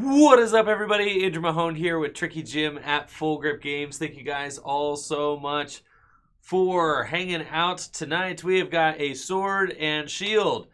What is up, everybody? Andrew Mahone here with Tricky Jim at Full Grip Games. Thank you guys all so much for hanging out tonight. We have got a sword and shield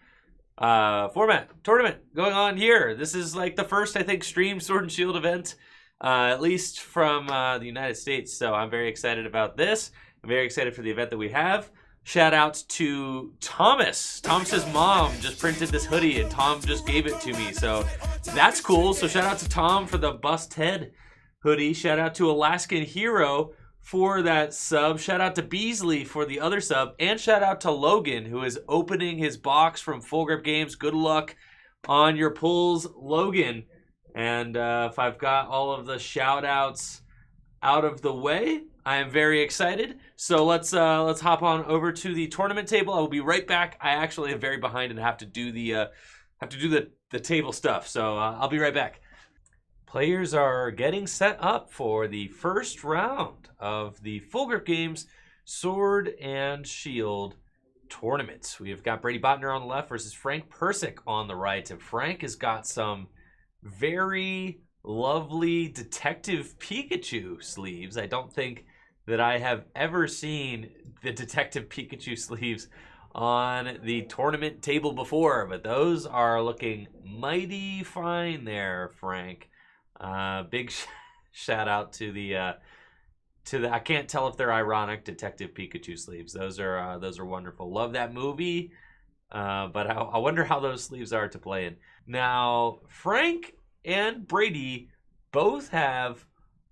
format tournament going on here. This is like the first, I think, stream sword and shield event, at least from the United States. So I'm very excited about this. I'm very excited for the event that we have. Shout out to Thomas. Thomas's mom just printed this hoodie and Tom just gave it to me. So that's cool. So shout out to Tom for the bust head hoodie. Shout out to Alaskan Hero for that sub. Shout out to Beasley for the other sub. And shout out to Logan, who is opening his box from Full Grip Games. Good luck on your pulls, Logan. And if I've got all of the shout outs out of the way, I am very excited. So let's hop on over to the tournament table. I will be right back. I actually am very behind and have to do the table stuff. So I'll be right back. Players are getting set up for the first round of the Full Grip Games Sword and Shield tournament. We have got Brady Botner on the left versus Frank Persick on the right, and Frank has got some very lovely Detective Pikachu sleeves. I don't think that I have ever seen the Detective Pikachu sleeves on the tournament table before, but those are looking mighty fine there, Frank. Big shout out to the I can't tell if they're ironic Detective Pikachu sleeves. Those are wonderful. Love that movie, but I wonder how those sleeves are to play in. Now, Frank and Brady both have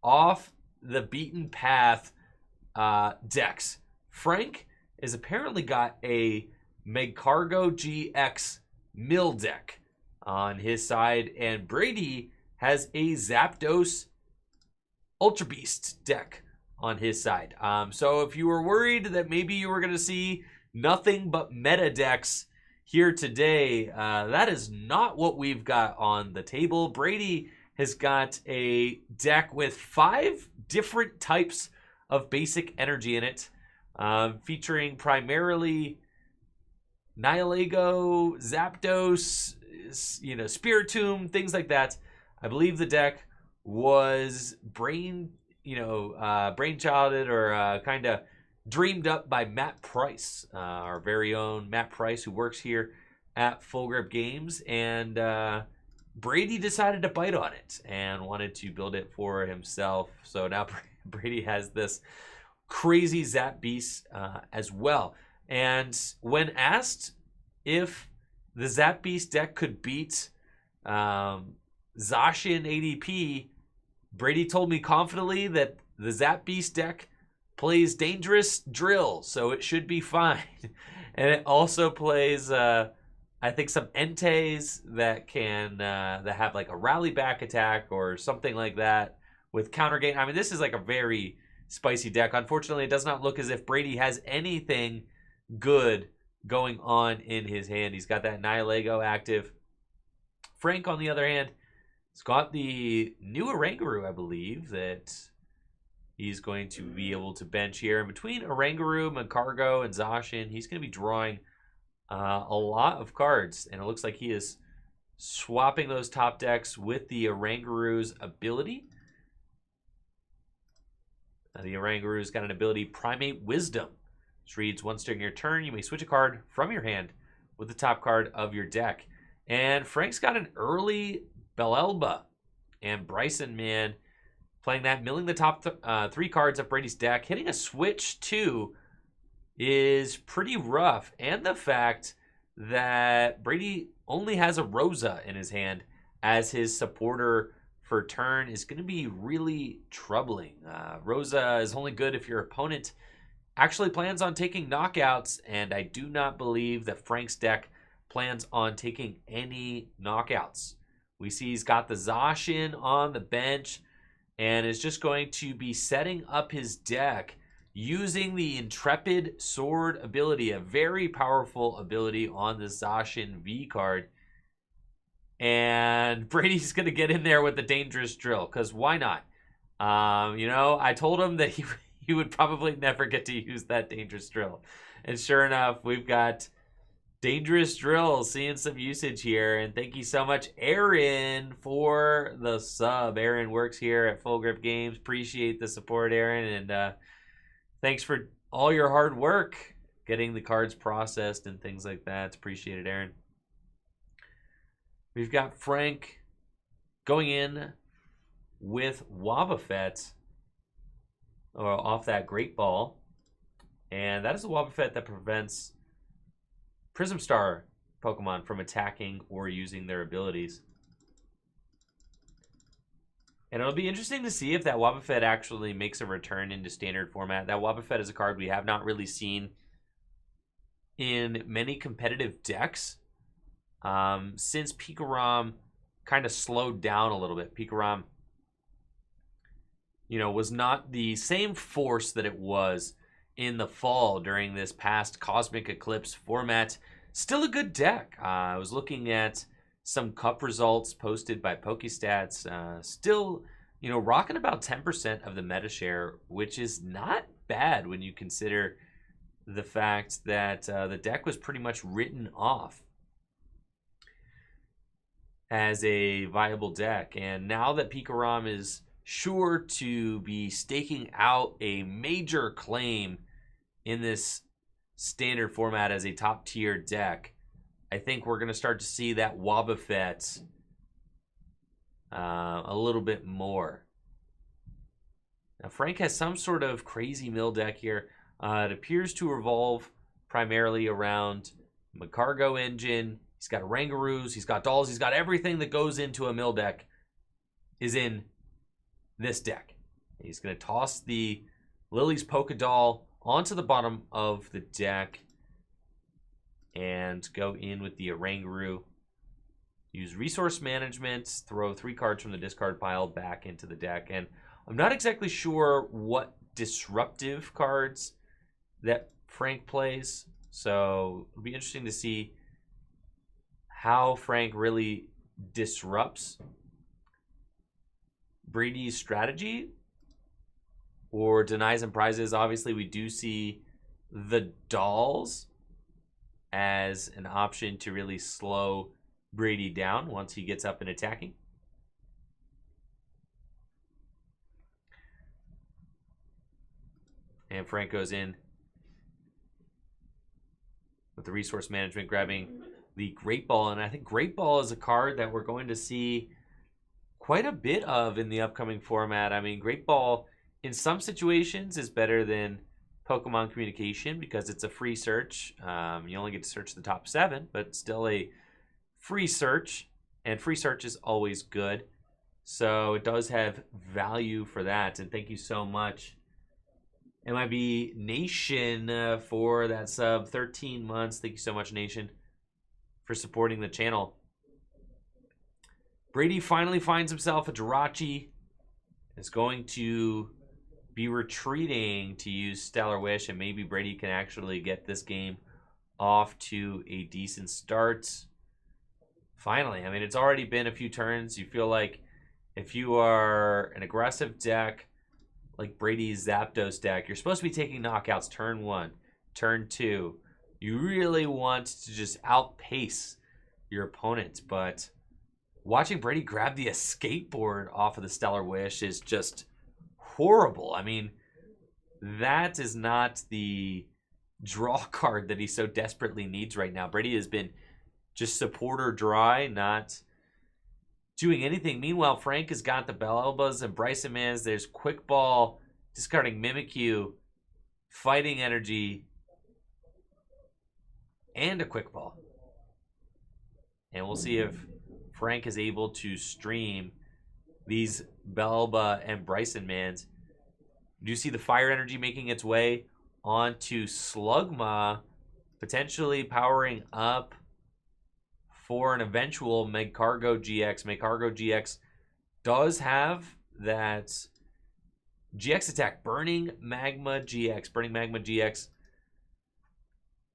off the beaten path decks. Frank has apparently got a Megcargo GX mill deck on his side, and Brady has a Zapdos Ultra Beast deck on his side. So if you were worried that maybe you were going to see nothing but meta decks here today, that is not what we've got on the table. Brady has got a deck with 5 different types of basic energy in it, featuring primarily Nihilego, Zapdos, Spiritomb, things like that. I believe the deck was brainchilded or kind of dreamed up by Matt Price, our very own Matt Price, who works here at Full Grip Games, and Brady decided to bite on it and wanted to build it for himself. So now Brady has this crazy Zap Beast as well. And when asked if the Zap Beast deck could beat Zacian ADP, Brady told me confidently that the Zap Beast deck plays Dangerous Drill, so it should be fine. And it also plays I think some Entei that can that have like a rally back attack or something like that with counter gain. I mean, this is like a very spicy deck. Unfortunately, it does not look as if Brady has anything good going on in his hand. He's got that Nihilego active. Frank, on the other hand, has got the new Oranguru, I believe, that he's going to be able to bench here. And between Oranguru, Magcargo, and Zacian, he's going to be drawing a lot of cards, and it looks like he is swapping those top decks with the Oranguru's ability. The Oranguru's got an ability, Primate Wisdom, which reads, once during your turn, you may switch a card from your hand with the top card of your deck. And Frank's got an early Belelba and Bryson Man playing that, milling the top 3 cards of Brady's deck. Hitting a switch, too, is pretty rough, and the fact that Brady only has a Rosa in his hand as his supporter for turn is going to be really troubling. Rosa is only good if your opponent actually plans on taking knockouts, and I do not believe that Frank's deck plans on taking any knockouts. We see he's got the Zacian on the bench and is just going to be setting up his deck using the Intrepid Sword ability, a very powerful ability on the Zacian V card. And Brady's going to get in there with the Dangerous Drill, because why not? I told him that he would probably never get to use that Dangerous Drill. And sure enough, we've got Dangerous Drill, seeing some usage here. And thank you so much, Aaron, for the sub. Aaron works here at Full Grip Games. Appreciate the support, Aaron. And thanks for all your hard work getting the cards processed and things like that. It's appreciated, Aaron. We've got Frank going in with Wobbuffet off that Great Ball. And that is a Wobbuffet that prevents Prism Star Pokemon from attacking or using their abilities. And it'll be interesting to see if that Wobbuffet actually makes a return into standard format. That Wobbuffet is a card we have not really seen in many competitive decks since Pikarom kind of slowed down a little bit. Pikarom, you know, was not the same force that it was in the fall during this past Cosmic Eclipse format. Still a good deck. I was looking at some cup results posted by PokeStats. Still, you know, rocking about 10% of the meta share, which is not bad when you consider the fact that the deck was pretty much written off as a viable deck. And now that Pikarom is sure to be staking out a major claim in this standard format as a top tier deck, I think we're going to start to see that Wobbuffet a little bit more. Now Frank has some sort of crazy mill deck here. It appears to revolve primarily around Magcargo Engine. He's got Rangaroos, he's got Dolls, he's got everything that goes into a mill deck is in this deck. He's going to toss the Lily's Polka Doll onto the bottom of the deck and go in with the Rangaroo. Use Resource Management, throw 3 cards from the discard pile back into the deck. And I'm not exactly sure what disruptive cards that Frank plays, so it'll be interesting to see how Frank really disrupts Brady's strategy or denies him prizes. Obviously, we do see the Dolls as an option to really slow Brady down once he gets up and attacking. And Frank goes in with the Resource Management, grabbing the Great Ball. And I think Great Ball is a card that we're going to see quite a bit of in the upcoming format. I mean, Great Ball in some situations is better than Pokemon Communication because it's a free search. You only get to search the top 7, but still a free search. And free search is always good. So it does have value for that. And thank you so much, MIB Nation, for that sub. 13 months. Thank you so much, Nation, for supporting the channel. Brady finally finds himself a Jirachi. Is going to be retreating to use Stellar Wish, and maybe Brady can actually get this game off to a decent start. Finally, I mean, it's already been a few turns. You feel like if you are an aggressive deck like Brady's Zapdos deck, you're supposed to be taking knockouts turn 1, turn 2. You really want to just outpace your opponent, but watching Brady grab the escape board off of the Stellar Wish is just horrible. I mean, that is not the draw card that he so desperately needs right now. Brady has been just supporter dry, not doing anything. Meanwhile, Frank has got the Bellelbas and Bryson Mans. There's Quick Ball, discarding Mimikyu, Fighting Energy, and a Quick Ball. And we'll see if Frank is able to stream these Bellelba and Bryson Mans. Do you see the Fire Energy making its way onto Slugma, potentially powering up for an eventual Magcargo GX. Magcargo GX does have that GX attack, Burning Magma GX. Burning Magma GX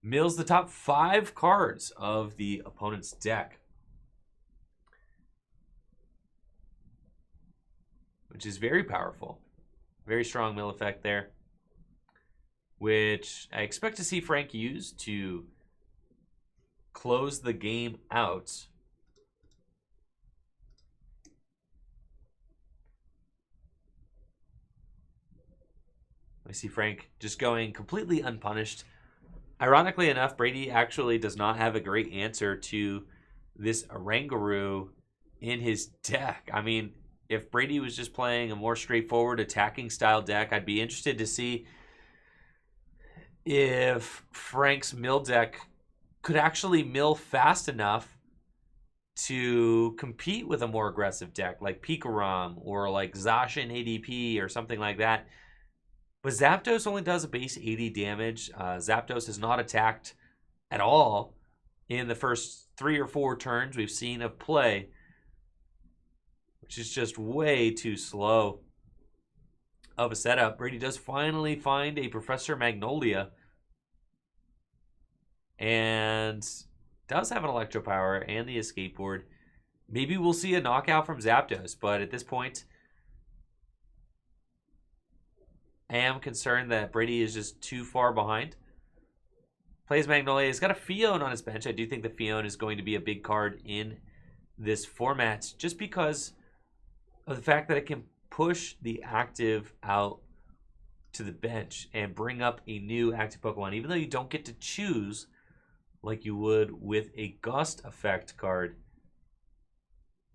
mills the top 5 cards of the opponent's deck, which is very powerful. Very strong mill effect there, which I expect to see Frank use to close the game out. I see Frank just going completely unpunished. Ironically enough, Brady actually does not have a great answer to this Oranguru in his deck. I mean, if Brady was just playing a more straightforward attacking style deck, I'd be interested to see if Frank's mill deck could actually mill fast enough to compete with a more aggressive deck like Pikarom or like Zacian ADP or something like that. But Zapdos only does a base 80 damage. Zapdos has not attacked at all in the first 3 or 4 turns we've seen of play, which is just way too slow of a setup. Brady does finally find a Professor Magnolia and does have an Electro Power and the Escape Board. Maybe we'll see a knockout from Zapdos, but at this point, I am concerned that Brady is just too far behind. Plays Magnolia. He's got a Fion on his bench. I do think the Fion is going to be a big card in this format just because of the fact that it can push the active out to the bench and bring up a new active Pokemon, even though you don't get to choose like you would with a Gust effect card.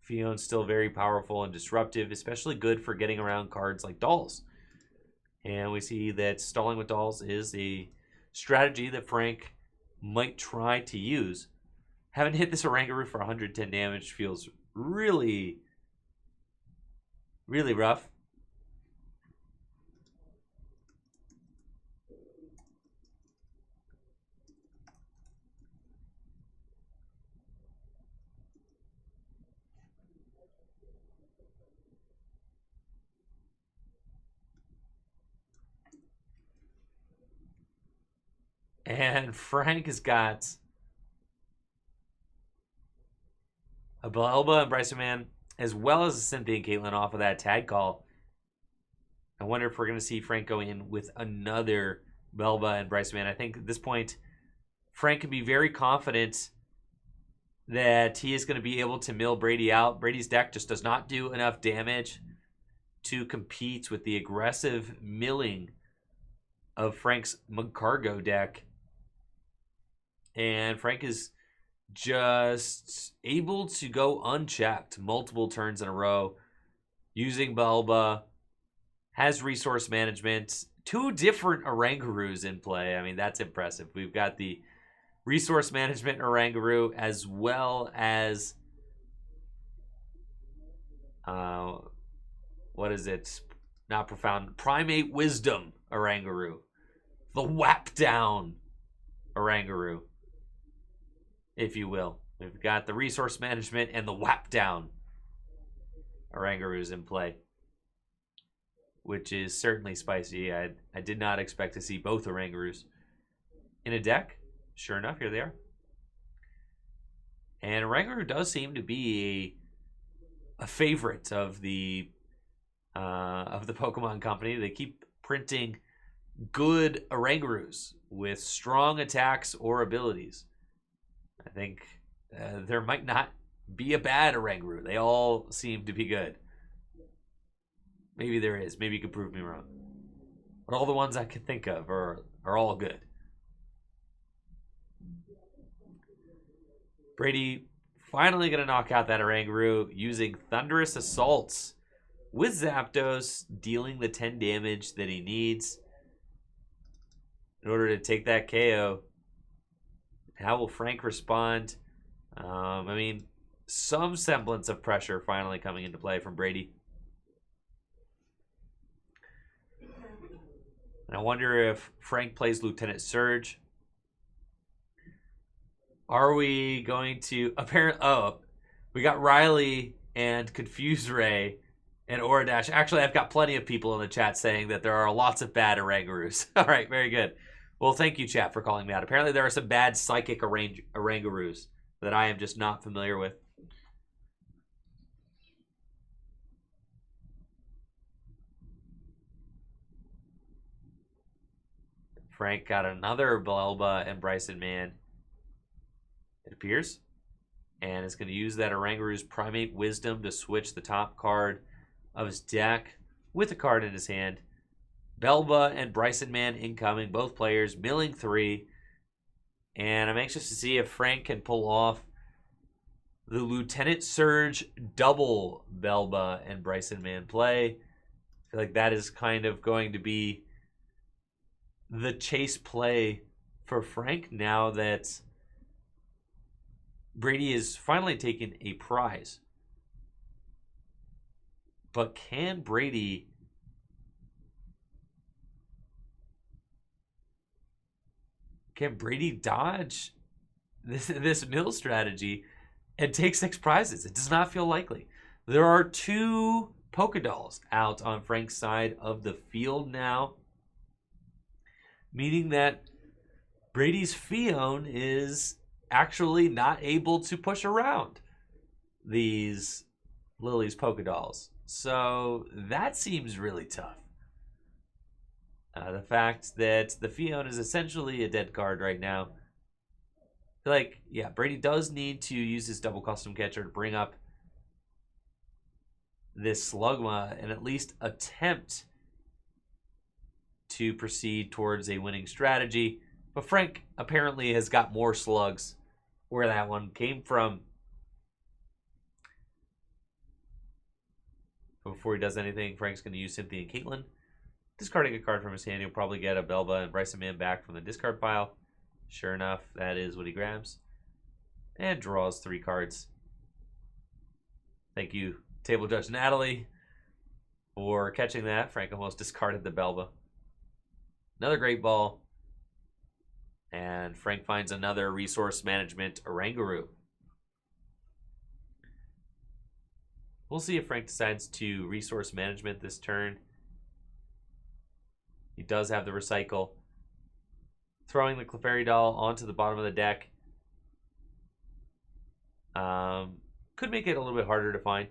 Fion's still very powerful and disruptive, especially good for getting around cards like Dolls. And we see that stalling with Dolls is a strategy that Frank might try to use. Having hit this Oranguru for 110 damage feels really, really rough. And Frank has got a Belba and Bryson Man, as well as a Cynthia and Caitlin off of that tag call. I wonder if we're going to see Frank go in with another Belba and Bryson Man. I think at this point, Frank can be very confident that he is going to be able to mill Brady out. Brady's deck just does not do enough damage to compete with the aggressive milling of Frank's Magcargo deck. And Frank is just able to go unchecked multiple turns in a row using Belba, has resource management, 2 different Orangurus in play. I mean, that's impressive. We've got the resource management Oranguru as well as what is it? Not profound. Primate Wisdom Oranguru. The Whap Down Oranguru, if you will. We've got the resource management and the Whap Down Orangurus in play, which is certainly spicy. I did not expect to see both Orangurus in a deck. Sure enough, here they are. And Oranguru does seem to be a favorite of the Pokemon Company. They keep printing good Orangurus with strong attacks or abilities. I think there might not be a bad Oranguru. They all seem to be good. Maybe there is. Maybe you could prove me wrong. But all the ones I can think of are all good. Brady finally going to knock out that Oranguru using Thunderous Assaults with Zapdos, dealing the 10 damage that he needs in order to take that KO. How will Frank respond? I mean, some semblance of pressure finally coming into play from Brady. And I wonder if Frank plays Lieutenant Surge. Are we going to we got Riley and Confuse Ray and Oradash. Actually, I've got plenty of people in the chat saying that there are lots of bad Orangurus. All right, very good. Well, thank you, chat, for calling me out. Apparently, there are some bad psychic Orangurus that I am just not familiar with. Frank got another Belba and Bryson Man. it appears. And is going to use that Orangaroo's Primate Wisdom to switch the top card of his deck with a card in his hand. Belba and Bryson Man incoming, both players milling 3. And I'm anxious to see if Frank can pull off the Lieutenant Surge double Belba and Bryson Man play. I feel like that is kind of going to be the chase play for Frank now that Brady is finally taking a prize. But can Brady dodge this mill strategy and take 6 prizes? It does not feel likely. There are 2 Polka Dolls out on Frank's side of the field now, meaning that Brady's Fion is actually not able to push around these Lily's Polka Dolls. So that seems really tough. The fact that the Fion is essentially a dead card right now. I feel like, yeah, Brady does need to use his double custom catcher to bring up this Slugma and at least attempt to proceed towards a winning strategy. But Frank apparently has got more slugs where that one came from. But before he does anything, Frank's going to use Cynthia and Caitlin. Discarding a card from his hand, he'll probably get a Belba and Bryson Man back from the discard pile. Sure enough, that is what he grabs. And draws 3 cards. Thank you, Table Judge Natalie, for catching that. Frank almost discarded the Belba. Another great ball. And Frank finds another Resource Management Orangaroo. We'll see if Frank decides to Resource Management this turn. He does have the Recycle. Throwing the Clefairy Doll onto the bottom of the deck could make it a little bit harder to find.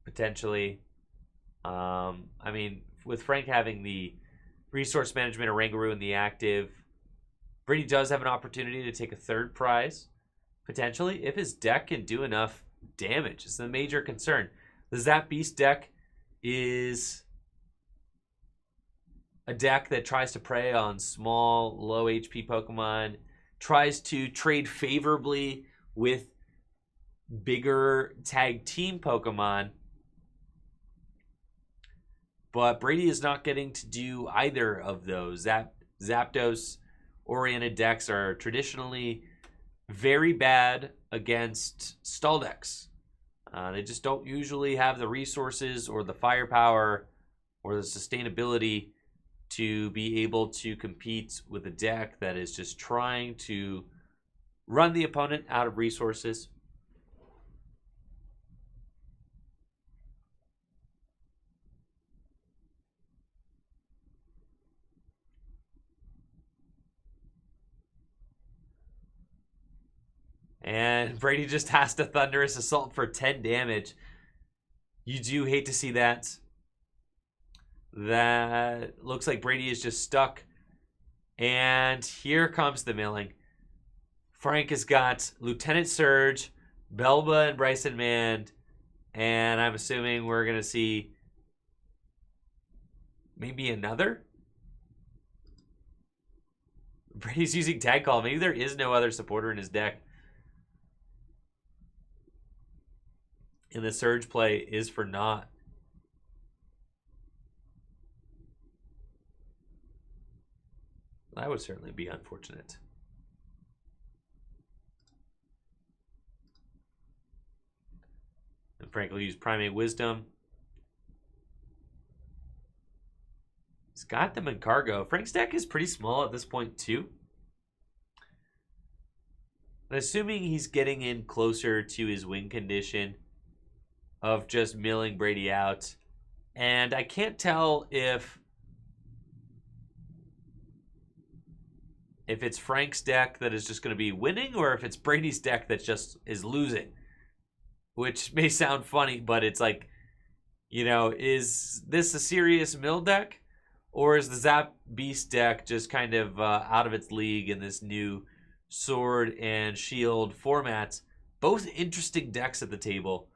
Potentially. I mean, with Frank having the Resource Management Orangaroo in the active, Brady does have an opportunity to take a 3rd prize, potentially, if his deck can do enough damage. It's the major concern. The Zap Beast deck is a deck that tries to prey on small, low HP Pokemon, tries to trade favorably with bigger tag team Pokemon. But Brady is not getting to do either of those. Zapdos-oriented decks are traditionally very bad against stall decks. They just don't usually have the resources or the firepower or the sustainability to be able to compete with a deck that is just trying to run the opponent out of resources. And Brady just has to Thunderous Assault for 10 damage. You do hate to see that. That looks like Brady is just stuck. And here comes the milling. Frank has got Lieutenant Surge, Belba, and Bryson Man. And I'm assuming we're going to see maybe another? Brady's using Tag Call. Maybe there is no other supporter in his deck. And the Surge play is for naught. That would certainly be unfortunate. And Frank will use Primate Wisdom. He's got them in cargo. Frank's deck is pretty small at this point too. And assuming he's getting in closer to his win condition of just milling Brady out. And I can't tell if it's Frank's deck that is just going to be winning or if it's Brady's deck that just is losing. Which may sound funny, but it's like, you know, is this a serious mill deck? Or is the Zap Beast deck just kind of out of its league in this new Sword and Shield format? Both interesting decks at the table.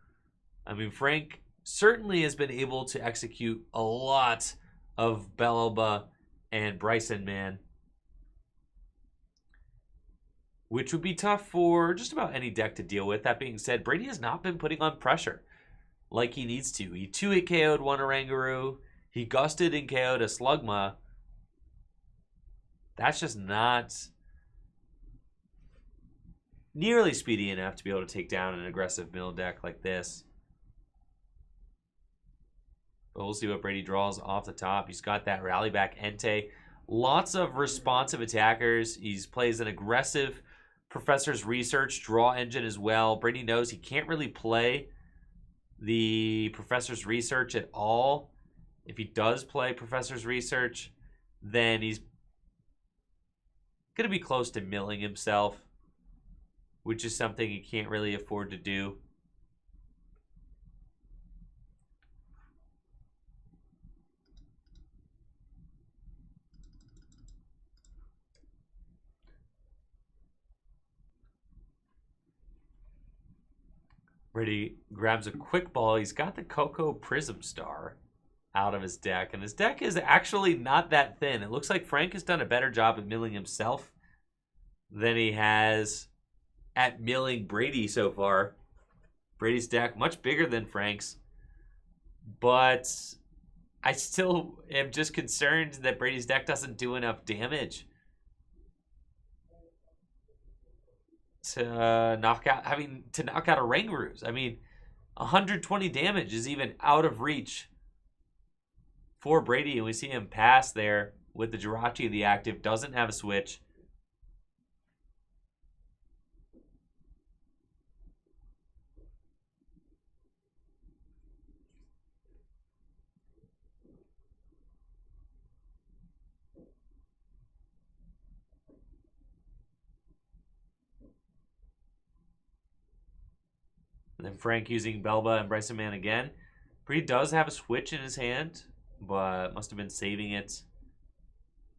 I mean, Frank certainly has been able to execute a lot of Belelba and Bryson Man, which would be tough for just about any deck to deal with. That being said, Brady has not been putting on pressure like he needs to. He 2-hit KO'd one Oranguru. He gusted and KO'd a Slugma. That's just not nearly speedy enough to be able to take down an aggressive mill deck like this. But we'll see what Brady draws off the top. He's got that rally back Entei. Lots of responsive attackers. He plays an aggressive Professor's Research draw engine as well. Brady knows he can't really play the Professor's Research at all. If he does play Professor's Research, then he's going to be close to milling himself, which is something he can't really afford to do. Brady grabs a quick ball. He's got the Coco Prism Star out of his deck, and his deck is actually not that thin. It looks like Frank has done a better job at milling himself than he has at milling Brady so far. Brady's deck much bigger than Frank's, but I still am just concerned that Brady's deck doesn't do enough damage to knock out Orangurus. I mean, 120 damage is even out of reach for Brady, and we see him pass there with the Jirachi, the active, doesn't have a switch. And then Frank using Belba and Bryson Man again. Brady does have a switch in his hand, but must have been saving it.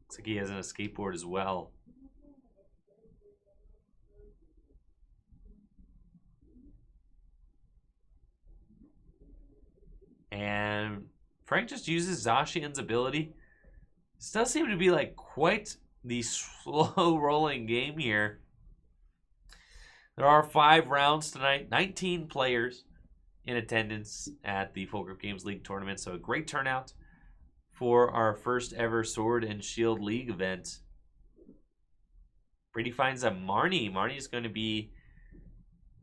Looks like he has an escape board as well. And Frank just uses Zacian's ability. This does seem to be like quite the slow rolling game here. There are 5 rounds tonight, 19 players in attendance at the Full Grip Games League tournament. So a great turnout for our first ever Sword and Shield League event. Brady finds a Marnie. Marnie is going to be,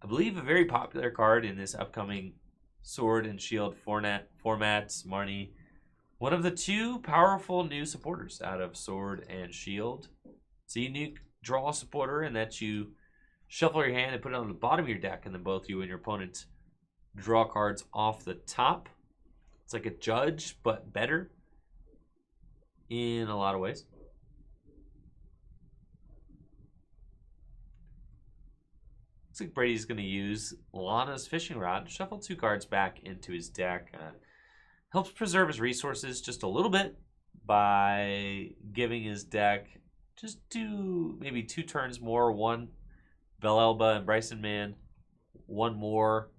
I believe, a very popular card in this upcoming Sword and Shield formats. Marnie, one of the 2 powerful new supporters out of Sword and Shield. It's a unique draw supporter in that you shuffle your hand and put it on the bottom of your deck, and then both you and your opponent draw cards off the top. It's like a judge, but better in a lot of ways. Looks like Brady's going to use Lana's Fishing Rod, shuffle 2 cards back into his deck. Helps preserve his resources just a little bit by giving his deck just maybe 2 turns more. 1 Belelba and Bryson Man, 1 more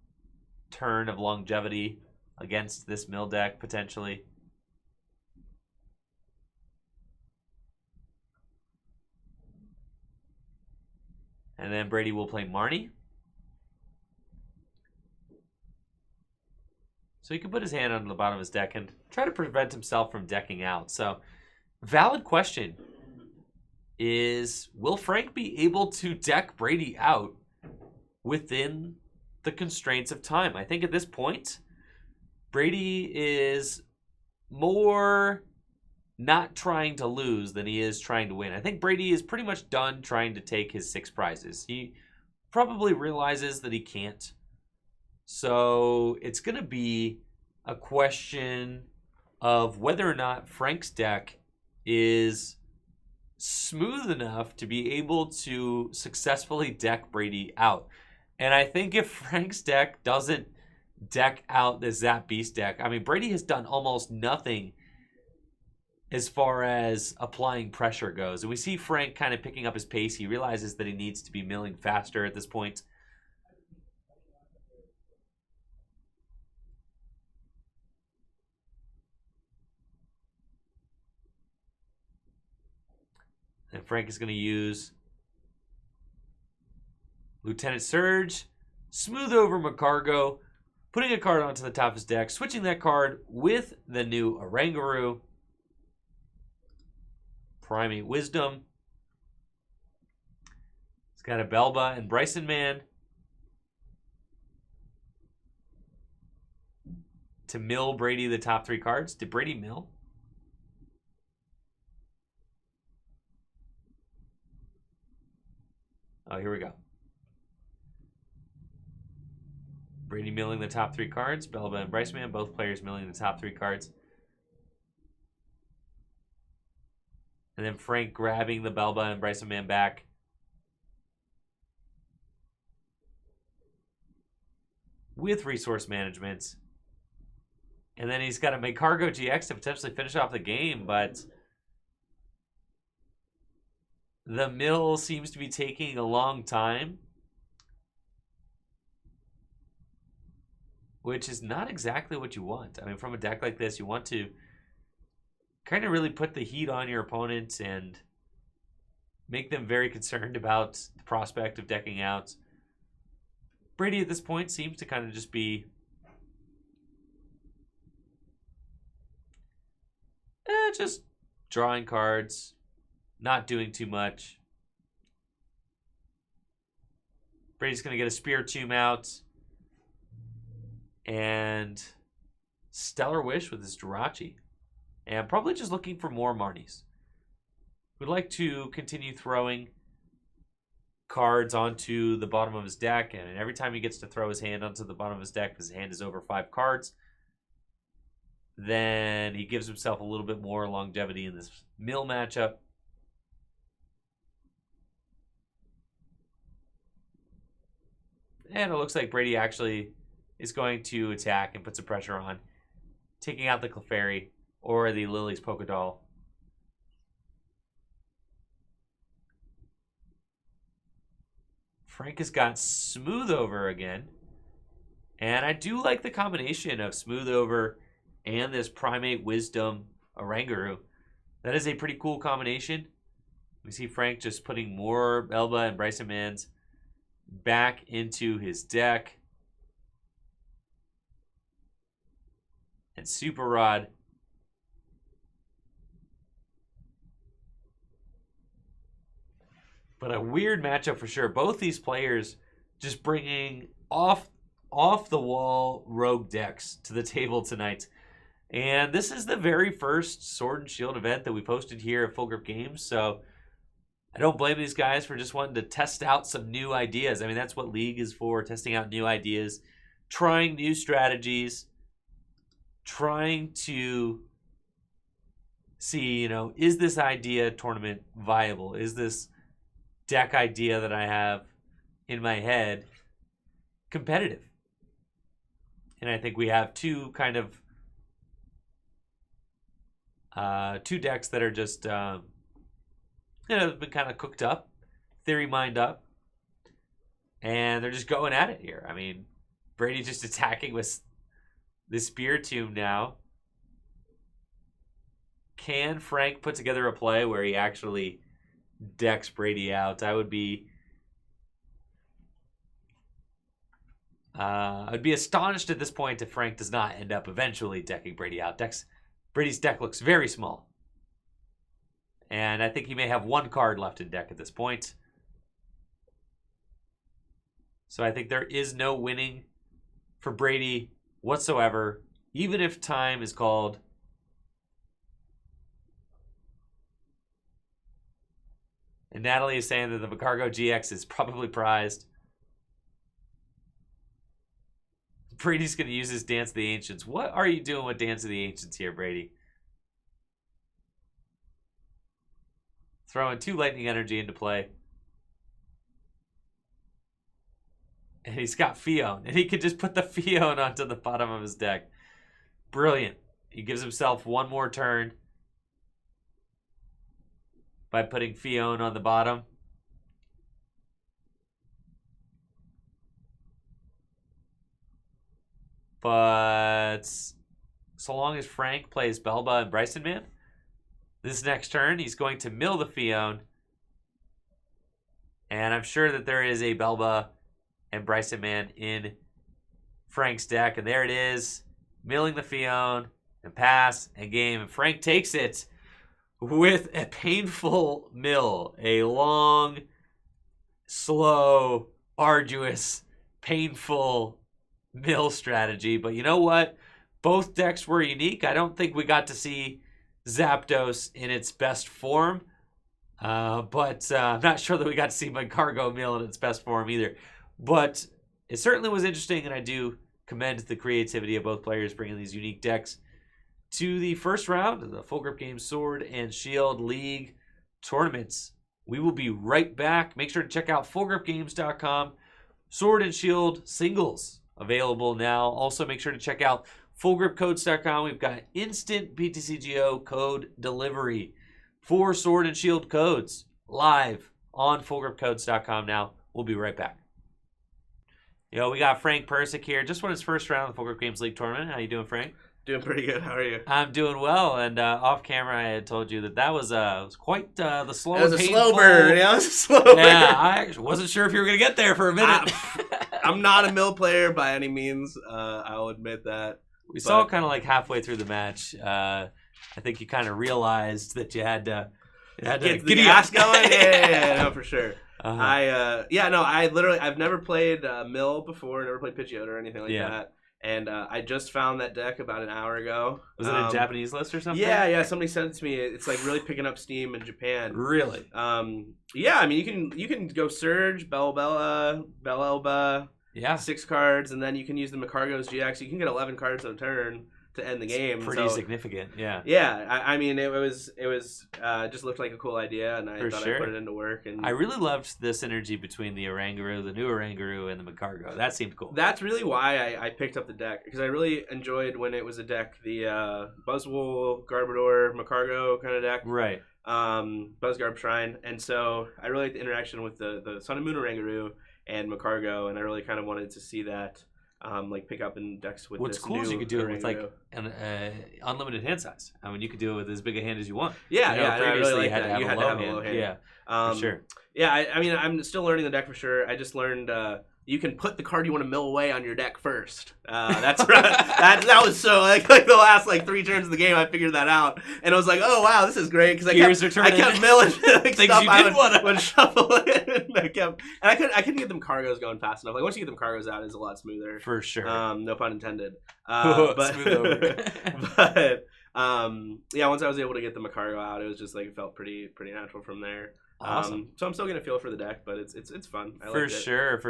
turn of longevity against this mill deck, potentially. And then Brady will play Marnie. So he can put his hand on the bottom of his deck and try to prevent himself from decking out. So, valid question is, will Frank be able to deck Brady out within the constraints of time? I think at this point, Brady is more not trying to lose than he is trying to win. I think Brady is pretty much done trying to take his 6 prizes. He probably realizes that he can't. So it's going to be a question of whether or not Frank's deck is smooth enough to be able to successfully deck Brady out. And I think if Frank's deck doesn't deck out the Zap Beast deck, I mean, Brady has done almost nothing as far as applying pressure goes. And we see Frank kind of picking up his pace. He realizes that he needs to be milling faster at this point. And Frank is going to use Lieutenant Surge, smooth over McCargo, putting a card onto the top of his deck, switching that card with the new Oranguru, Primate Wisdom. He's got a Belba and Bryson Man to mill Brady the top 3 cards. Did Brady mill? Oh, here we go. Brady milling the top 3 cards. Belba and Bryson Man, both players milling the top 3 cards. And then Frank grabbing the Belba and Bryson Man back. With resource management. And then he's got to make Cargo GX to potentially finish off the game, but the mill seems to be taking a long time, which is not exactly what you want. I mean, from a deck like this, you want to kind of really put the heat on your opponent and make them very concerned about the prospect of decking out. Brady at this point seems to kind of just be just drawing cards, not doing too much. Brady's going to get a Spiritomb out and Stellar Wish with his Jirachi. And probably just looking for more Marnies. Would like to continue throwing cards onto the bottom of his deck, and every time he gets to throw his hand onto the bottom of his deck because his hand is over 5 cards, then he gives himself a little bit more longevity in this mill matchup. And it looks like Brady actually is going to attack and put some pressure on, taking out the Clefairy or the Lily's Polka Doll. Frank has got Smooth Over again. And I do like the combination of Smooth Over and this Primate Wisdom Oranguru. That is a pretty cool combination. We see Frank just putting more Elba and Bryson Mans back into his deck. And Super Rod. But a weird matchup for sure. Both these players just bringing off the wall rogue decks to the table tonight. And this is the very first Sword and Shield event that we posted here at Full Grip Games. So I don't blame these guys for just wanting to test out some new ideas. I mean, that's what League is for, testing out new ideas, trying new strategies, trying to see, you know, is this idea tournament viable? Is this deck idea that I have in my head competitive? And I think we have two kind of two decks that are just been kind of cooked up, theory mined up, and they're just going at it here. I mean, Brady just attacking with the Spiritomb now. Can Frank put together a play where he actually decks Brady out? I'd be astonished at this point if Frank does not end up eventually decking Brady out. Brady's deck looks very small. And I think he may have one card left in deck at this point. So I think there is no winning for Brady whatsoever, even if time is called. And Natalie is saying that the Vicargo GX is probably prized. Brady's going to use his Dance of the Ancients. What are you doing with Dance of the Ancients here, Brady? Throwing 2 Lightning Energy into play. And he's got Fion. And he could just put the Fion onto the bottom of his deck. Brilliant. He gives himself one more turn by putting Fion on the bottom. But so long as Frank plays Belba and Bryson Man, this next turn he's going to mill the Fion. And I'm sure that there is a Belba and Bryson Man in Frank's deck. And there it is, milling the Fion and pass and game. And Frank takes it with a painful mill. A long, slow, arduous, painful mill strategy. But you know what? Both decks were unique. I don't think we got to see Zapdos in its best form. But I'm not sure that we got to see my cargo mill in its best form either. But it certainly was interesting, and I do commend the creativity of both players bringing these unique decks to the first round of the Full Grip Games Sword and Shield League tournaments. We will be right back. Make sure to check out fullgripgames.com. Sword and Shield singles available now. Also, make sure to check out fullgripcodes.com. We've got instant BTCGO code delivery for Sword and Shield codes live on fullgripcodes.com now. We'll be right back. We got Frank Persick here. Just won his first round of the Full Grip Games League tournament. How you doing, Frank? Doing pretty good. How are you? I'm doing well. And off camera, I had told you that was quite the slow. It was a slow burn. Yeah, it was a slow burn. Yeah, I actually wasn't sure if you were going to get there for a minute. I'm not a mill player by any means. I'll admit that. We saw kind of like halfway through the match. I think you kind of realized that you had to get the gas going. Yeah, no, for sure. Uh-huh. I've never played mill before, never played Pidgeotto or anything like that. And I just found that deck about an hour ago. Was it a Japanese list or something? Yeah. Somebody sent it to me. It's like really picking up steam in Japan. Really? Yeah. I mean, you can go Surge, Bellelba. Yeah. 6 cards, and then you can use the Macargo's GX. You can get 11 cards on turn to end the game. Pretty significant, yeah. Yeah, I mean, it was just looked like a cool idea, and I thought I'd put it into work. And I really loved the synergy between the Oranguru, the new Oranguru, and the Macargo. That seemed cool. That's really why I picked up the deck, because I really enjoyed when it was a deck, the Buzzwole, Garbodor, Macargo kind of deck. Right. Buzzgarb Shrine, and so I really liked the interaction with the Sun and Moon Oranguru and Macargo, and I really kind of wanted to see that pick up in decks with What's this cool is you could do it with Oranguru. an unlimited hand size. I mean, you could do it with as big a hand as you want. Yeah, Previously, I really like you had that. to have a low hand. Yeah, for sure. Yeah, I mean, I'm still learning the deck for sure. I just learned you can put the card you want to mill away on your deck first. That's that was so like the last 3 turns of the game. I figured that out, and I was like, oh wow, this is great because I kept milling things stuff you I would shuffle in. I couldn't get them cargos going fast enough. Like once you get them cargos out, it's a lot smoother. For sure. No pun intended. Smooth over. But once I was able to get the Macargo out, it was just it felt pretty natural from there. Awesome. So I'm still getting a feel for the deck, but it's fun. I for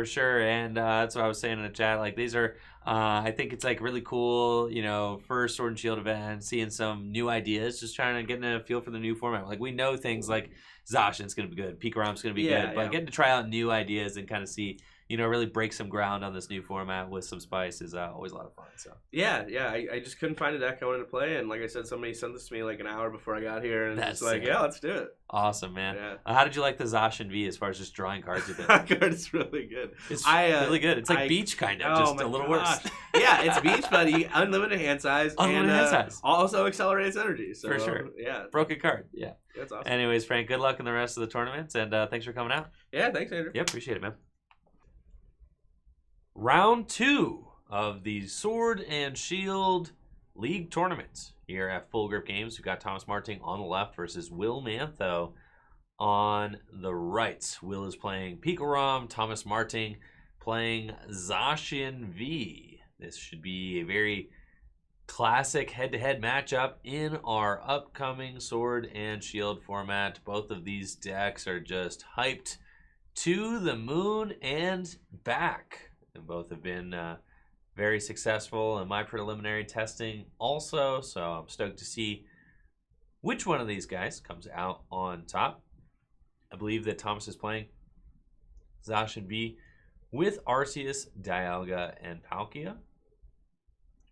sure. And that's what I was saying in the chat. These are, I think it's really cool. First Sword and Shield event, seeing some new ideas, just trying to get a feel for the new format. We know things like Zacian's going to be good, Pikaram's going to be good, but getting to try out new ideas and kind of see, really break some ground on this new format with some spice is always a lot of fun. So I just couldn't find a deck I wanted to play, and like I said, somebody sent this to me an hour before I got here, and that's it's let's do it. Awesome, man. Yeah. How did you like the Zacian V as far as just drawing cards with it? That card is really good. It's really good. It's like Beach kind of, just a little worse. Yeah, it's Beach, but unlimited hand size. Unlimited hand size. Also accelerates energy. So, for sure. Yeah. Broken card. Yeah. That's awesome. Anyways, Frank, good luck in the rest of the tournaments, and thanks for coming out. Yeah, thanks, Andrew. Yep, appreciate it, man. Round 2 of the Sword and Shield League tournament here at Full Grip Games. We've got Thomas Marting on the left versus Will Mantho on the right. Will is playing Pikarom, Thomas Marting playing Zacian V. This should be a very classic head-to-head matchup in our upcoming Sword and Shield format. Both of these decks are just hyped to the moon and back. And both have been very successful in my preliminary testing also, so I'm stoked to see which one of these guys comes out on top. I believe that Thomas is playing Zacian V with Arceus, Dialga, and Palkia.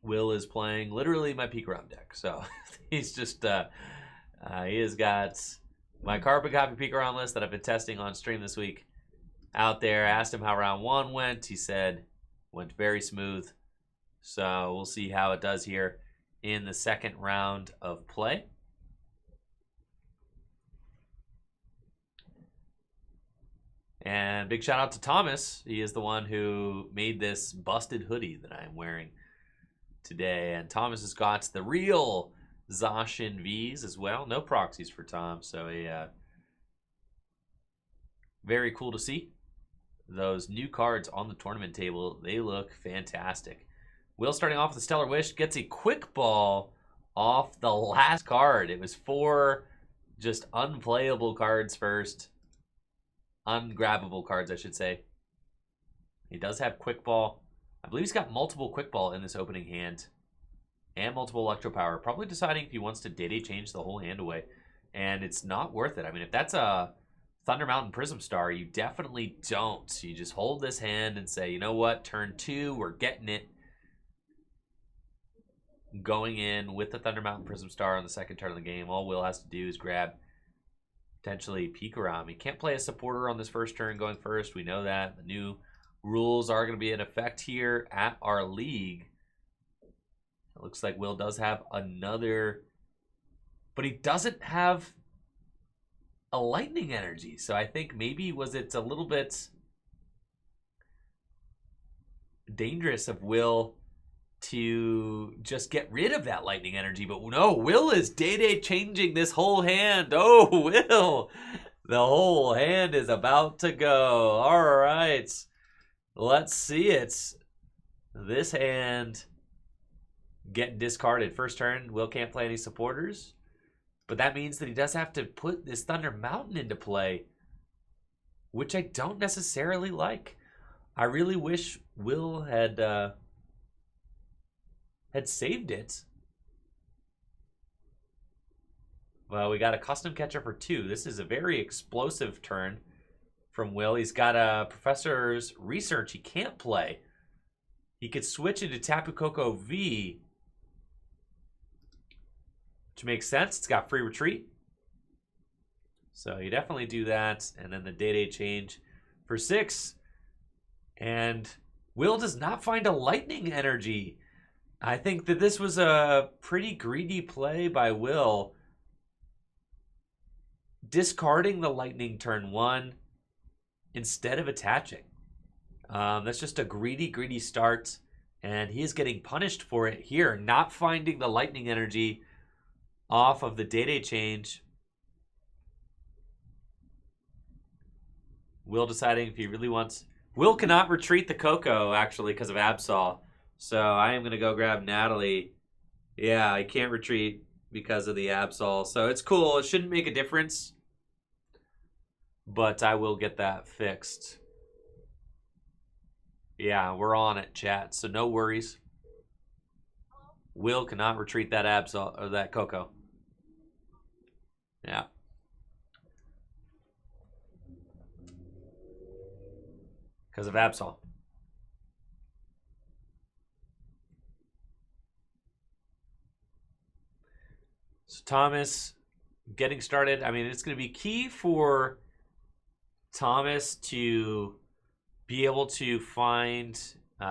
Will is playing literally my Pikarom deck, so he's just he has got my carbon copy peek around list that I've been testing on stream this week out there. I asked him how round 1 went. He said went very smooth. So we'll see how it does here in the second round of play. And big shout out to Thomas. He is the one who made this busted hoodie that I'm wearing today. And Thomas has got the real Zacian V's as well. No proxies for Tom. So very cool to see. Those new cards on the tournament table, they look fantastic. Will starting off with the Stellar Wish gets a quick ball off the last card. It was 4 just unplayable cards first. Ungrabbable cards, I should say. He does have quick ball. I believe he's got multiple quick ball in this opening hand. And multiple electro power. Probably deciding if he wants to day change the whole hand away. And it's not worth it. I mean, if that's a Thunder Mountain Prism Star, you definitely don't. You just hold this hand and say, you know what, turn 2, we're getting it. Going in with the Thunder Mountain Prism Star on the second turn of the game. All Will has to do is grab potentially Pikarom. He can't play a supporter on this first turn going first. We know that. The new rules are going to be in effect here at our league. It looks like Will does have another, but he doesn't have a lightning energy. So I think maybe it's a little bit dangerous of Will to just get rid of that lightning energy. But no, Will is day changing this whole hand. Oh, Will. The whole hand is about to go. All right. Let's see it. This hand getting discarded. First turn, Will can't play any supporters. But that means that he does have to put this Thunder Mountain into play, which I don't necessarily like. I really wish Will had saved it. Well, we got a custom catcher for 2. This is a very explosive turn from Will. He's got a Professor's Research he can't play. He could switch into Tapu Koko V, which makes sense. It's got free retreat. So you definitely do that. And then the day change for 6. And Will does not find a lightning energy. I think that this was a pretty greedy play by Will. Discarding the lightning turn 1 instead of attaching. That's just a greedy start. And he is getting punished for it here. Not finding the lightning energy off of the day change. Will deciding if he really wants... Will cannot retreat the Coco, actually, because of Absol. So I am going to go grab Natalie. Yeah, I can't retreat because of the Absol. So it's cool. It shouldn't make a difference. But I will get that fixed. Yeah, we're on it, chat. So no worries. Will cannot retreat that Absol or that Coco. Yeah. Because of Absol. So Thomas getting started. I mean, it's going to be key for Thomas to be able to find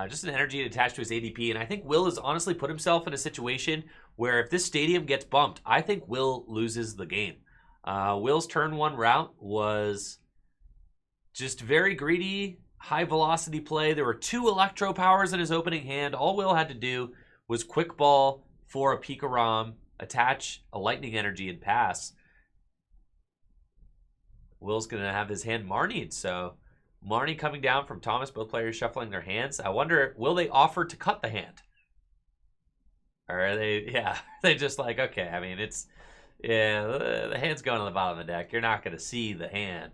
just an energy attached to his ADP. And I think Will has honestly put himself in a situation where if this stadium gets bumped, I think Will loses the game. Will's turn 1 route was just very greedy, high velocity play. There were 2 electro powers in his opening hand. All Will had to do was quick ball for a Pikarom, attach a lightning energy, and pass. Will's going to have his hand Marnied. So Marnie coming down from Thomas, both players shuffling their hands. I wonder, will they offer to cut the hand? Or are they just like, okay, I mean, the hand's going on the bottom of the deck. You're not going to see the hand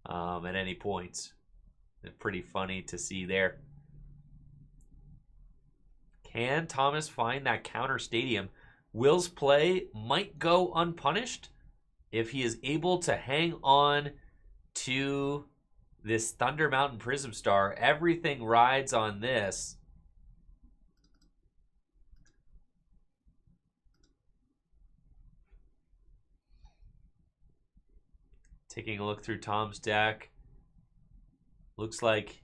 at any point. It's pretty funny to see there. Can Thomas find that counter stadium? Will's play might go unpunished if he is able to hang on to this Thunder Mountain Prism Star. Everything rides on this. Taking a look through Tom's deck. Looks like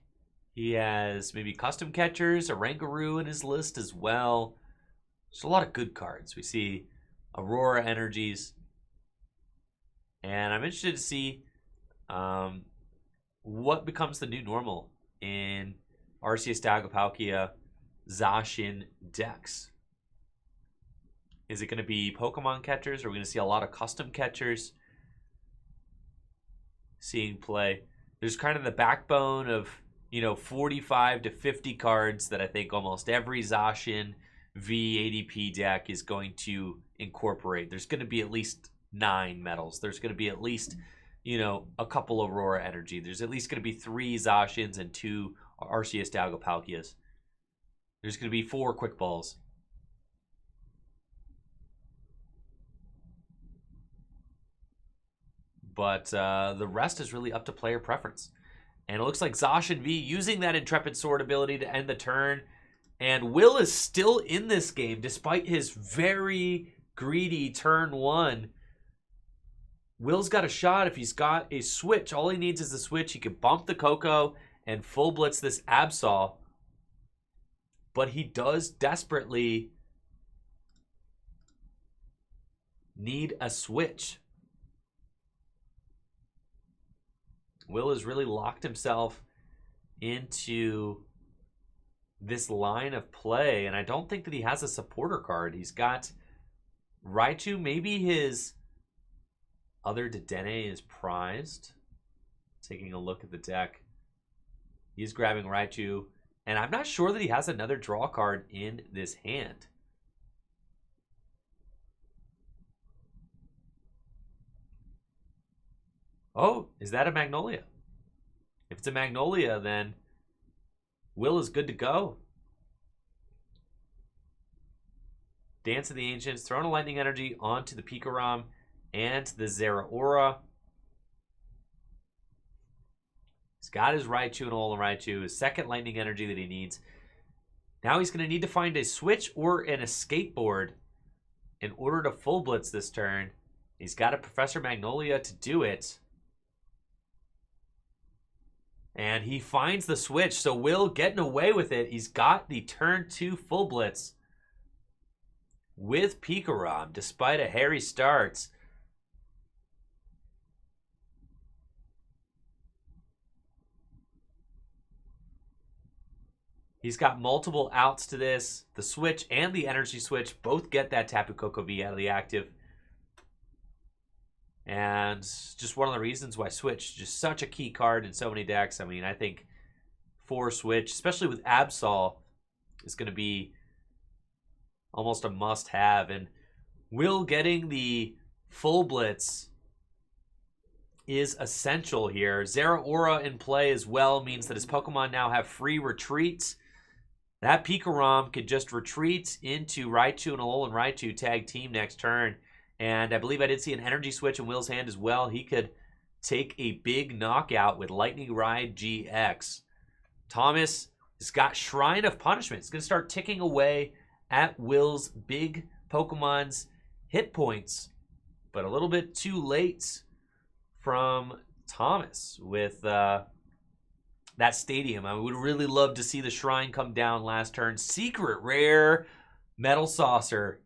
he has maybe custom catchers, a Rangaroo in his list as well. There's a lot of good cards. We see Aurora Energies. And I'm interested to see what becomes the new normal in Arceus, Palkia, Zacian decks. Is it going to be Pokemon catchers? Are we going to see a lot of custom catchers seeing play? There's kind of the backbone of, 45 to 50 cards that I think almost every Zacian V ADP deck is going to incorporate. There's going to be at least 9 metals. There's going to be at least, a couple Aurora Energy. There's at least going to be 3 Zacians and 2 Arceus Palkias. There's going to be 4 Quick Balls. But the rest is really up to player preference. And it looks like Zacian V using that Intrepid Sword ability to end the turn. And Will is still in this game despite his very greedy turn 1. Will's got a shot if he's got a switch. All he needs is a switch. He can bump the Coco and full blitz this Absol. But he does desperately need a switch. Will has really locked himself into this line of play, and I don't think that he has a supporter card. He's got Raichu. Maybe his other Dedenne is prized. Taking a look at the deck. He's grabbing Raichu, and I'm not sure that he has another draw card in this hand. Oh, is that a Magnolia? If it's a Magnolia, then Will is good to go. Dance of the Ancients, throwing a Lightning Energy onto the Pikarom and the Zeraora. He's got his Raichu and Alolan Raichu, his second Lightning Energy that he needs. Now he's going to need to find a switch or an escape board in order to full blitz this turn. He's got a Professor Magnolia to do it. And he finds the switch, so Will getting away with it. He's got the turn 2 full blitz with Pikarom, despite a hairy start. He's got multiple outs to this. The switch and the energy switch both get that Tapu Koko V out of the active. And just one of the reasons why Switch is just such a key card in so many decks. I mean, I think for Switch, especially with Absol, is going to be almost a must-have. And Will getting the full blitz is essential here. Zeraora in play as well means that his Pokemon now have free retreats. That Pikarom could just retreat into Raichu and Alolan Raichu tag team next turn. And I believe I did see an energy switch in Will's hand as well. He could take a big knockout with Lightning Ride GX. Thomas has got Shrine of Punishment. It's going to start ticking away at Will's big Pokemon's hit points. But a little bit too late from Thomas with that stadium. I would really love to see the Shrine come down last turn. Secret Rare Metal Saucer.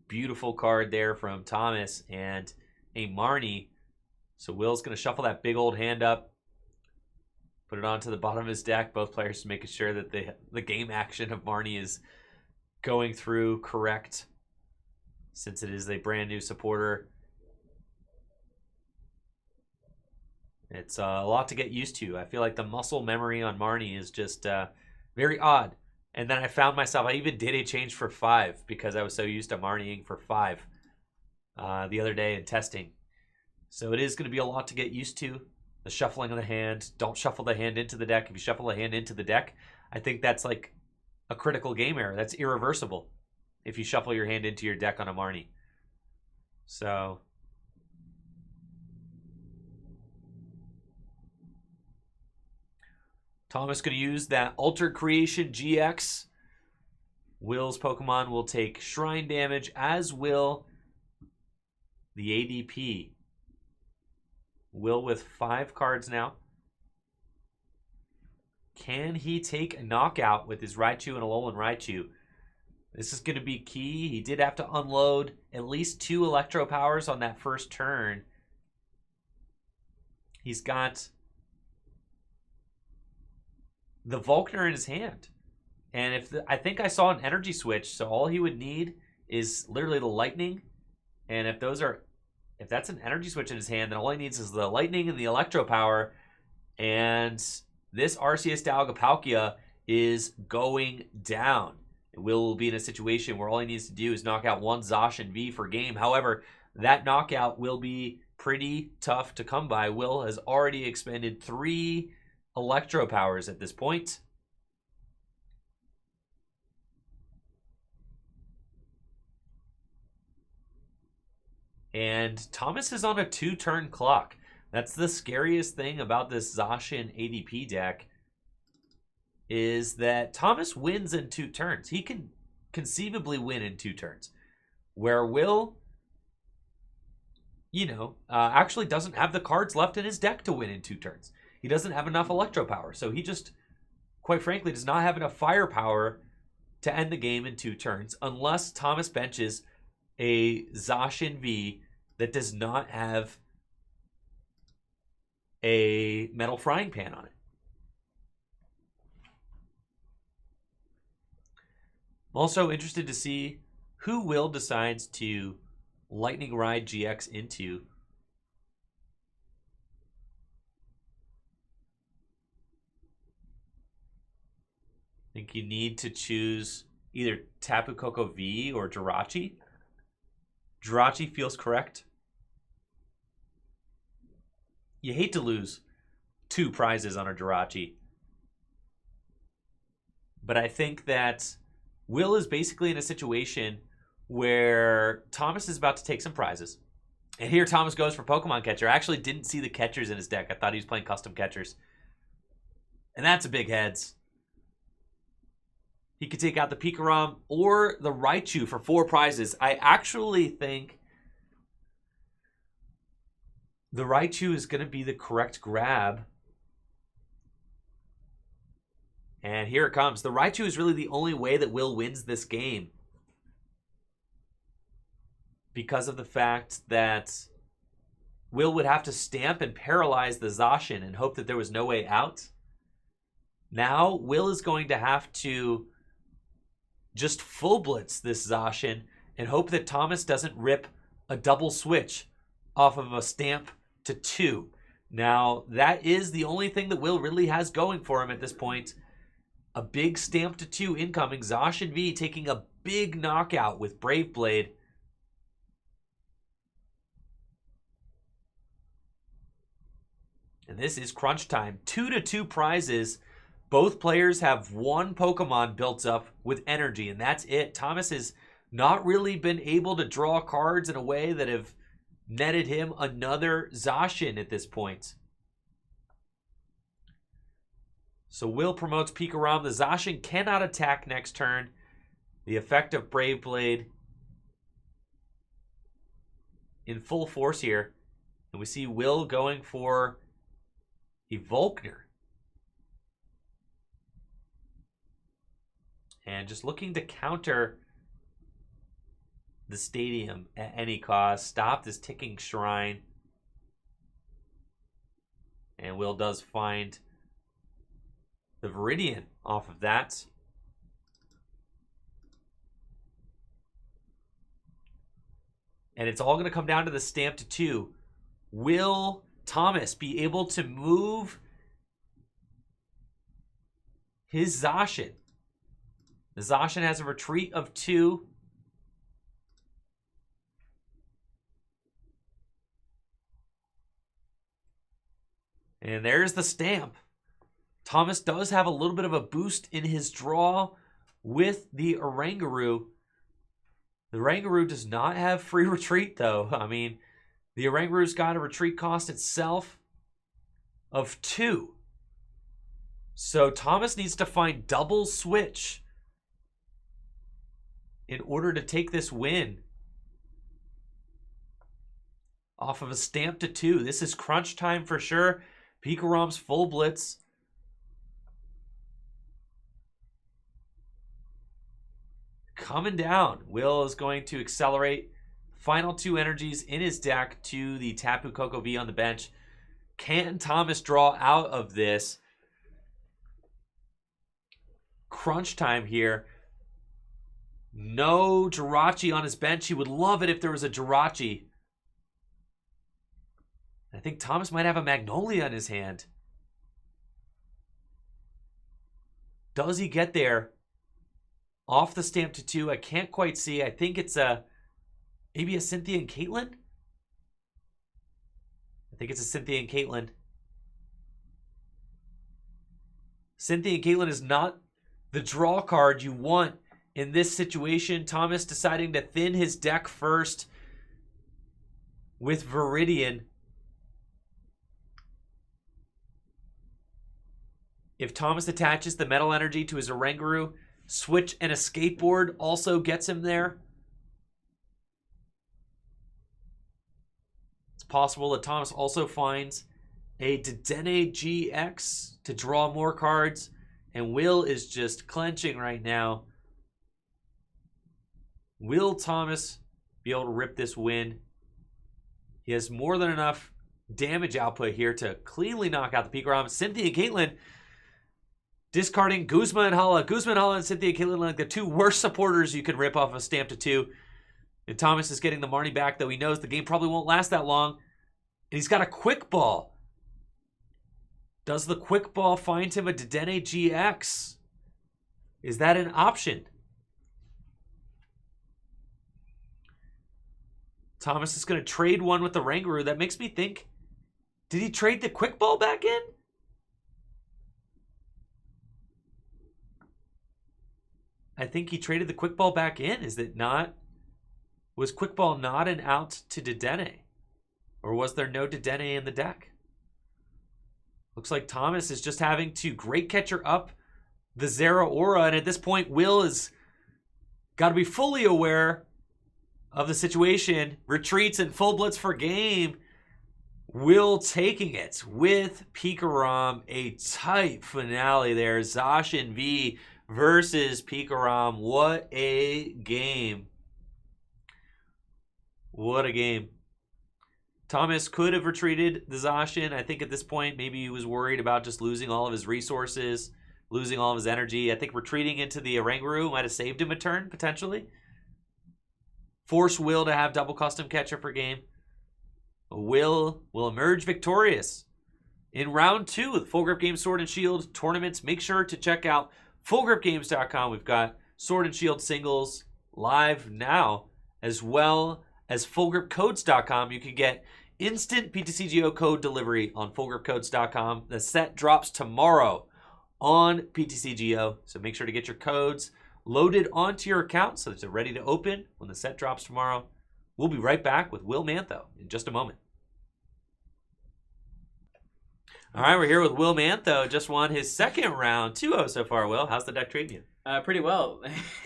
Beautiful card there from Thomas and a Marnie. So Will's going to shuffle that big old hand up. Put it onto the bottom of his deck. Both players making sure that the game action of Marnie is going through correct, since it is a brand new supporter. It's a lot to get used to. I feel like the muscle memory on Marnie is just very odd. And then I found myself, I even did a change for 5 because I was so used to Marnieing for 5 the other day in testing. So it is going to be a lot to get used to. The shuffling of the hand. Don't shuffle the hand into the deck. If you shuffle the hand into the deck, I think that's like a critical game error. That's irreversible if you shuffle your hand into your deck on a Marnie. So Thomas going to use that Alter Creation GX. Will's Pokemon will take Shrine damage, as will the ADP. Will with 5 cards now. Can he take a knockout with his Raichu and Alolan Raichu? This is going to be key. He did have to unload at least 2 Electro Powers on that first turn. He's got the Volkner in his hand. And I think I saw an energy switch, so all he would need is literally the Lightning. And if that's an energy switch in his hand, then all he needs is the Lightning and the Electro Power. And this Arceus Dialga Palkia is going down. Will be in a situation where all he needs to do is knock out 1 Zacian V for game. However, that knockout will be pretty tough to come by. Will has already expended 3 Electro Powers at this point. And Thomas is on a 2-turn clock. That's the scariest thing about this Zacian ADP deck, is that Thomas wins in 2 turns. He can conceivably win in 2 turns. Where Will, actually doesn't have the cards left in his deck to win in 2 turns. He doesn't have enough Electro Power. So he just, quite frankly, does not have enough firepower to end the game in 2 turns. Unless Thomas benches a Zacian V that does not have a metal frying pan on it. I'm also interested to see who Will decides to Lightning Ride GX into. I think you need to choose either Tapu Koko V or Jirachi. Jirachi feels correct. You hate to lose 2 prizes on a Jirachi. But I think that Will is basically in a situation where Thomas is about to take some prizes. And here Thomas goes for Pokemon Catcher. I actually didn't see the catchers in his deck. I thought he was playing custom catchers. And that's a big heads. He could take out the Pikarom or the Raichu for 4 prizes. I actually think the Raichu is going to be the correct grab. And here it comes. The Raichu is really the only way that Will wins this game, because of the fact that Will would have to stamp and paralyze the Zacian and hope that there was no way out. Now, Will is going to have to just full blitz this Zacian and hope that Thomas doesn't rip a double switch off of a stamp to 2. Now, that is the only thing that Will really has going for him at this point. A big stamp to 2 incoming. Zacian V taking a big knockout with Brave Blade. And this is crunch time. 2-2 prizes. Both players have 1 Pokemon built up with energy, and that's it. Thomas has not really been able to draw cards in a way that have netted him another Zacian at this point. So Will promotes Pikarom. The Zacian cannot attack next turn. The effect of Brave Blade in full force here. And we see Will going for a Volkner. And just looking to counter the stadium at any cost. Stop this ticking shrine. And Will does find the Viridian off of that. And it's all going to come down to the stamp to 2. Will Thomas be able to move his Zacian? The Zacian has a retreat of 2. And there's the stamp. Thomas does have a little bit of a boost in his draw with the Oranguru. The Oranguru does not have free retreat, though. I mean, the Oranguru's got a retreat cost itself of 2. So Thomas needs to find double switch in order to take this win. off of a stamp to 2. This is crunch time for sure. Pikaram's full blitz. Coming down. Will is going to accelerate. Final 2 energies in his deck to the Tapu Koko V on the bench. Can Thomas draw out of this? Crunch time here. No Jirachi on his bench. He would love it if there was a Jirachi. I think Thomas might have a Magnolia in his hand. Does he get there? Off the stamp to 2. I can't quite see. I think it's maybe a Cynthia and Caitlin. I think it's a Cynthia and Caitlin. Cynthia and Caitlin is not the draw card you want in this situation. Thomas deciding to thin his deck first with Viridian. If Thomas attaches the Metal Energy to his Oranguru, Switch and a Skateboard also gets him there. It's possible that Thomas also finds a Dedenne GX to draw more cards. And Will is just clenching right now. Will Thomas be able to rip this win? He has more than enough damage output here to cleanly knock out the Pikaram. Cynthia and Caitlin discarding Guzma and Hala. Guzma and Hala and Cynthia and Caitlin, like the 2 worst supporters you can rip off a stamp to 2. And Thomas is getting the Marnie back, though he knows the game probably won't last that long. And he's got a Quick Ball. Does the Quick Ball find him a Dedenne GX? Is that an option? Thomas is going to trade one with the Rangaroo. That makes me think, did he trade the Quick Ball back in? I think he traded the Quick Ball back in. Is it not? Was Quick Ball not an out to Dedenne? Or was there no Dedenne in the deck? Looks like Thomas is just having to Great Catcher up the Zeraora. And at this point, Will has got to be fully aware of the situation. Retreats and full blitz for game. Will taking it with Pikaram. A tight finale there. Zacian V versus Pikaram. What a game. What a game. Thomas could have retreated the Zacian. I think at this point, maybe he was worried about just losing all of his resources, losing all of his energy. I think retreating into the Oranguru might have saved him a turn, potentially. Force Will to have double custom catcher for game. Will emerge victorious in round 2 of the Full Grip Games Sword and Shield tournaments. Make sure to check out fullgripgames.com. We've got Sword and Shield singles live now, as well as fullgripcodes.com. You can get instant PTCGO code delivery on fullgripcodes.com. The set drops tomorrow on PTCGO, so make sure to get your codes loaded onto your account so that they're ready to open when the set drops tomorrow. We'll be right back with Will Mantho in just a moment. All right, we're here with Will Mantho. Just won his second round, 2-0 so far, Will. How's the deck treating you? Pretty well.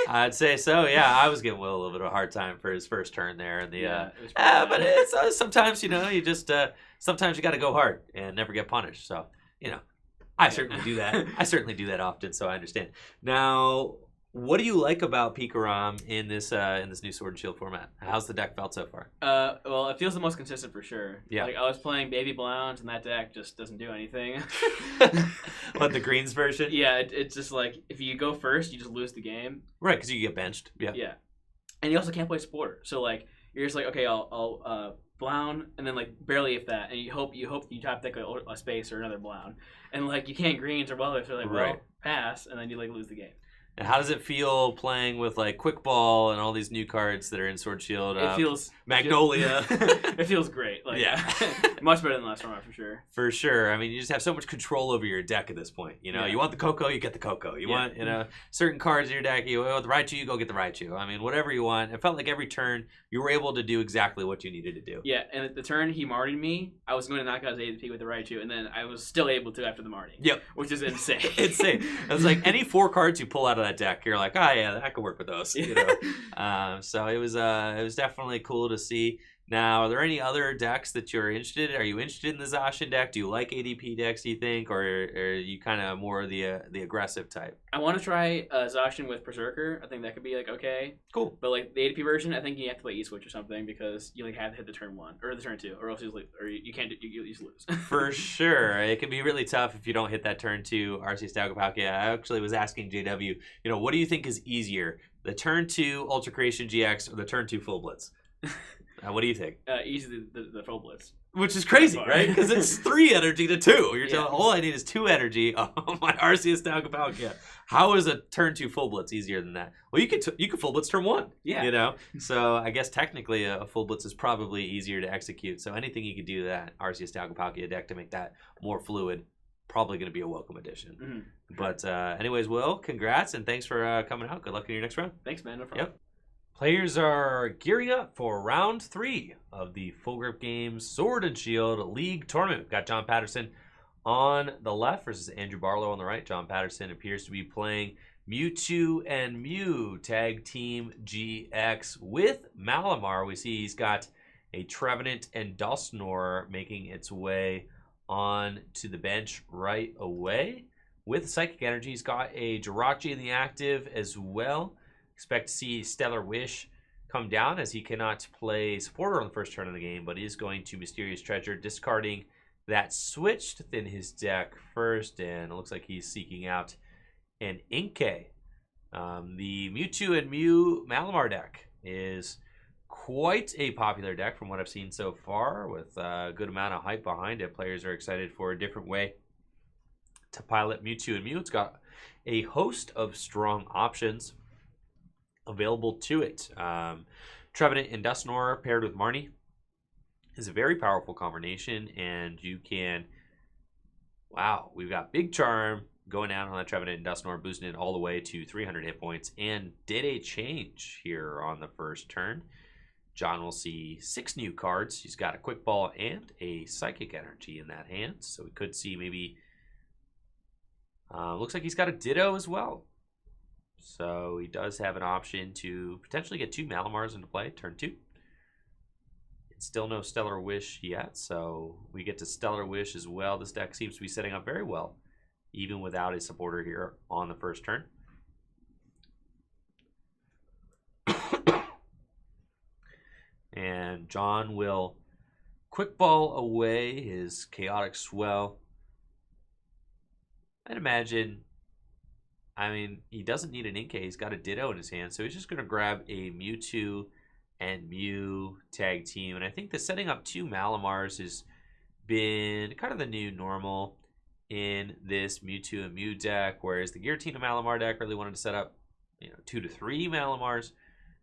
I'd say so, yeah. I was giving Will a little bit of a hard time for his first turn there. And but it's sometimes, you just, sometimes you got to go hard and never get punished. So, I certainly do that. I certainly do that often, so I understand. Now, what do you like about Pikaram in this new Sword and Shield format? How's the deck felt so far? Well, it feels the most consistent for sure. Yeah. Like I was playing Baby Blounds, and that deck just doesn't do anything. What, the greens version? Yeah, it's just like if you go first, you just lose the game. Right, because you get benched. Yeah. Yeah, and you also can't play Spore. So like you're just like, okay, I'll Blound, and then like barely if that, and you hope you top deck a space or another Blound, and like you can't greens or well if you're like right. Well pass, and then you like lose the game. And how does it feel playing with like Quick Ball and all these new cards that are in Sword Shield? It feels Magnolia. It feels great. Like, yeah, much better than last round for sure. For sure. I mean, you just have so much control over your deck at this point. You want the Coco, you get the Coco. You want certain cards in your deck. You want the Raichu, you go get the Raichu. I mean, whatever you want. It felt like every turn you were able to do exactly what you needed to do. Yeah, and at the turn he Martied me, I was going to knock out his ADP with the Raichu, and then I was still able to after the Marty. Yep, which is insane. Insane. It was like any 4 cards you pull out of that deck, you're like, oh yeah, I could work with those. So it was definitely cool to see. Now, are there any other decks that you're interested in? Are you interested in the Zacian deck? Do you like ADP decks, do you think? Or are you kind of more the aggressive type? I want to try Zacian with Berserker. I think that could be like okay. Cool. But like the ADP version, I think you have to play E-Switch or something because you like have to hit the turn 1 or the turn 2, or else you lose, or you can't. You just lose. For sure. It can be really tough if you don't hit that turn 2 Arceus Dagopalkia. I actually was asking JW, what do you think is easier? The turn 2 Ultra Creation GX or the turn 2 Full Blitz? What do you think? Easily the Full Blitz. Which is crazy, right? Because it's 3 energy to 2. You're telling all I need is 2 energy on my Arceus Dagopalkia. How is a turn 2 Full Blitz easier than that? Well, you could Full Blitz turn 1. Yeah. So I guess technically a Full Blitz is probably easier to execute. So anything you could do to that Arceus Dagopalkia deck to make that more fluid, probably going to be a welcome addition. Mm-hmm. But anyways, Will, congrats and thanks for coming out. Good luck in your next round. Thanks, man. No problem. Yep. Players are gearing up for round 3 of the Full Grip Games Sword and Shield League Tournament. We've got John Patterson on the left versus Andrew Barlow on the right. John Patterson appears to be playing Mewtwo and Mew Tag Team GX with Malamar. We see he's got a Trevenant and Dusknoir making its way on to the bench right away. With Psychic Energy, he's got a Jirachi in the active as well. Expect to see Stellar Wish come down as he cannot play supporter on the first turn of the game, but is going to Mysterious Treasure, discarding that switched within his deck first, and it looks like he's seeking out an Inkay. The Mewtwo and Mew Malamar deck is quite a popular deck from what I've seen so far, with a good amount of hype behind it. Players are excited for a different way to pilot Mewtwo and Mew. It's got a host of strong options available to it. Trevenant and Dusknoir paired with Marnie is a very powerful combination, and you can... Wow, we've got Big Charm going down on that Trevenant and Dusknoir, boosting it all the way to 300 hit points, and did a change here on the first turn. John will see 6 new cards. He's got a Quick Ball and a Psychic Energy in that hand, so we could see maybe... looks like he's got a Ditto as well. So he does have an option to potentially get 2 Malamars into play, turn 2. It's still no Stellar Wish yet, so we get to Stellar Wish as well. This deck seems to be setting up very well, even without a supporter here on the first turn. And John will Quick Ball away his Chaotic Swell. I'd imagine... he doesn't need an Inkay. He's got a Ditto in his hand, so he's just going to grab a Mewtwo and Mew tag team. And I think the setting up 2 Malamars has been kind of the new normal in this Mewtwo and Mew deck, whereas the Giratina Malamar deck really wanted to set up 2 to 3 Malamars.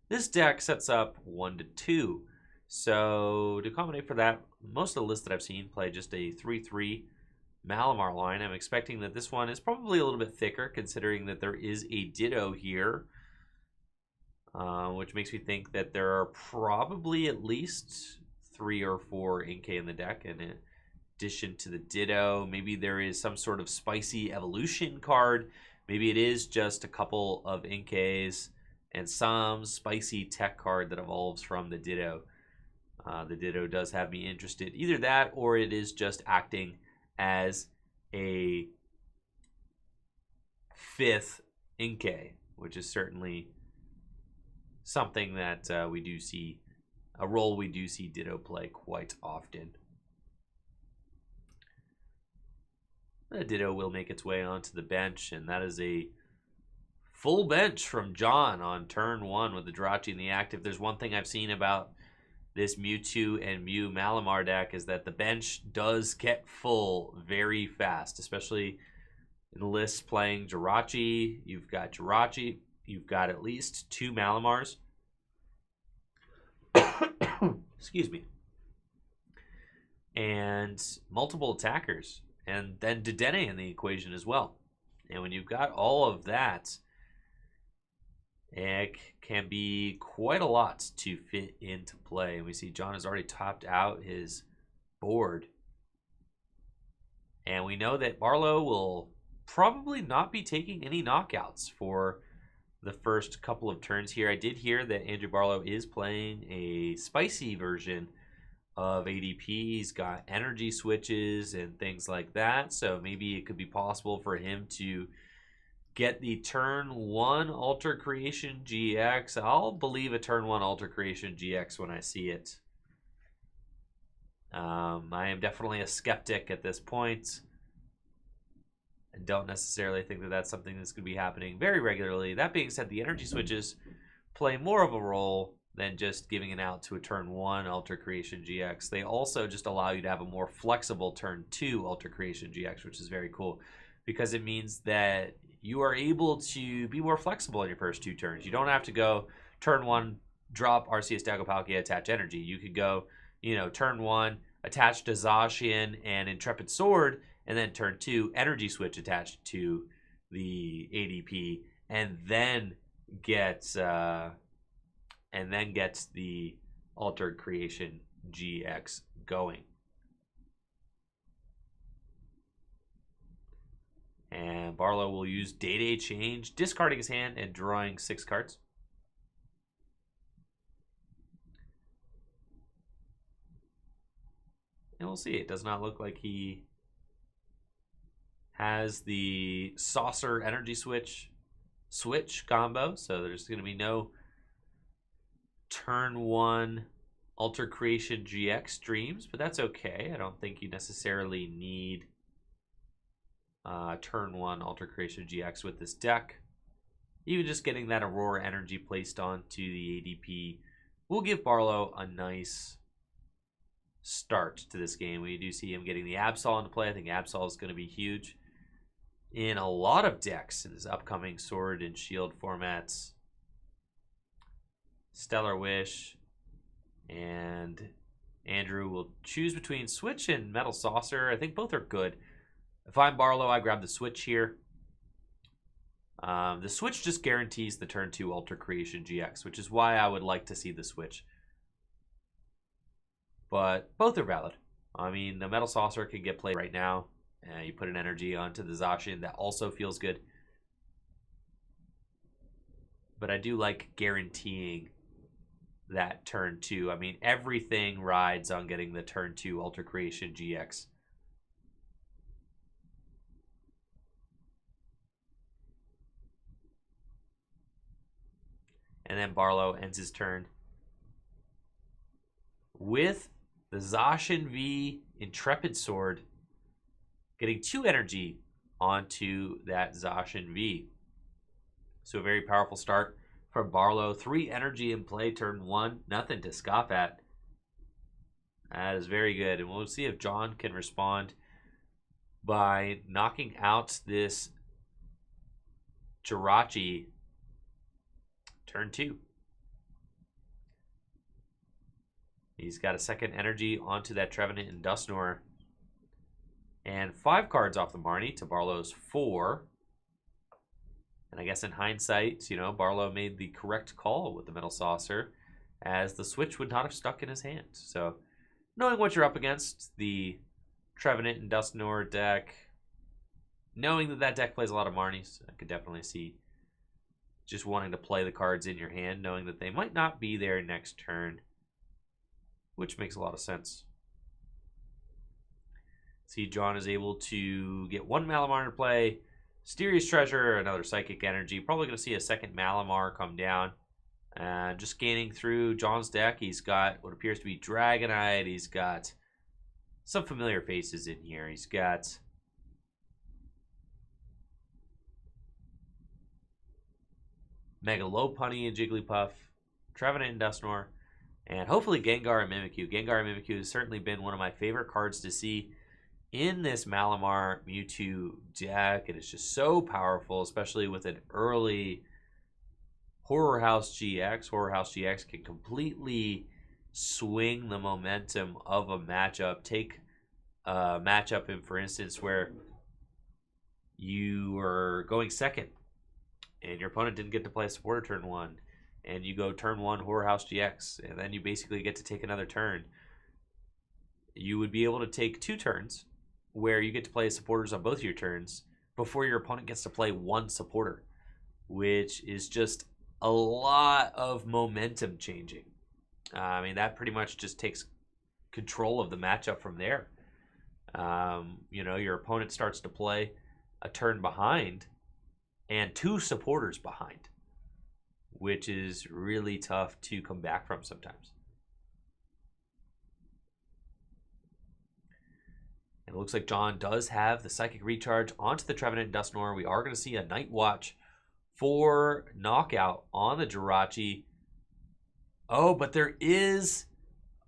This deck sets up 1 to 2. So to accommodate for that, most of the lists that I've seen play just a 3-3 Malamar line. I'm expecting that this one is probably a little bit thicker, considering that there is a Ditto here, which makes me think that there are probably at least 3 or 4 Inkay in the deck. In addition to the Ditto, maybe there is some sort of spicy evolution card. Maybe it is just a couple of Inkays and some spicy tech card that evolves from the Ditto. The Ditto does have me interested. Either that, or it is just acting as a 5th Inkay, which is certainly something that we do see, a role we do see Ditto play quite often. The Ditto will make its way onto the bench, and that is a full bench from John on turn 1 with the Jirachi in the active. There's one thing I've seen about this Mewtwo and Mew Malamar deck is that the bench does get full very fast, especially in the list playing Jirachi. You've got Jirachi, you've got at least 2 Malamars. Excuse me. And multiple attackers. And then Dedenne in the equation as well. And when you've got all of that, it can be quite a lot to fit into play. And we see John has already topped out his board. And we know that Barlow will probably not be taking any knockouts for the first couple of turns here. I did hear that Andrew Barlow is playing a spicy version of ADP. He's got energy switches and things like that. So maybe it could be possible for him to get the turn 1 Alter Creation GX. I'll believe a turn 1 Alter Creation GX when I see it. I am definitely a skeptic at this point. And don't necessarily think that that's something that's going to be happening very regularly. That being said, the energy switches play more of a role than just giving it out to a turn 1 Alter Creation GX. They also just allow you to have a more flexible turn 2 Alter Creation GX, which is very cool because it means that you are able to be more flexible in your first 2 turns. You don't have to go turn 1, drop Arceus Dagopalkia, attach energy. You could go, turn 1, attach to Zacian and Intrepid Sword, and then turn 2, energy switch attached to the ADP, and then gets the Altered Creation GX going. And Barlow will use Day-Day Change, discarding his hand and drawing 6 cards. And we'll see. It does not look like he has the Saucer Energy Switch combo, so there's going to be no turn 1 Alter Creation GX streams, but that's okay. I don't think you necessarily need turn 1 Alter Creation GX with this deck. Even just getting that Aurora energy placed onto the ADP will give Barlow a nice start to this game. We do see him getting the Absol into play. I think Absol is going to be huge in a lot of decks in this upcoming Sword and Shield formats. Stellar Wish, and Andrew will choose between Switch and Metal Saucer. I think both are good. If I'm Barlow, I grab the Switch here. The Switch just guarantees the turn 2 Alter Creation GX, which is why I would like to see the Switch. But both are valid. I mean, the Metal Saucer can get played right now. You put an energy onto the Zacian, that also feels good. But I do like guaranteeing that turn 2. I mean, everything rides on getting the turn 2 Alter Creation GX. And then Barlow ends his turn with the Zacian V Intrepid Sword, getting 2 energy onto that Zacian V. So a very powerful start from Barlow. 3 energy in play, turn 1. Nothing to scoff at. That is very good. And we'll see if John can respond by knocking out this Jirachi turn 2. He's got a second energy onto that Trevenant and Dusknoir. And 5 cards off the Marnie to Barlow's 4. And I guess in hindsight, Barlow made the correct call with the Metal Saucer, as the Switch would not have stuck in his hand. So, knowing what you're up against, the Trevenant and Dusknoir deck, knowing that deck plays a lot of Marnies, I could definitely see just wanting to play the cards in your hand, knowing that they might not be there next turn, which makes a lot of sense. See, John is able to get 1 Malamar to play, Mysterious Treasure, another Psychic Energy. Probably going to see a second Malamar come down. Just scanning through John's deck, he's got what appears to be Dragonite. He's got some familiar faces in here. He's got Mega Lopunny and Jigglypuff, Trevenant and Dusknoir, and hopefully Gengar and Mimikyu. Gengar and Mimikyu has certainly been one of my favorite cards to see in this Malamar Mewtwo deck. It is just so powerful, especially with an early Horror House GX. Horror House GX can completely swing the momentum of a matchup. Take a matchup in, for instance, where you are going second and your opponent didn't get to play a supporter turn 1, and you go turn 1 Horror House GX, and then you basically get to take another turn. You would be able to take 2 turns where you get to play supporters on both your turns before your opponent gets to play 1 supporter, which is just a lot of momentum changing. I mean, that pretty much just takes control of the matchup from there. Your opponent starts to play a turn behind and 2 supporters behind, which is really tough to come back from sometimes. And it looks like John does have the Psychic Recharge onto the Trevenant Dusknoir. We are going to see a Night Watch for knockout on the Jirachi. Oh, but this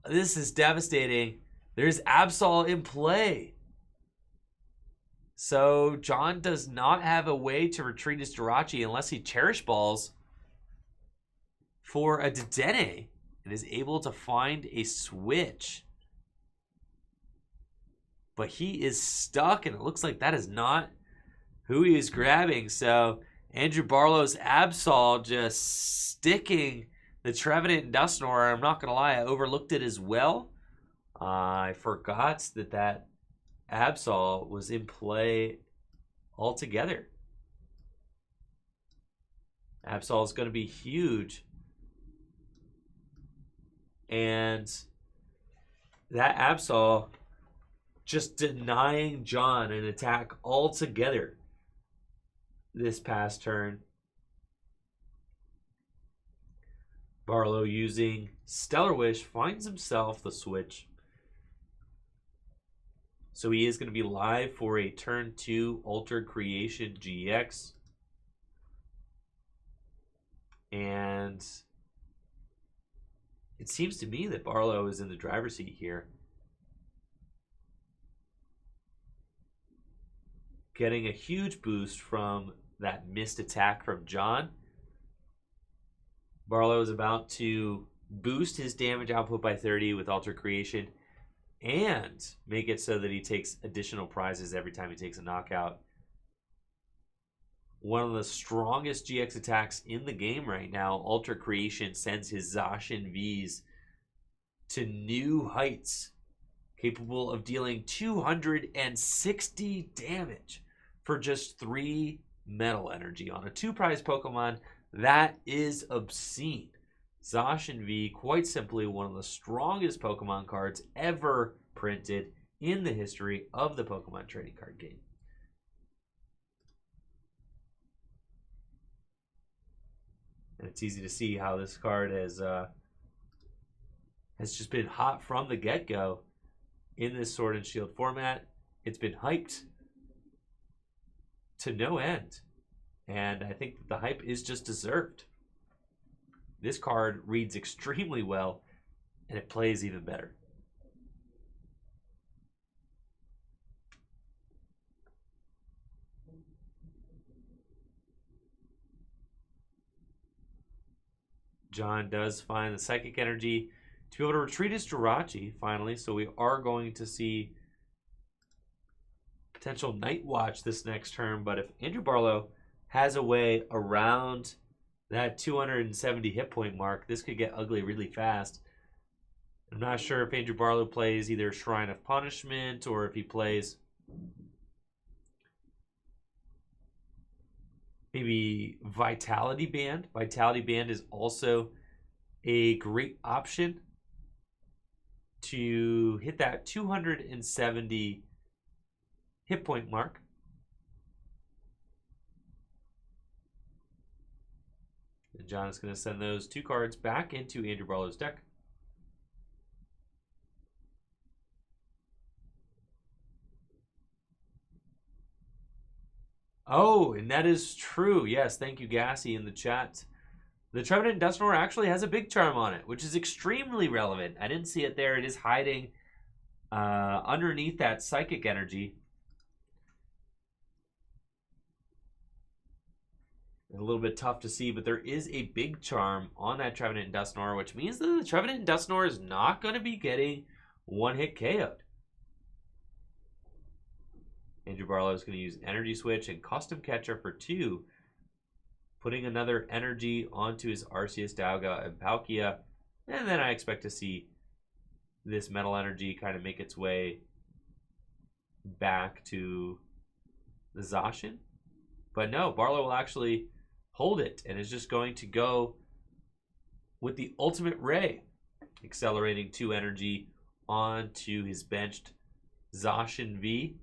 is devastating. There's Absol in play. So John does not have a way to retreat his Jirachi unless he Cherish Balls for a Dedenne and is able to find a switch. But he is stuck, and it looks like that is not who he is grabbing. So Andrew Barlow's Absol just sticking the Trevenant Dusknoir. I'm not going to lie, I overlooked it as well. I forgot that Absol was in play altogether. Absol is going to be huge. And that Absol just denying John an attack altogether this past turn. Barlow using Stellar Wish finds himself the switch. So he is going to be live for a turn 2 Altered Creation GX. And it seems to me that Barlow is in the driver's seat here. Getting a huge boost from that missed attack from John. Barlow is about to boost his damage output by 30 with Altered Creation and make it so that he takes additional prizes every time he takes a knockout. One of the strongest GX attacks in the game right now, Altered Creation sends his Zacian Vs to new heights, capable of dealing 260 damage for just 3 metal energy on a 2-prize Pokemon. That is obscene. Zacian V, quite simply one of the strongest Pokemon cards ever printed in the history of the Pokemon trading card game. And it's easy to see how this card has just been hot from the get-go in this Sword and Shield format. It's been hyped to no end. And I think that the hype is just deserved. This card reads extremely well, and it plays even better. John does find the Psychic Energy to be able to retreat his Jirachi, finally. So we are going to see potential Night Watch this next turn. But if Andrew Barlow has a way around that 270 hit point mark, this could get ugly really fast. I'm not sure if Andrew Barlow plays either Shrine of Punishment or if he plays maybe Vitality Band. Vitality Band is also a great option to hit that 270 hit point mark. And John is going to send those 2 cards back into Andrew Barlow's deck. Oh, and that is true. Yes, thank you, Gassy, in the chat. The Trevenant Dusknoir actually has a big charm on it, which is extremely relevant. I didn't see it there. It is hiding underneath that Psychic Energy. A little bit tough to see, but there is a big charm on that Trevenant Dusknoir, which means that the Trevenant Dusknoir is not going to be getting one-hit KO'd. Andrew Barlow is going to use Energy Switch and Custom Catcher for 2, putting another energy onto his Arceus, Dialga, and Palkia. And then I expect to see this Metal Energy kind of make its way back to the Zacian. But no, Barlow will actually hold it and is just going to go with the Ultimate Ray, accelerating 2 energy onto his benched Zacian V.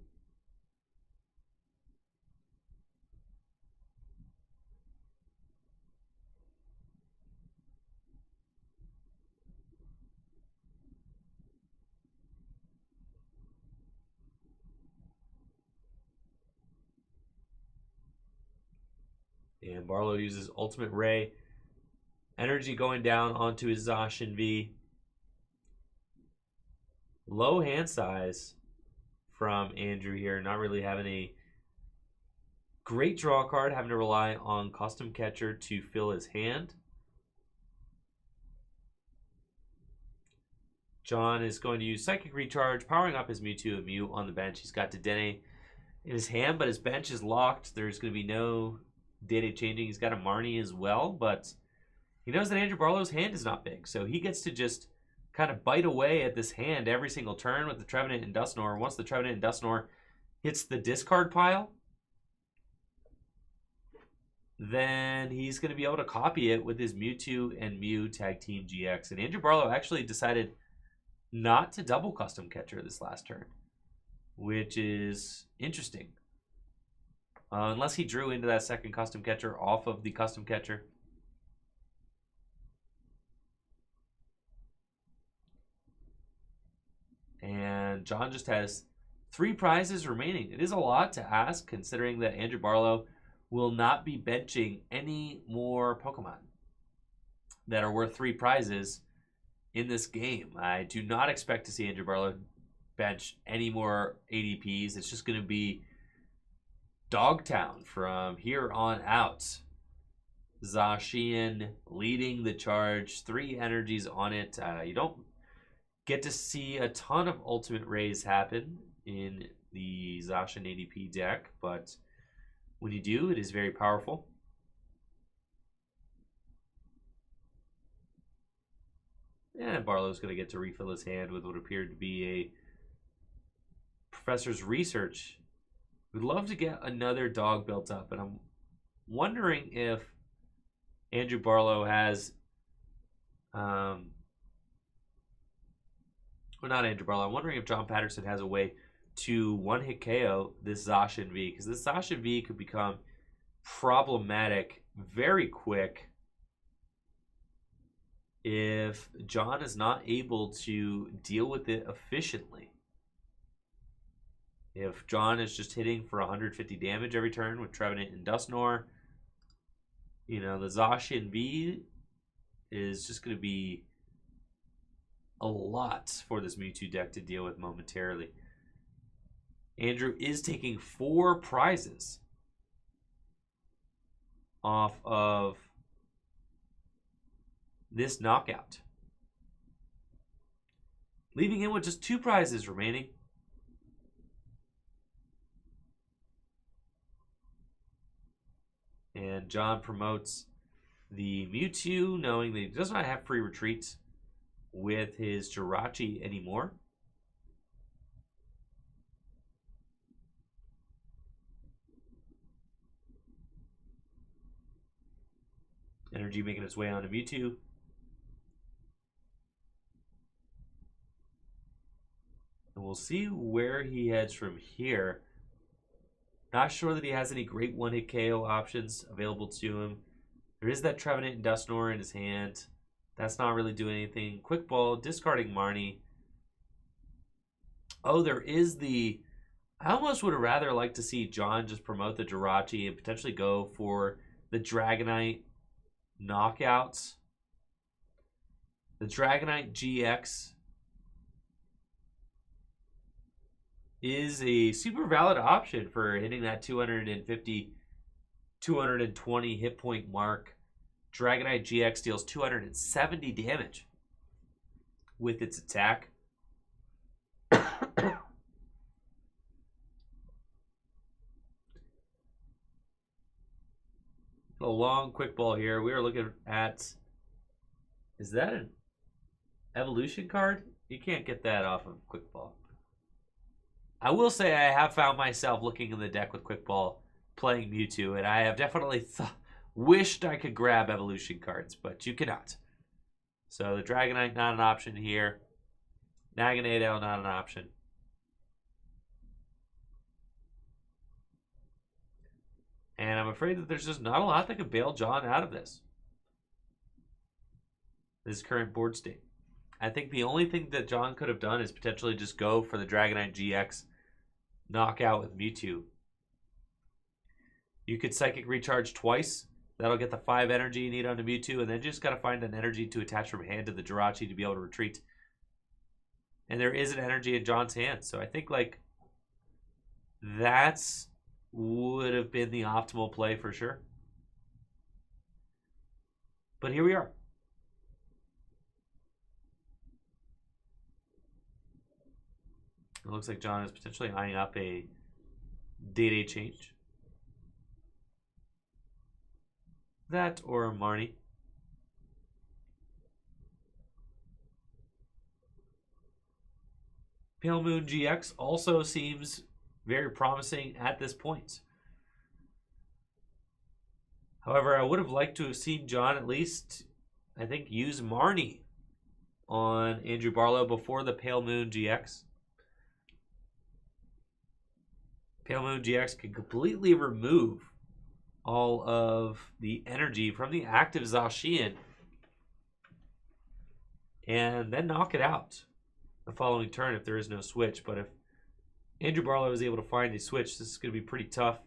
And Barlow uses Ultimate Ray. Energy going down onto his Zacian V. Low hand size from Andrew here. Not really having a great draw card. Having to rely on Custom Catcher to fill his hand. John is going to use Psychic Recharge, powering up his Mewtwo and Mew on the bench. He's got Dedenne in his hand, but his bench is locked. There's going to be no data changing. He's got a Marnie as well, but he knows that Andrew Barlow's hand is not big, so he gets to just kind of bite away at this hand every single turn with the Trevenant and Dusknoir. Once the Trevenant and Dusknoir hits the discard pile, then he's going to be able to copy it with his Mewtwo and Mew Tag Team GX. And Andrew Barlow actually decided not to double Custom Catcher this last turn, which is interesting. Unless he drew into that second Custom Catcher off of the Custom Catcher. And John just has 3 prizes remaining. It is a lot to ask, considering that Andrew Barlow will not be benching any more Pokemon that are worth 3 prizes in this game. I do not expect to see Andrew Barlow bench any more ADPs. It's just going to be Dogtown from here on out. Zacian leading the charge, 3 energies on it. You don't get to see a ton of Ultimate Rays happen in the Zacian ADP deck, but when you do, it is very powerful. And Barlow's going to get to refill his hand with what appeared to be a Professor's Research. We'd love to get another dog built up, and I'm wondering if Andrew Barlow has, well, not Andrew Barlow. I'm wondering if John Patterson has a way to one-hit KO this Zacian V, because this Zacian V could become problematic very quick if John is not able to deal with it efficiently. If John is just hitting for 150 damage every turn with Trevenant and Dusknoir, you know, the Zacian V is just going to be a lot for this Mewtwo deck to deal with momentarily. Andrew is taking 4 prizes off of this knockout, leaving him with just 2 prizes remaining. And John promotes the Mewtwo, knowing that he does not have free retreats with his Jirachi anymore. Energy making its way onto Mewtwo. And we'll see where he heads from here. Not sure that he has any great one-hit KO options available to him. There is that Trevenant and Dusknoir in his hand. That's not really doing anything. Quick Ball, discarding Marnie. Oh, there is the... I almost would have rather liked to see John just promote the Jirachi and potentially go for the Dragonite knockouts. The Dragonite GX is a super valid option for hitting that 250, 220 hit point mark. Dragonite GX deals 270 damage with its attack. A long quick ball here. We are looking at, is that an evolution card? You can't get that off of quick ball. I will say I have found myself looking in the deck with quick ball playing Mewtwo, and I have definitely wished I could grab evolution cards, but you cannot. So the Dragonite not an option here. Naganado, not an option. And I'm afraid that there's just not a lot that could bail John out of this current board state. I think the only thing that John could have done is potentially just go for the Dragonite GX knockout with Mewtwo. You could Psychic Recharge twice. That'll get the 5 energy you need on the Mewtwo, and then just got to find an energy to attach from hand to the Jirachi to be able to retreat. And there is an energy in John's hand, so I think like that's would have been the optimal play for sure. But here we are. It looks like John is potentially eyeing up a Day-Day change. That or Marnie. Pale Moon GX also seems very promising at this point. However, I would have liked to have seen John at least, I think, use Marnie on Andrew Barlow before the Pale Moon GX. Pale Moon GX can completely remove all of the energy from the active Zacian and then knock it out the following turn if there is no switch. But if Andrew Barlow is able to find a switch, this is going to be pretty tough.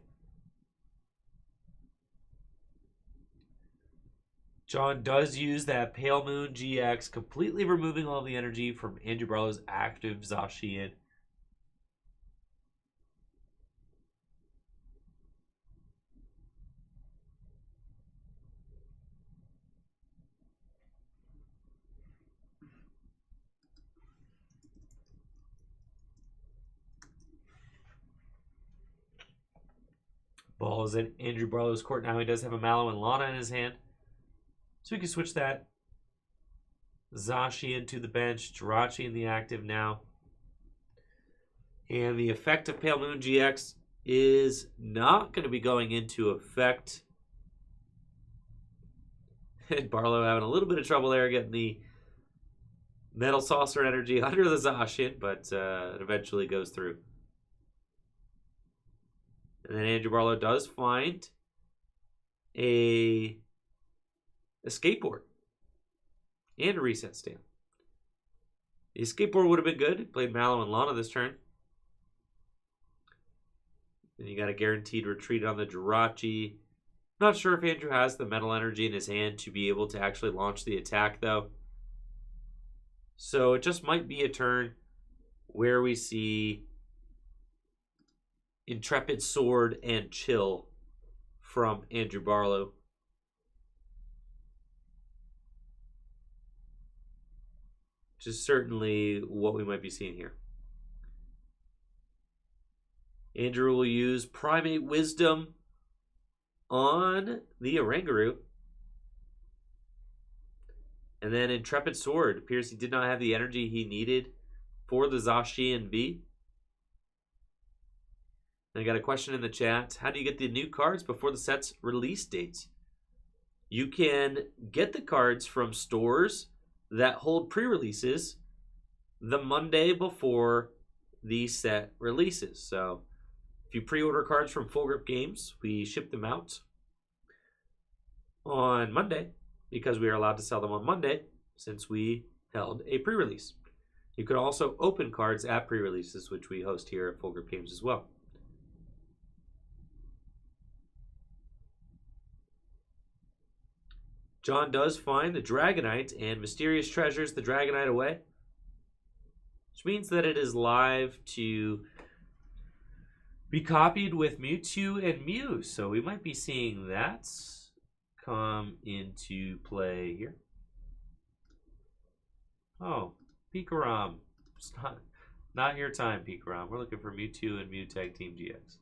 John does use that Pale Moon GX, completely removing all the energy from Andrew Barlow's active Zacian. Ball is in Andrew Barlow's court now. He does have a Mallow and Lana in his hand. So we can switch that Zacian to the bench. Jirachi in the active now. And the effect of Pale Moon GX is not going to be going into effect. Barlow having a little bit of trouble there getting the Metal Saucer energy under the Zacian, but it eventually goes through. And then Andrew Barlow does find a skateboard and a reset stand. The skateboard would have been good. He played Mallow and Lana this turn. And you got a guaranteed retreat on the Jirachi. Not sure if Andrew has the metal energy in his hand to be able to actually launch the attack, though. So it just might be a turn where we see Intrepid Sword and Chill from Andrew Barlow. Which is certainly what we might be seeing here. Andrew will use Primate Wisdom on the Oranguru. And then Intrepid Sword. Appears he did not have the energy he needed for the Zacian V. I got a question in the chat. How do you get the new cards before the set's release dates? You can get the cards from stores that hold pre-releases the Monday before the set releases. So if you pre-order cards from Full Grip Games, we ship them out on Monday because we are allowed to sell them on Monday since we held a pre-release. You could also open cards at pre-releases, which we host here at Full Grip Games as well. John does find the Dragonite and Mysterious Treasures the Dragonite away, which means that it is live to be copied with Mewtwo and Mew. So we might be seeing that come into play here. Oh, Pikarom. It's not your time, Pikarom. We're looking for Mewtwo and Mew Tag Team GX.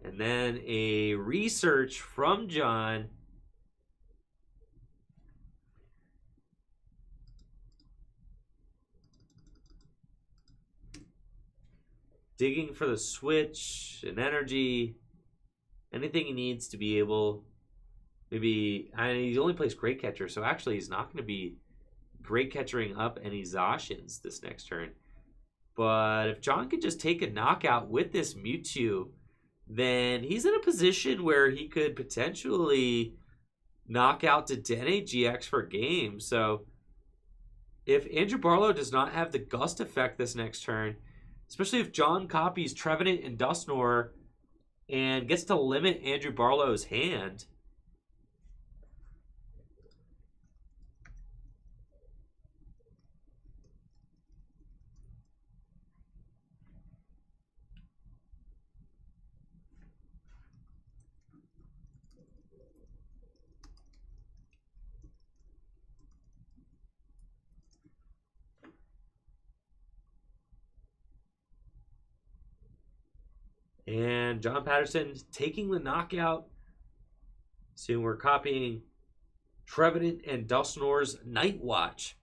And then a research from John. digging for the switch and energy. Anything he needs to be able. Maybe he only plays Great Catcher, so actually he's not going to be Great Catchering up any Zacians this next turn. But if John could just take a knockout with this Mewtwo, then he's in a position where he could potentially knock out Dedenne GX for game. So if Andrew Barlow does not have the Gust effect this next turn, especially if John copies Trevenant and Dusknoir and gets to limit Andrew Barlow's hand, and John Patterson taking the knockout. Soon we're copying Trevenant and Dusknoir's Night Watch.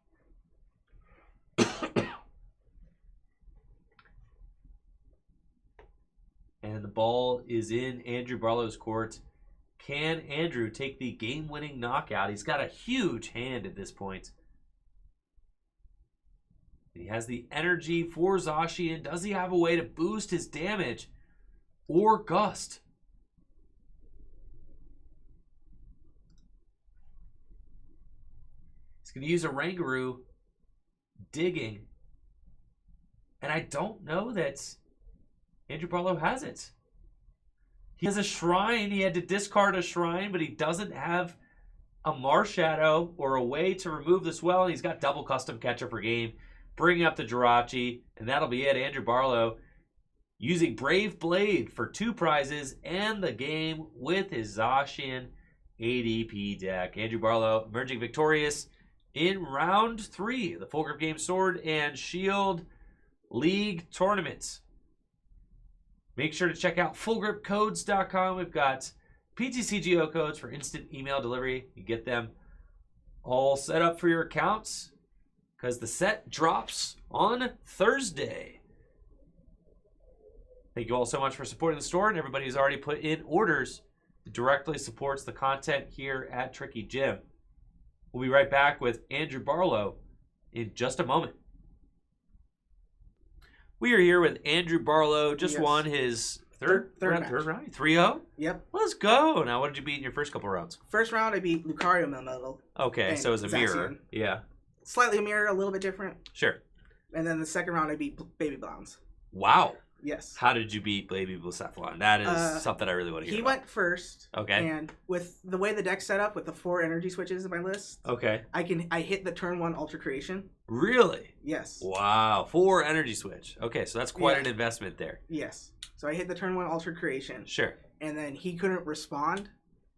And the ball is in Andrew Barlow's court. Can Andrew take the game-winning knockout? He's got a huge hand at this point. He has the energy for Zacian. Does he have a way to boost his damage? Or Gust? He's going to use a Rangaroo digging. And I don't know that Andrew Barlow has it. He has a Shrine. He had to discard a Shrine, but he doesn't have a Marshadow or a way to remove the Swell. He's got double Custom Catcher for game. Bringing up the Jirachi, and that'll be it. Andrew Barlow using Brave Blade for 2 prizes and the game with his Zacian ADP deck. Andrew Barlow emerging victorious in round 3, the Full Grip Games Sword and Shield League Tournament. Make sure to check out fullgripcodes.com. We've got PTCGO codes for instant email delivery. You get them all set up for your accounts because the set drops on Thursday. Thank you all so much for supporting the store, and everybody who's already put in orders. It directly supports the content here at Tricky Jim. We'll be right back with Andrew Barlow in just a moment. We are here with Andrew Barlow. Just won his third round. 3-0? Yep. Let's go. Now, what did you beat in your first couple rounds? First round, I beat Lucario Melmetal. Okay, so it was a mirror. Zacian. Yeah. Slightly a mirror, a little bit different. Sure. And then the second round, I beat Baby Blowns. Wow. Yes. How did you beat Baby Blacephalon? That is something I really want to hear He about. went first. Okay. And with the way the deck's set up, with the 4 energy switches in my list, Okay. I hit the turn 1 Ultra Creation. Really? Yes. Wow. 4 energy switch. Okay, so that's quite Yeah. an investment there. Yes. So I hit the turn 1 Ultra Creation. Sure. And then he couldn't respond.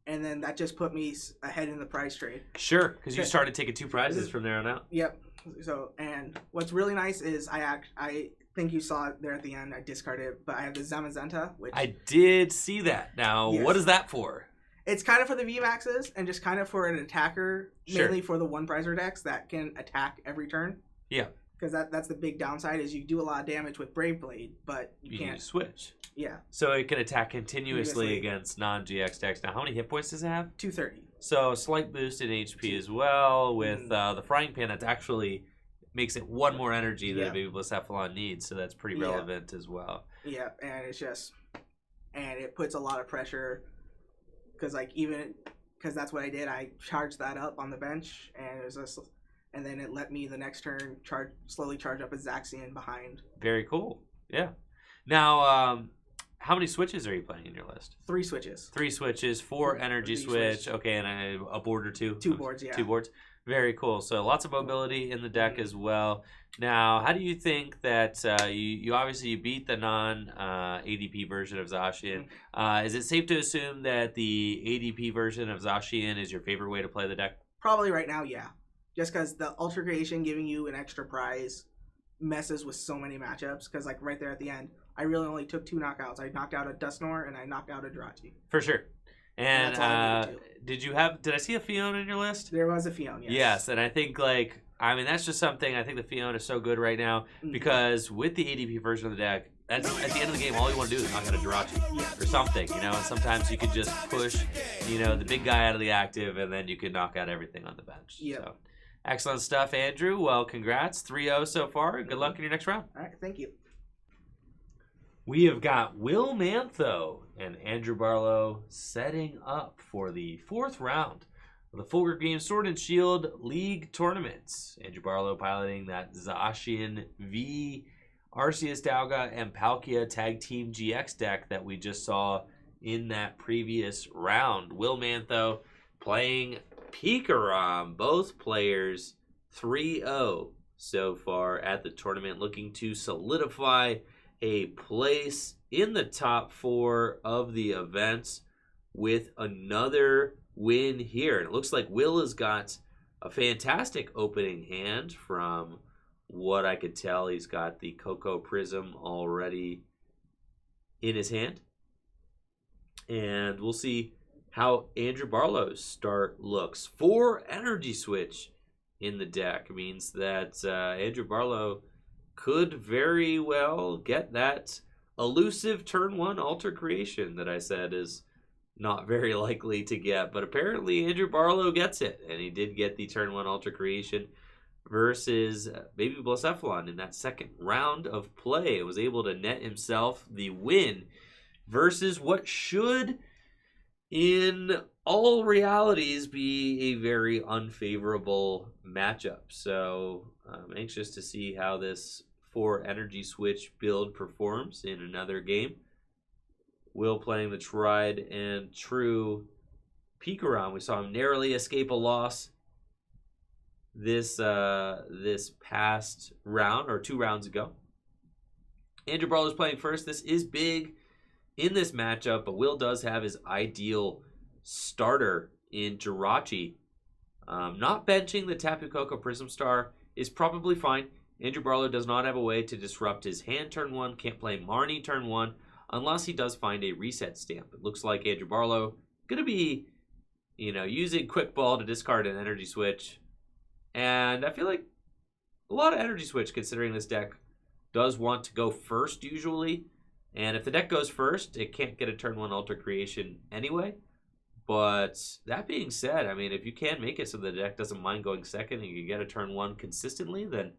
And then that just put me ahead in the prize trade. Sure, because you started taking 2 prizes from there on out. Yep. So, and what's really nice is I think you saw it there at the end. I discarded it, but I have the Zamazenta, which I did see that. Now, Yes. what is that for? it's kind of for the VMAXs and just kind of for an attacker, Sure. mainly for the 1-prizer decks that can attack every turn. Yeah. Because that's the big downside is you do a lot of damage with Brave Blade, but you You can't. need to switch. Yeah, So it can attack continuously Continuously. against non-GX decks. Now, how many hit points does it have? 230. So a slight boost in HP as well. With the Frying Pan, that actually makes it 1 more energy that Yeah. a Baby Blacephalon needs. So that's pretty Yeah. relevant as well. Yeah, and it puts a lot of pressure because because that's what I did. I charged that up on the bench, and it was just, and then it let me the next turn slowly charge up a Zacian behind. Very cool. Yeah. Now, how many switches are you playing in your list? 3 switches, 3 switches, 4 energy Energy switch. Okay, and a board or 2? 2 boards. Yeah, 2 boards. Very cool. So lots of mobility in the deck as well. Now, how do you think that you obviously beat the non-ADP version of Zacian? Is it safe to assume that the ADP version of Zacian is your favorite way to play the deck? Probably right now, yeah. Just because the Ultra Creation giving you an extra prize messes with so many matchups. Because like right there at the end, I really only took 2 knockouts. I knocked out a Dusknoir and I knocked out a Jirachi. For sure. And that's all I needed did I see a Fiona in your list? There was a Fiona, yes. Yes, and I think that's just something. I think the Fiona is so good right now Mhm. because with the ADP version of the deck, that's at the end of the game, all you want to do is knock out a Jirachi or something, you know. And sometimes you could just push, you know, the big guy out of the active, and then you can knock out everything on the bench. Yep. So, excellent stuff, Andrew. Well, congrats, 3-0 so far. Good luck in your next round. All right, thank you. We have got Will Mantho and Andrew Barlow setting up for the 4th round of the Full Grip Games Sword and Shield League tournaments. Andrew Barlow piloting that Zacian V, Arceus Dalga, and Palkia Tag Team GX deck that we just saw in that previous round. Will Mantho playing Pikarom. Both players 3-0 so far at the tournament, looking to solidify a place in the top 4 of the events with another win here. And it looks like Will has got a fantastic opening hand. From what I could tell, he's got the Cocoa Prism already in his hand. And we'll see how Andrew Barlow's start looks. 4 Energy Switch in the deck means that Andrew Barlow could very well get that elusive turn 1 Alter Creation that I said is not very likely to get. But apparently Andrew Barlow gets it, and he did get the turn 1 Alter Creation versus Baby Blacephalon in that 2nd round of play. It was able to net himself the win versus what should, in all realities, be a very unfavorable matchup. So I'm anxious to see how this 4 Energy Switch build performs in another game. Will playing the tried and true Pikarom. We saw him narrowly escape a loss this past round, or 2 rounds ago. Andrew Barlow is playing first. This is big in this matchup, but Will does have his ideal starter in Jirachi. Not benching the Tapu Koko Prism Star is probably fine. Andrew Barlow does not have a way to disrupt his hand turn 1, can't play Marnie turn 1, unless he does find a reset stamp. It looks like Andrew Barlow going to be, using Quick Ball to discard an Energy Switch. And I feel like a lot of Energy Switch, considering this deck does want to go first usually. And if the deck goes first, it can't get a turn 1 Alter Creation anyway. But that being said, I mean, if you can make it so the deck doesn't mind going second and you can get a turn 1 consistently, then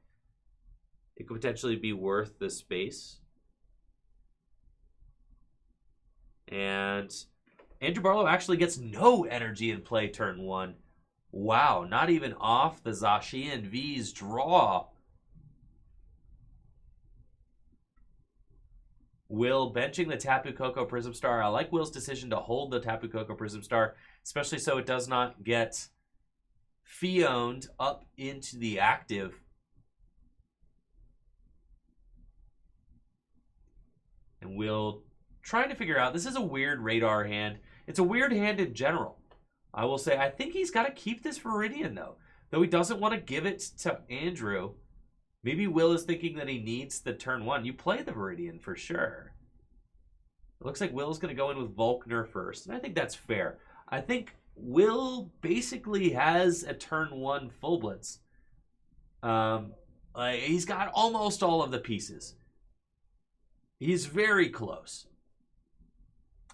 it could potentially be worth the space. And Andrew Barlow actually gets no energy in play turn 1. Wow, not even off the Zacian V's draw. Will benching the Tapu Koko Prism Star. I like Will's decision to hold the Tapu Koko Prism Star, especially so it does not get Fioned up into the active. And Will trying to figure out, this is a weird radar hand. It's a weird hand in general. I will say, I think he's got to keep this Viridian, though he doesn't want to give it to Andrew. Maybe Will is thinking that he needs the turn 1. You play the Viridian for sure. It looks like Will's going to go in with Volkner first, and I think that's fair. I think Will basically has a turn 1 full blitz. He's got almost all of the pieces. He's very close.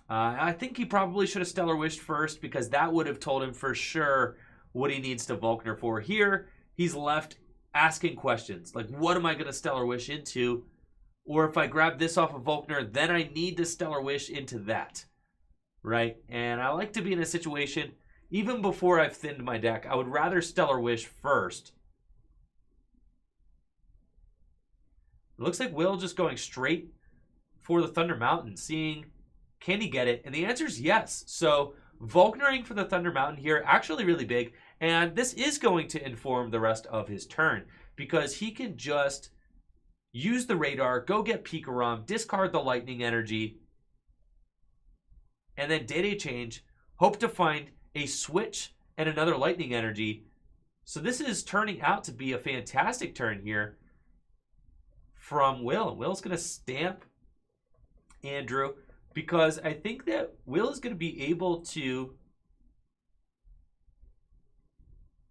I think he probably should have Stellar Wished first, because that would have told him for sure what he needs to Volkner for. Here, he's left asking questions like, what am I going to Stellar Wish into? Or if I grab this off of Volkner, then I need to Stellar Wish into that. Right? And I like to be in a situation, even before I've thinned my deck, I would rather Stellar Wish first. It looks like Will just going straight for the Thunder Mountain, seeing can he get it? And the answer is yes. So Volknering for the Thunder Mountain here, actually really big. And this is going to inform the rest of his turn, because he can just use the radar, go get Pikarom, discard the Lightning Energy, and then Day Change, hope to find a switch and another Lightning Energy. So this is turning out to be a fantastic turn here from Will. Will's going to stamp Andrew, because I think that Will is going to be able to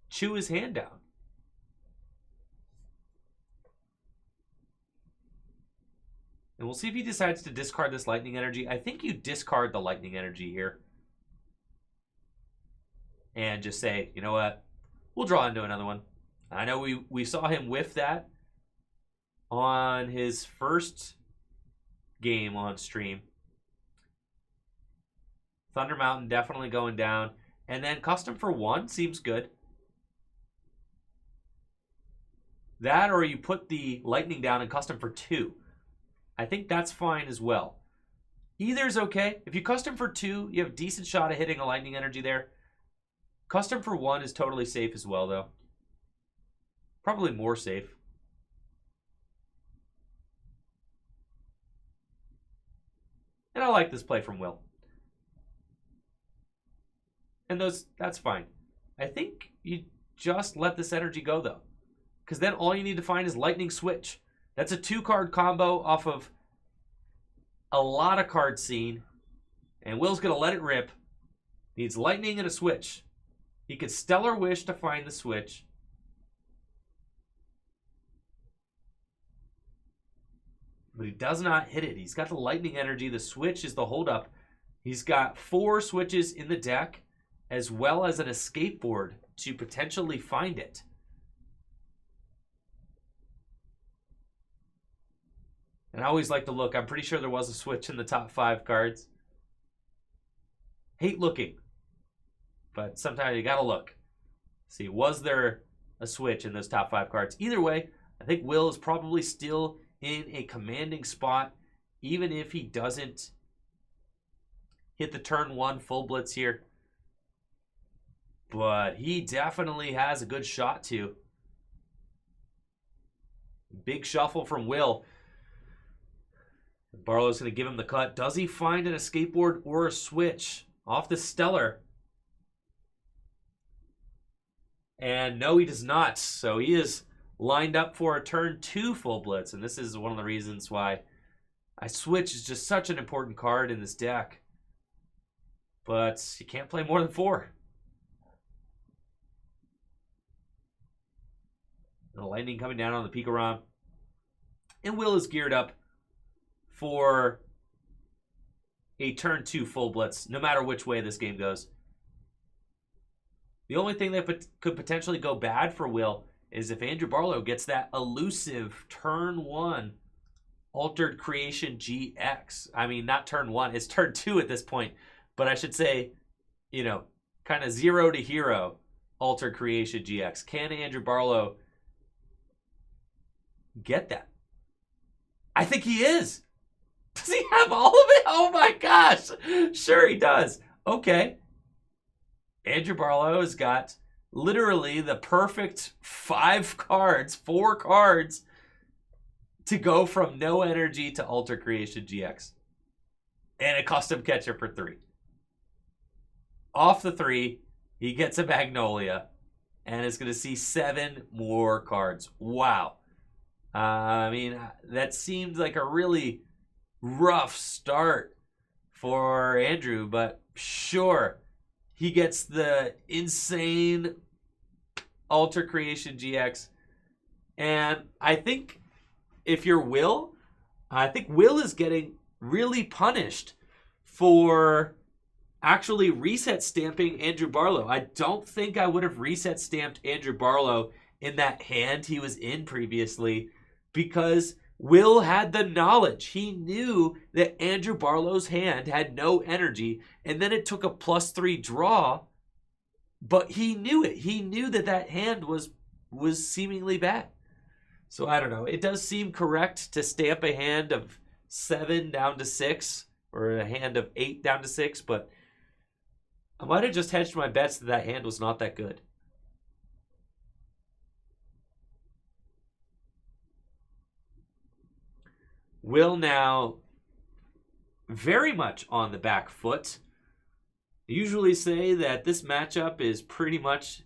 chew his hand down. And we'll see if he decides to discard this lightning energy. I think you discard the lightning energy here. And just say, you know what? We'll draw into another one. I know we saw him whiff that on his first game on stream. Thunder Mountain definitely going down. And then custom for 1 seems good. That, or you put the lightning down and custom for 2. I think that's fine as well. Either is okay. If you custom for 2, you have a decent shot at hitting a lightning energy there. Custom for 1 is totally safe as well, though. Probably more safe. And I like this play from Will. And that's fine. I think you just let this energy go, though. Because then all you need to find is Lightning Switch. That's a 2-card combo off of a lot of cards seen. And Will's going to let it rip. Needs Lightning and a Switch. He could Stellar Wish to find the Switch. But he does not hit it. He's got the Lightning energy. The Switch is the holdup. He's got 4 switches in the deck, as well as an escape board to potentially find it. And I always like to look. I'm pretty sure there was a switch in the top 5 cards. Hate looking. But sometimes you gotta look. See, was there a switch in those top 5 cards? Either way, I think Will is probably still in a commanding spot, even if he doesn't hit the turn 1 full blitz here. But he definitely has a good shot to. Big shuffle from Will. Barlow's going to give him the cut. Does he find an escape board or a switch off the Stellar? And no, he does not. So he is lined up for a turn 2 full blitz. And this is one of the reasons why Switch is just such an important card in this deck. But you can't play more than 4. The lightning coming down on the Pikarom. And Will is geared up for a turn 2 full blitz, no matter which way this game goes. The only thing that could potentially go bad for Will is if Andrew Barlow gets that elusive turn 1 Altered Creation GX. I mean, not turn 1, it's turn 2 at this point. But I should say, you know, kind of 0 to hero Altered Creation GX. Can Andrew Barlow get that? I think he is. Does he have all of it? Oh my gosh. Sure he does. Okay. Andrew Barlow has got literally the perfect 4 cards to go from no energy to Alter Creation GX. And a custom catcher for 3. Off the 3, he gets a Magnolia and is going to see 7 more cards. Wow. I mean, that seemed like a really rough start for Andrew, but sure, he gets the insane Alter Creation GX. And I think if you're Will, I think Will is getting really punished for actually reset stamping Andrew Barlow. I don't think I would have reset stamped Andrew Barlow in that hand he was in previously, because Will had the knowledge. He knew that Andrew Barlow's hand had no energy, and then it took a +3 draw, but he knew it. He knew that that hand was seemingly bad. So I don't know. It does seem correct to stamp a hand of 7 down to 6, or a hand of 8 down to 6, but I might have just hedged my bets that that hand was not that good. Will now very much on the back foot. I usually say that this matchup is pretty much,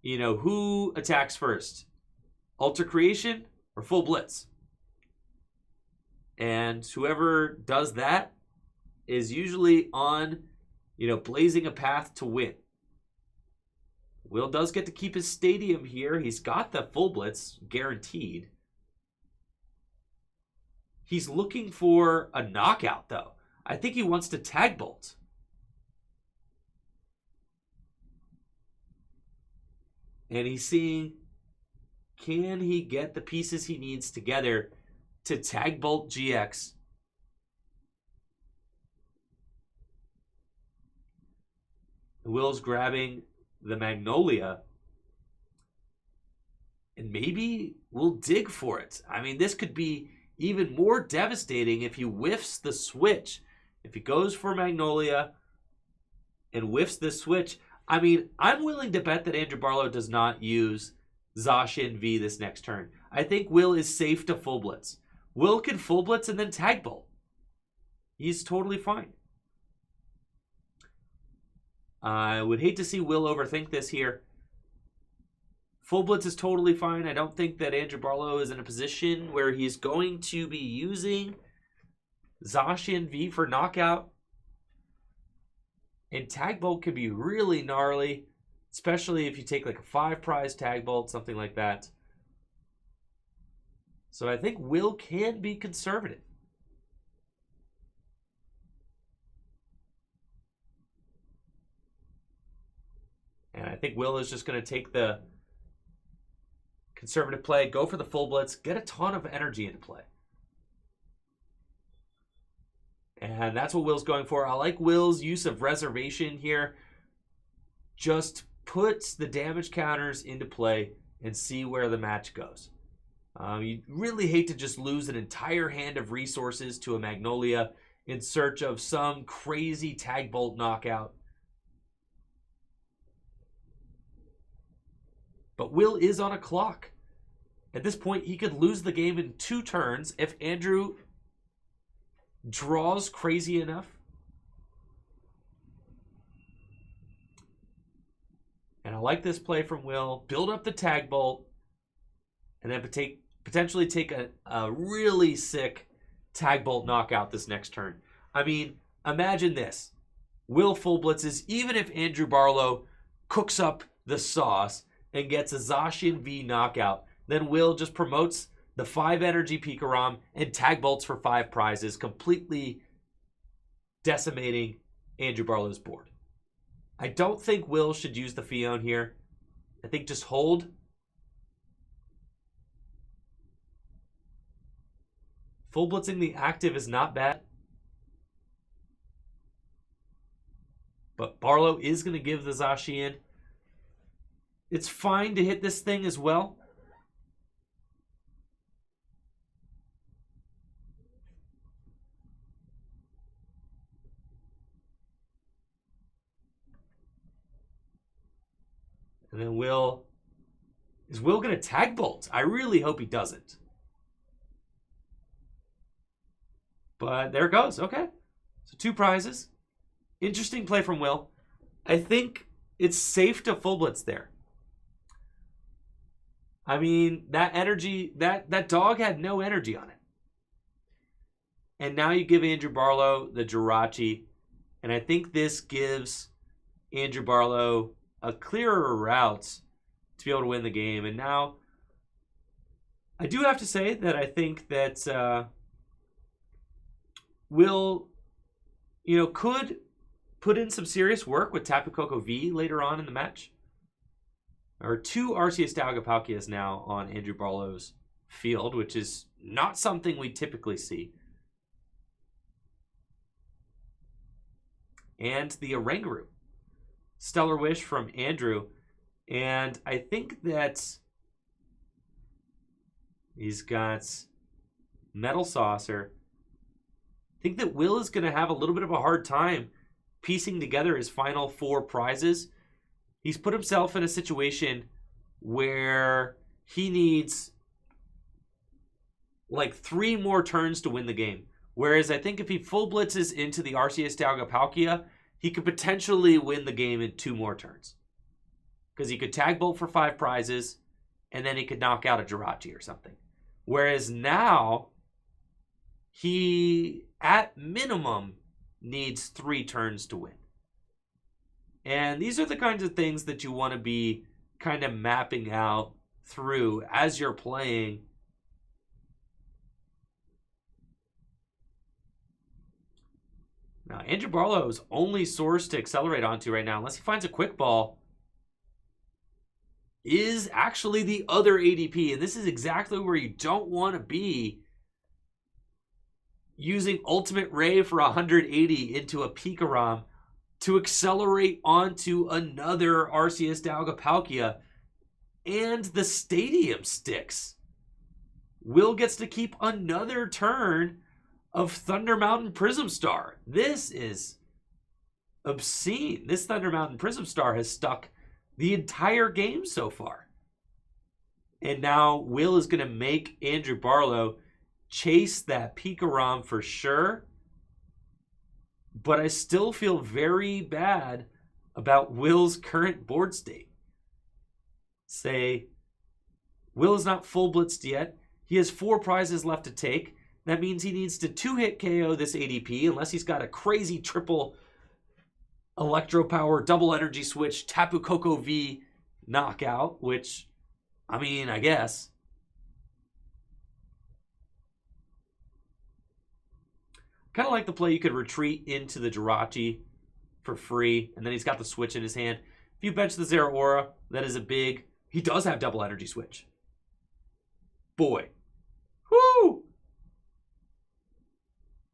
you know, who attacks first? Alter Creation or Full Blitz? And whoever does that is usually on, you know, blazing a path to win. Will does get to keep his stadium here. He's got the Full Blitz guaranteed. He's looking for a knockout, though. I think he wants to tag bolt. And he's seeing, can he get the pieces he needs together to tag bolt GX? Will's grabbing the Magnolia. And maybe we'll dig for it. I mean, this could be even more devastating if he whiffs the switch. If he goes for Magnolia and whiffs the switch, I mean, I'm willing to bet that Andrew Barlow does not use Zacian V this next turn. I think Will is safe to full blitz. Will can full blitz and then tag bolt. He's totally fine. I would hate to see Will overthink this here. Full blitz is totally fine. I don't think that Andrew Barlow is in a position where he's going to be using Zacian V for knockout. And tag bolt can be really gnarly, especially if you take like a 5 prize tag bolt, something like that. So I think Will can be conservative. And I think Will is just going to take the conservative play, go for the full blitz, get a ton of energy into play. And that's what Will's going for. I like Will's use of reservation here. Just puts the damage counters into play and see where the match goes. You really hate to just lose an entire hand of resources to a Magnolia in search of some crazy tag bolt knockout. But Will is on a clock. At this point, he could lose the game in 2 turns if Andrew draws crazy enough. And I like this play from Will. Build up the tag bolt. And then potentially take a really sick tag bolt knockout this next turn. I mean, imagine this. Will full blitzes, even if Andrew Barlow cooks up the sauce and gets a Zacian V knockout. Then Will just promotes the 5 energy Pikarom and tag bolts for 5 prizes, completely decimating Andrew Barlow's board. I don't think Will should use the Fion here. I think just hold. Full blitzing the active is not bad. But Barlow is going to give the Zacian. It's fine to hit this thing as well. And then is Will going to tag bolt? I really hope he doesn't. But there it goes. Okay. So 2 prizes. Interesting play from Will. I think it's safe to full blitz there. I mean, that energy, that dog had no energy on it. And now you give Andrew Barlow the Jirachi. And I think this gives Andrew Barlow a clearer route to be able to win the game. And now, I do have to say that I think that Will, could put in some serious work with Tapu Koko V later on in the match. There are 2 Arceus Dalgapalkias now on Andrew Barlow's field, which is not something we typically see. And the Oranguru. Stellar Wish from Andrew. And I think that he's got Metal Saucer. I think that Will is going to have a little bit of a hard time piecing together his final 4 prizes. He's put himself in a situation where he needs like 3 more turns to win the game. Whereas I think if he full blitzes into the Arceus Dalgapalkia, he could potentially win the game in 2 more turns. Because he could tag bolt for 5 prizes, and then he could knock out a Jirachi or something. Whereas now, he, at minimum, needs 3 turns to win. And these are the kinds of things that you want to be kind of mapping out through as you're playing Now, Andrew Barlow's only source to accelerate onto right now, unless he finds a quick ball, is actually the other ADP. And this is exactly where you don't want to be, using Ultimate Ray for 180 into a Pikarom to accelerate onto another Arceus Dalgapalkia, and the Stadium sticks. Will gets to keep another turn of Thunder Mountain Prism Star. This is obscene. This Thunder Mountain Prism Star has stuck the entire game so far. And now Will is going to make Andrew Barlow chase that Pikarom for sure. But I still feel very bad about Will's current board state. Say, Will is not full blitzed yet. He has 4 prizes left to take. That means he needs to 2-hit KO this ADP, unless he's got a crazy triple Electro Power, double energy switch, Tapu Koko V knockout, which, I mean, I guess. Kind of like the play you could retreat into the Jirachi for free, and then he's got the switch in his hand. If you bench the Zeraora, that is a big... He does have double energy switch. Boy. Woo!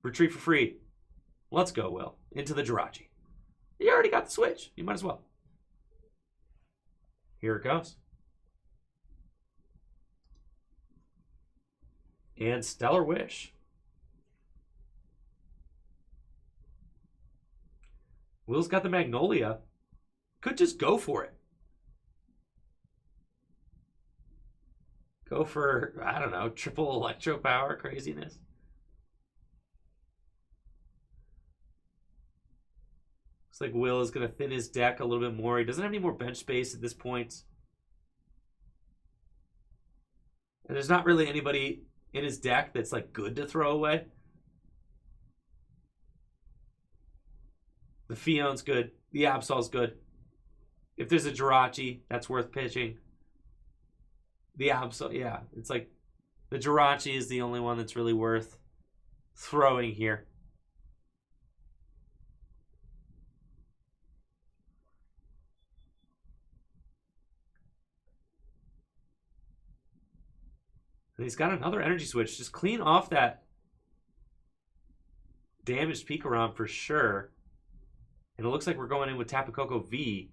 Retreat for free. Let's go, Will. Into the Jirachi. You already got the switch. You might as well. Here it goes. And Stellar Wish. Will's got the Magnolia. Could just go for it. Go for, I don't know, triple Electro Power craziness. Looks like Will is going to thin his deck a little bit more. He doesn't have any more bench space at this point. And there's not really anybody in his deck that's like good to throw away. The Fion's good. The Absol's good. If there's a Jirachi, that's worth pitching. The Absol, yeah. It's like the Jirachi is the only one that's really worth throwing here. And he's got another energy switch. Just clean off that damaged Pikarom for sure. And it looks like we're going in with Tapu Koko V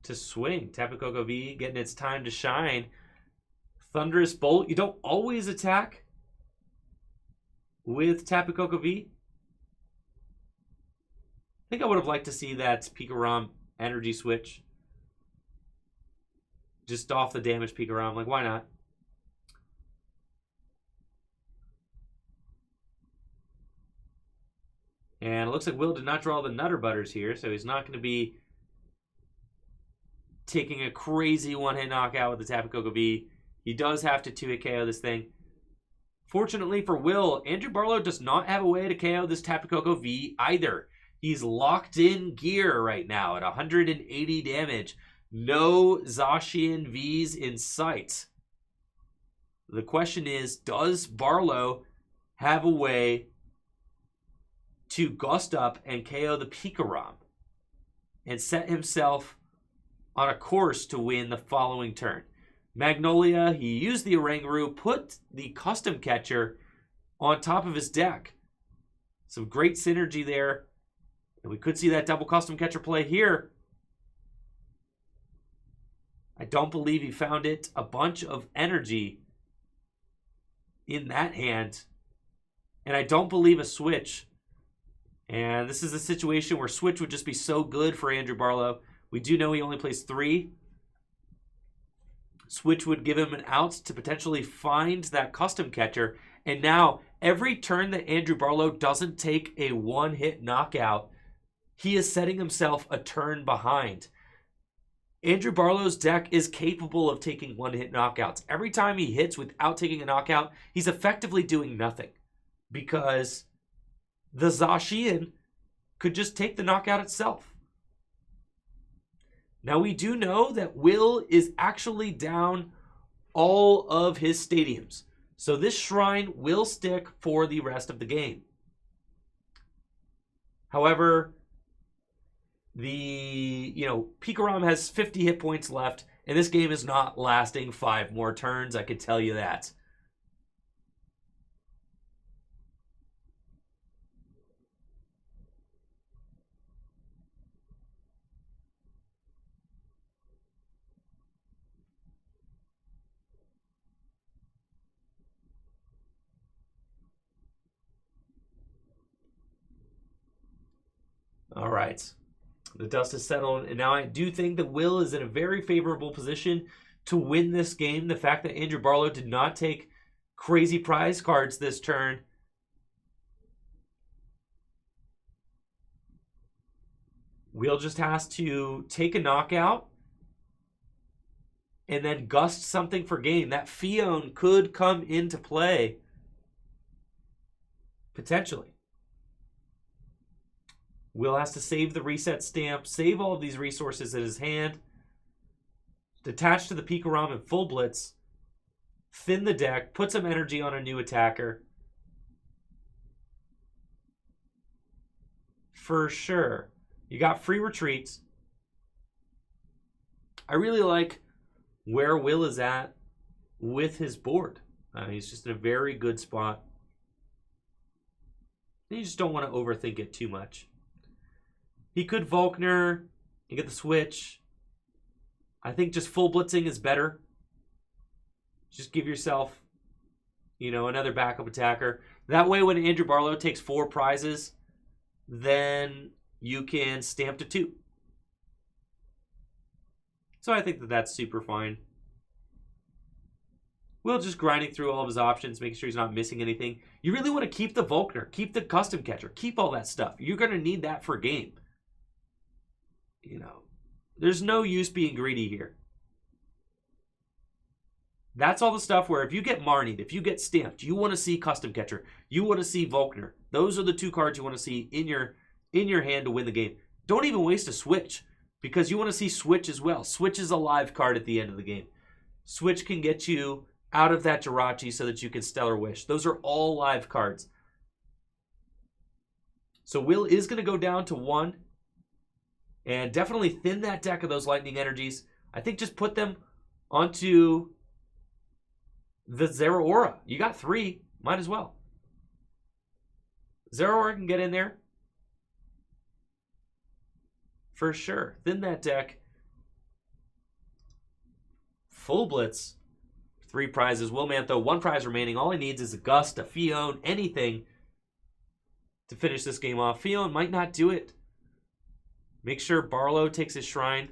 to swing. Tapu Koko V getting its time to shine. Thunderous Bolt. You don't always attack with Tapu Koko V. I think I would have liked to see that Pikarom energy switch. Just off the damaged Pikarom. Like, why not? And it looks like Will did not draw the Nutter Butters here, so he's not going to be taking a crazy one-hit knockout with the Tapu Koko V. He does have to 2-hit KO this thing. Fortunately for Will, Andrew Barlow does not have a way to KO this Tapu Koko V either. He's locked in gear right now at 180 damage. No Zacian Vs in sight. The question is, does Barlow have a way to gust up and KO the Pikarom and set himself on a course to win the following turn? Magnolia, he used the Oranguru, put the Custom Catcher on top of his deck. Some great synergy there. And we could see that double Custom Catcher play here. I don't believe he found it. A bunch of energy in that hand. And I don't believe a switch. And this is a situation where switch would just be so good for Andrew Barlow. We do know he only plays 3. Switch would give him an out to potentially find that Custom Catcher. And now, every turn that Andrew Barlow doesn't take a one-hit knockout, he is setting himself a turn behind. Andrew Barlow's deck is capable of taking one-hit knockouts. Every time he hits without taking a knockout, he's effectively doing nothing. Because the Zacian could just take the knockout itself. Now we do know that Will is actually down all of his stadiums. So this shrine will stick for the rest of the game. However, the Pikarom has 50 hit points left, and this game is not lasting 5 more turns, I can tell you that. All right. The dust has settled, and now I do think that Will is in a very favorable position to win this game. The fact that Andrew Barlow did not take crazy prize cards this turn Will just has to take a knockout and then gust something for game. That Fion could come into play potentially. Will has to save the reset stamp, save all of these resources in his hand, detach to the Pikarom and full blitz, thin the deck, put some energy on a new attacker. For sure. You got free retreats. I really like where Will is at with his board. He's just in a very good spot. You just don't want to overthink it too much. He could Volkner and get the switch. I think just full blitzing is better. Just give yourself, another backup attacker. That way when Andrew Barlow takes 4 prizes, then you can stamp to 2. So I think that that's super fine. Will just grinding through all of his options, making sure he's not missing anything. You really want to keep the Volkner, keep the custom catcher, keep all that stuff. You're going to need that for game. There's no use being greedy here. That's all the stuff where if you get Marnied, if you get stamped, you want to see custom catcher, you want to see Volkner. Those are the 2 cards you want to see in your hand to win the game. Don't even waste a switch because you want to see switch as well. Switch is a live card at the end of the game. Switch can get you out of that Jirachi so that you can Stellar Wish. Those are all live cards. So Will is going to go down to 1 and definitely thin that deck of those lightning energies. I think just put them onto the Zeraora. You got 3, might as well. Zeraora can get in there. For sure. Thin that deck. Full blitz. 3 prizes. Will Mantho, 1 prize remaining. All he needs is a Gust, a Fion, anything to finish this game off. Fion might not do it. Make sure Barlow takes his shrine.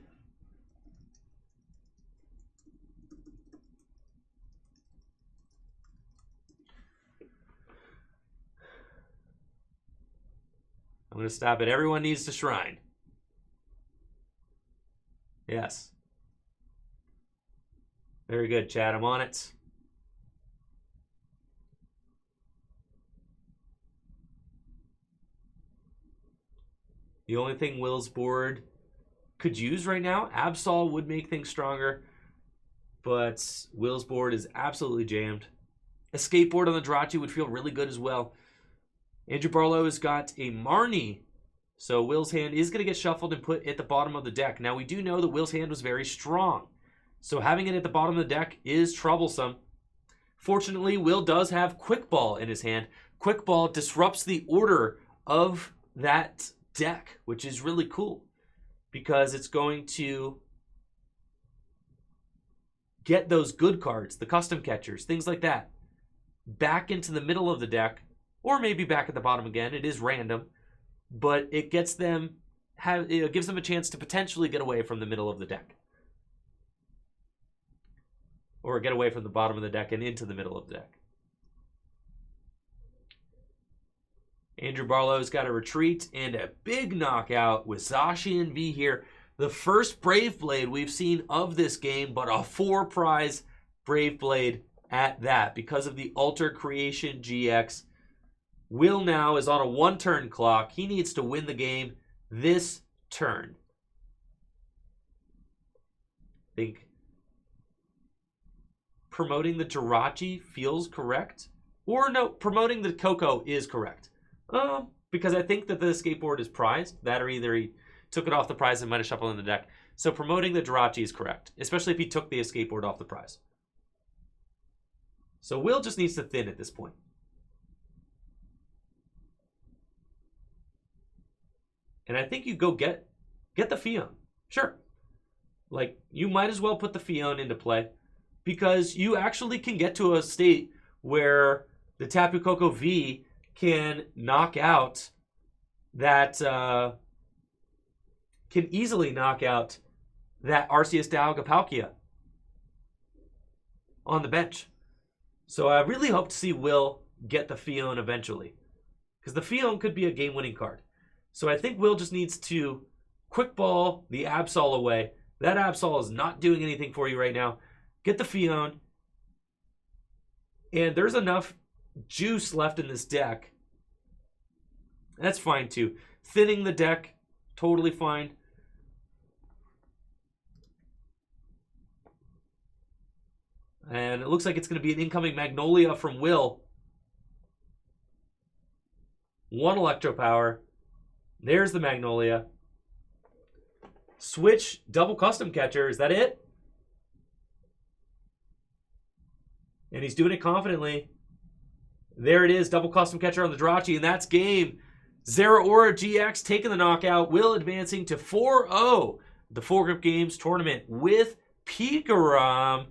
I'm going to stop it. Everyone needs to shrine. Yes. Very good, Chad. I'm on it. The only thing Will's board could use right now, Absol would make things stronger, but Will's board is absolutely jammed. A skateboard on the Jirachi would feel really good as well. Andrew Barlow has got a Marnie, so Will's hand is going to get shuffled and put at the bottom of the deck. Now, we do know that Will's hand was very strong, so having it at the bottom of the deck is troublesome. Fortunately, Will does have Quick Ball in his hand. Quick Ball disrupts the order of that deck, which is really cool because it's going to get those good cards, the custom catchers, things like that, back into the middle of the deck, or maybe back at the bottom again. It is random, but it gets them, it gives them a chance to potentially get away from the middle of the deck, or get away from the bottom of the deck and into the middle of the deck. Andrew Barlow's got a retreat and a big knockout with Zacian V here. The first Brave Blade we've seen of this game, but a 4-prize Brave Blade at that because of the Alter Creation GX. Will now is on a 1-turn clock. He needs to win the game this turn. I think promoting the Jirachi feels correct. Or no, promoting the Coco is correct. Because I think that the skateboard is prized. That or either he took it off the prize and might have shuffled in the deck. So promoting the Jirachi is correct. Especially if he took the skateboard off the prize. So Will just needs to thin at this point. And I think you go get the Fion. Sure. Like, you might as well put the Fion into play. Because you actually can get to a state where the Tapu Koko V can knock out that, can easily knock out that Arceus Dialga Palkia on the bench. So I really hope to see Will get the Fion eventually. Because the Fion could be a game-winning card. So I think Will just needs to quick ball the Absol away. That Absol is not doing anything for you right now. Get the Fion. And there's enough juice left in this deck. That's fine too. Thinning the deck, totally fine. And it looks like it's going to be an incoming Magnolia from Will. 1 Electro Power. There's the Magnolia. Switch, double custom catcher. Is that it? And he's doing it confidently. There it is, double custom catcher on the Jirachi, and that's game. Zeraora GX taking the knockout. Will advancing to 4-0. The Full Grip Games tournament with Pikarom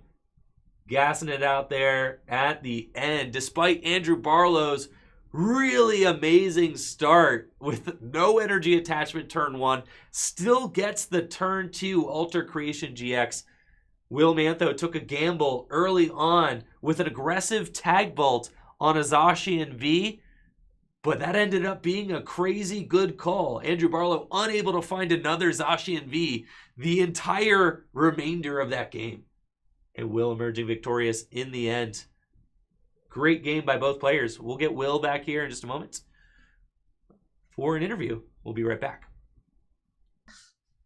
gassing it out there at the end. Despite Andrew Barlow's really amazing start with no energy attachment turn 1, still gets the turn 2 Alter Creation GX. Will Mantho took a gamble early on with an aggressive Tag Bolt on a Zacian V, but that ended up being a crazy good call. Andrew Barlow unable to find another Zacian V the entire remainder of that game. And Will emerging victorious in the end. Great game by both players. We'll get Will back here in just a moment for an interview. We'll be right back.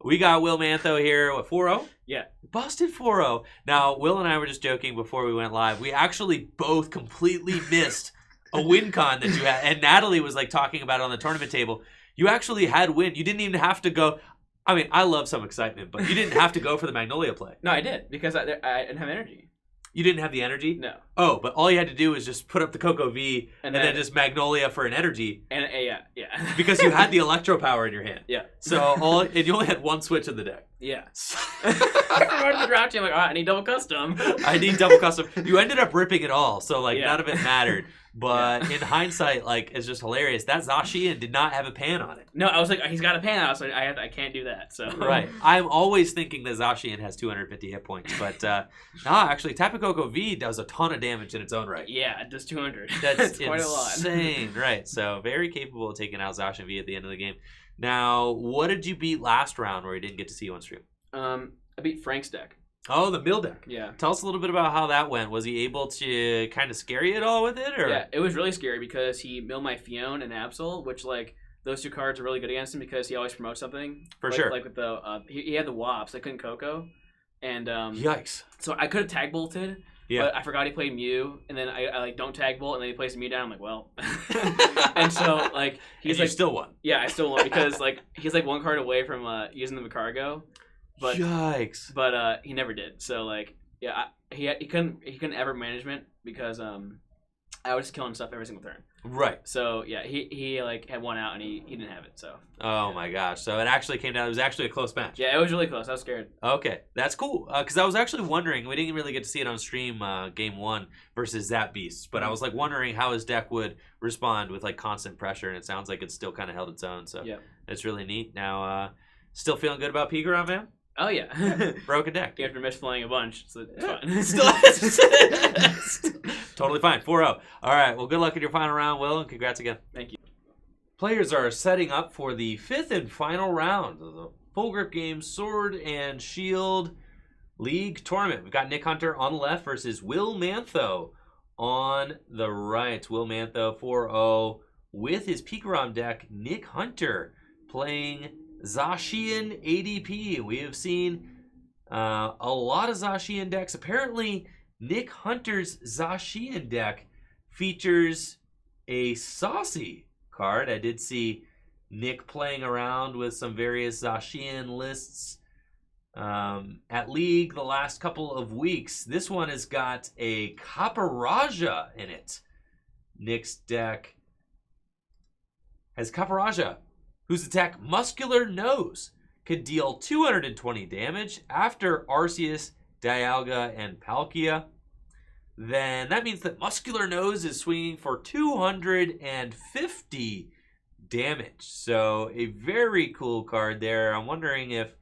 We got Will Mantho here with 4-0. Yeah. Busted 4-0. Now, Will and I were just joking before we went live. We actually both completely missed a win con that you had. And Natalie was like talking about it on the tournament table. You actually had win. You didn't even have to go. I mean, I love some excitement, but you didn't have to go for the Magnolia play. No, I did, because I didn't have energy. You didn't have the energy? No. Oh, but all you had to do was just put up the Coco V and then just Magnolia for an energy. And yeah. Because you had the Electro Power in your hand. Yeah. So and you only had one switch in the deck. Yeah. I promoted the Jirachi. I'm like, all right, I need double custom. I need double custom. You ended up ripping it all, so like Yeah. none of it mattered. But in hindsight, like, it's just hilarious. That Zacian did not have a pan on it. No, I was like, he's got a pan out, so I can't do that. So Right. I'm always thinking that Zacian has 250 hit points, but actually, Tapu Koko V does a ton of damage in its own right. Yeah, it does 200. That's quite a lot. insane. Right. So very capable of taking out Zacian V at the end of the game. Now, what did you beat last round where you didn't get to see you on stream? I beat Frank's deck. Oh, the mill deck. Yeah. Tell us a little bit about how that went. Was he able to kind of scare you at all with it? Or? Yeah, it was really scary because he milled my Fion and Absol, which, like, those two cards are really good against him because he always promotes something. For like, sure. Like with the, he had the Wops. I couldn't Coco. And, Yikes. so I could have tag bolted. Yeah. But I forgot he played Mew, and then I like don't tag bolt, and then he plays Mew down. I'm like, well, and so like he's like still won. Yeah, I still won because like he's like one card away from using the Vicargo, but Yikes. But he never did. So like yeah, he couldn't ever management because I was just killing stuff every single turn. Right. So yeah, he like had one out and he didn't have it. So. Oh my gosh! So it actually came down. It was actually a close match. Yeah, it was really close. I was scared. Okay, that's cool. Because I was actually wondering. We didn't really get to see it on stream. Game 1 versus Zap Beast, but I was like wondering how his deck would respond with like constant pressure, and it sounds like it's still kind of held its own. So yeah, it's really neat. Now, still feeling good about Pikarom, man. Oh yeah. Broken deck. After misplaying a bunch, so it's fine. Still totally fine. 4-0. All right. Well, good luck in your final round, Will, and congrats again. Thank you. Players are setting up for the 5th and final round of the Full Grip Games Sword and Shield League Tournament. We've got Nick Hunter on the left versus Will Mantho on the right. Will Mantho 4-0 with his Pikarom deck. Nick Hunter playing Zacian ADP. We have seen a lot of Zacian decks. Apparently, Nick Hunter's Zacian deck features a saucy card. I did see Nick playing around with some various Zacian lists at League the last couple of weeks. This one has got a Caparaja in it. Nick's deck has Caparaja, whose attack Muscular Nose could deal 220 damage after Arceus, Dialga, and Palkia. Then that means that Muscular Nose is swinging for 250 damage. So a very cool card there. I'm wondering if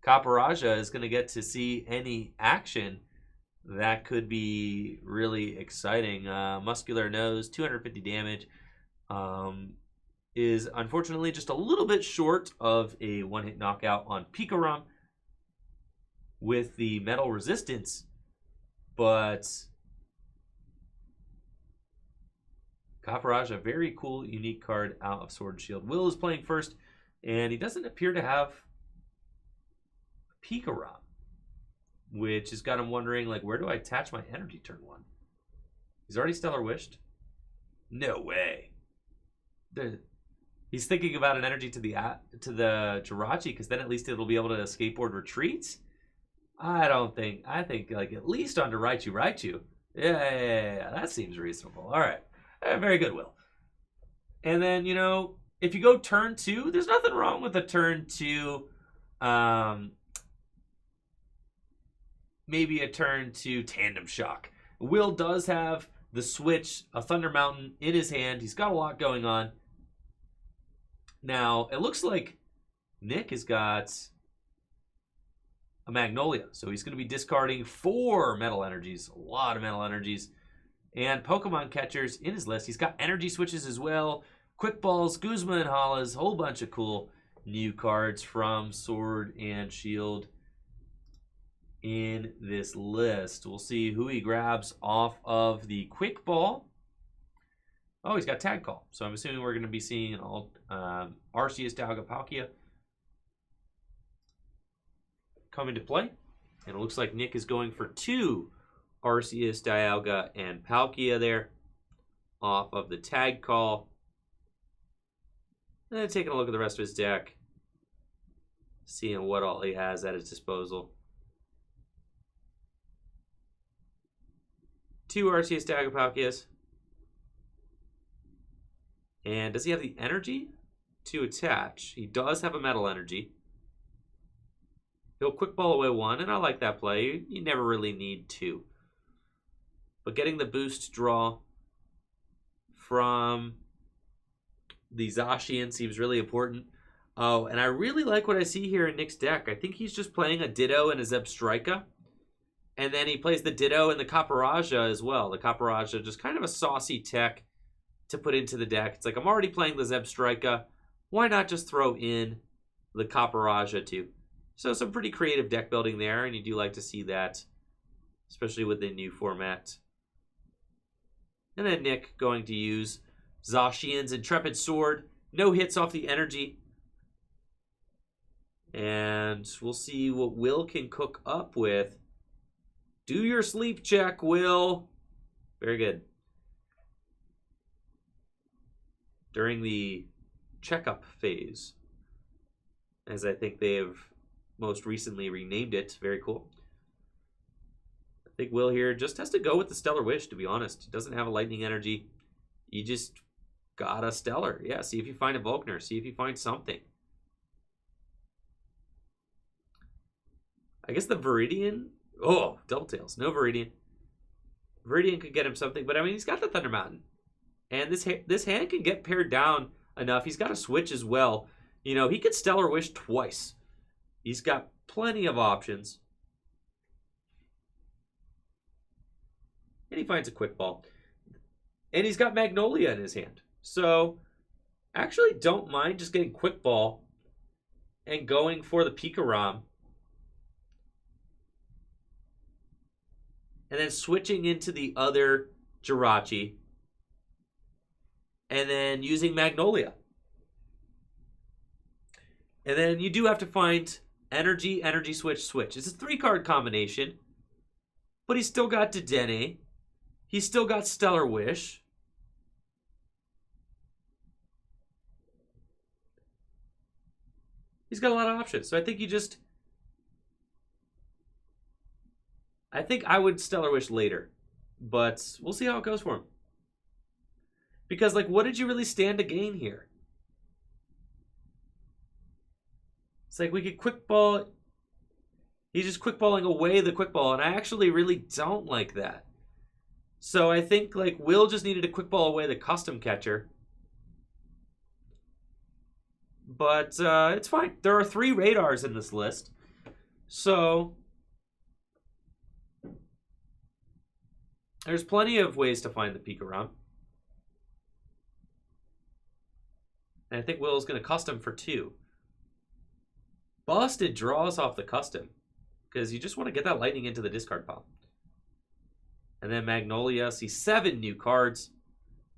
Caparaja is going to get to see any action. That could be really exciting. Muscular Nose, 250 damage. Is unfortunately just a little bit short of a one-hit knockout on Pikarom with the metal resistance, but Caparaja, a very cool, unique card out of Sword and Shield. Will is playing first, and he doesn't appear to have Pikarom, which has got him wondering, like, where do I attach my energy turn 1? He's already Stellar Wished? No way. He's thinking about an energy to the Jirachi, because then at least it'll be able to skateboard retreats. I think like at least on to Raichu. Yeah, that seems reasonable. All right, very good, Will. And then, you know, if you go turn 2, there's nothing wrong with a turn 2. Maybe a turn 2 Tandem Shock. Will does have the switch, a Thunder Mountain in his hand. He's got a lot going on. Now, it looks like Nick has got a Magnolia, so he's going to be discarding 4 Metal Energies, a lot of Metal Energies, and Pokemon Catchers in his list. He's got Energy Switches as well, Quick Balls, Guzma and Halas, whole bunch of cool new cards from Sword and Shield in this list. We'll see who he grabs off of the Quick Ball. Oh, he's got Tag Call. So I'm assuming we're going to be seeing all Arceus, Dialga, Palkia come into play. And it looks like Nick is going for 2 Arceus, Dialga, and Palkia there off of the Tag Call. And then taking a look at the rest of his deck, seeing what all he has at his disposal. 2 Arceus, Dialga, Palkias. And does he have the energy to attach? He does have a Metal Energy. He'll Quick Ball away 1, and I like that play. You never really need 2. But getting the boost draw from the Zacian seems really important. Oh, and I really like what I see here in Nick's deck. I think he's just playing a Ditto and a Zebstrika. And then he plays the Ditto and the Caparaja as well. The Caparaja, just kind of a saucy tech to put into the deck. It's like, I'm already playing the Zebstrika. Why not just throw in the Caparaja too? So some pretty creative deck building there, and you do like to see that, especially with the new format. And then Nick going to use Zacian's Intrepid Sword. No hits off the energy. And we'll see what Will can cook up with. Do your sleep check, Will. Very good. During the checkup phase, as I think they have most recently renamed it. Very cool. I think Will here just has to go with the Stellar Wish, to be honest. He doesn't have a Lightning Energy. You just got a Stellar. Yeah, see if you find a Volkner. See if you find something. I guess the Viridian. Oh, Double Tails. No Viridian. Viridian could get him something, but I mean, he's got the Thunder Mountain. And this hand can get pared down enough. He's got a switch as well. You know, he could Stellar Wish twice. He's got plenty of options. And he finds a Quick Ball. And he's got Magnolia in his hand. So, actually don't mind just getting Quick Ball and going for the Pikarom. And then switching into the other Jirachi. And then using Magnolia. And then you do have to find energy, energy switch, switch. It's a 3-card combination. But he's still got Dedenne. He's still got Stellar Wish. He's got a lot of options. So I think I think I would Stellar Wish later. But we'll see how it goes for him. Because, like, what did you really stand to gain here? It's like we could quick ball. He's just quick balling away the quick ball, and I actually really don't like that. So I think, like, Will just needed to quick ball away the custom catcher. But it's fine. There are 3 radars in this list. So there's plenty of ways to find the Pikarom. And I think Will's going to custom for 2. Busted draws off the custom. Because you just want to get that lightning into the discard pile. And then Magnolia sees 7 new cards.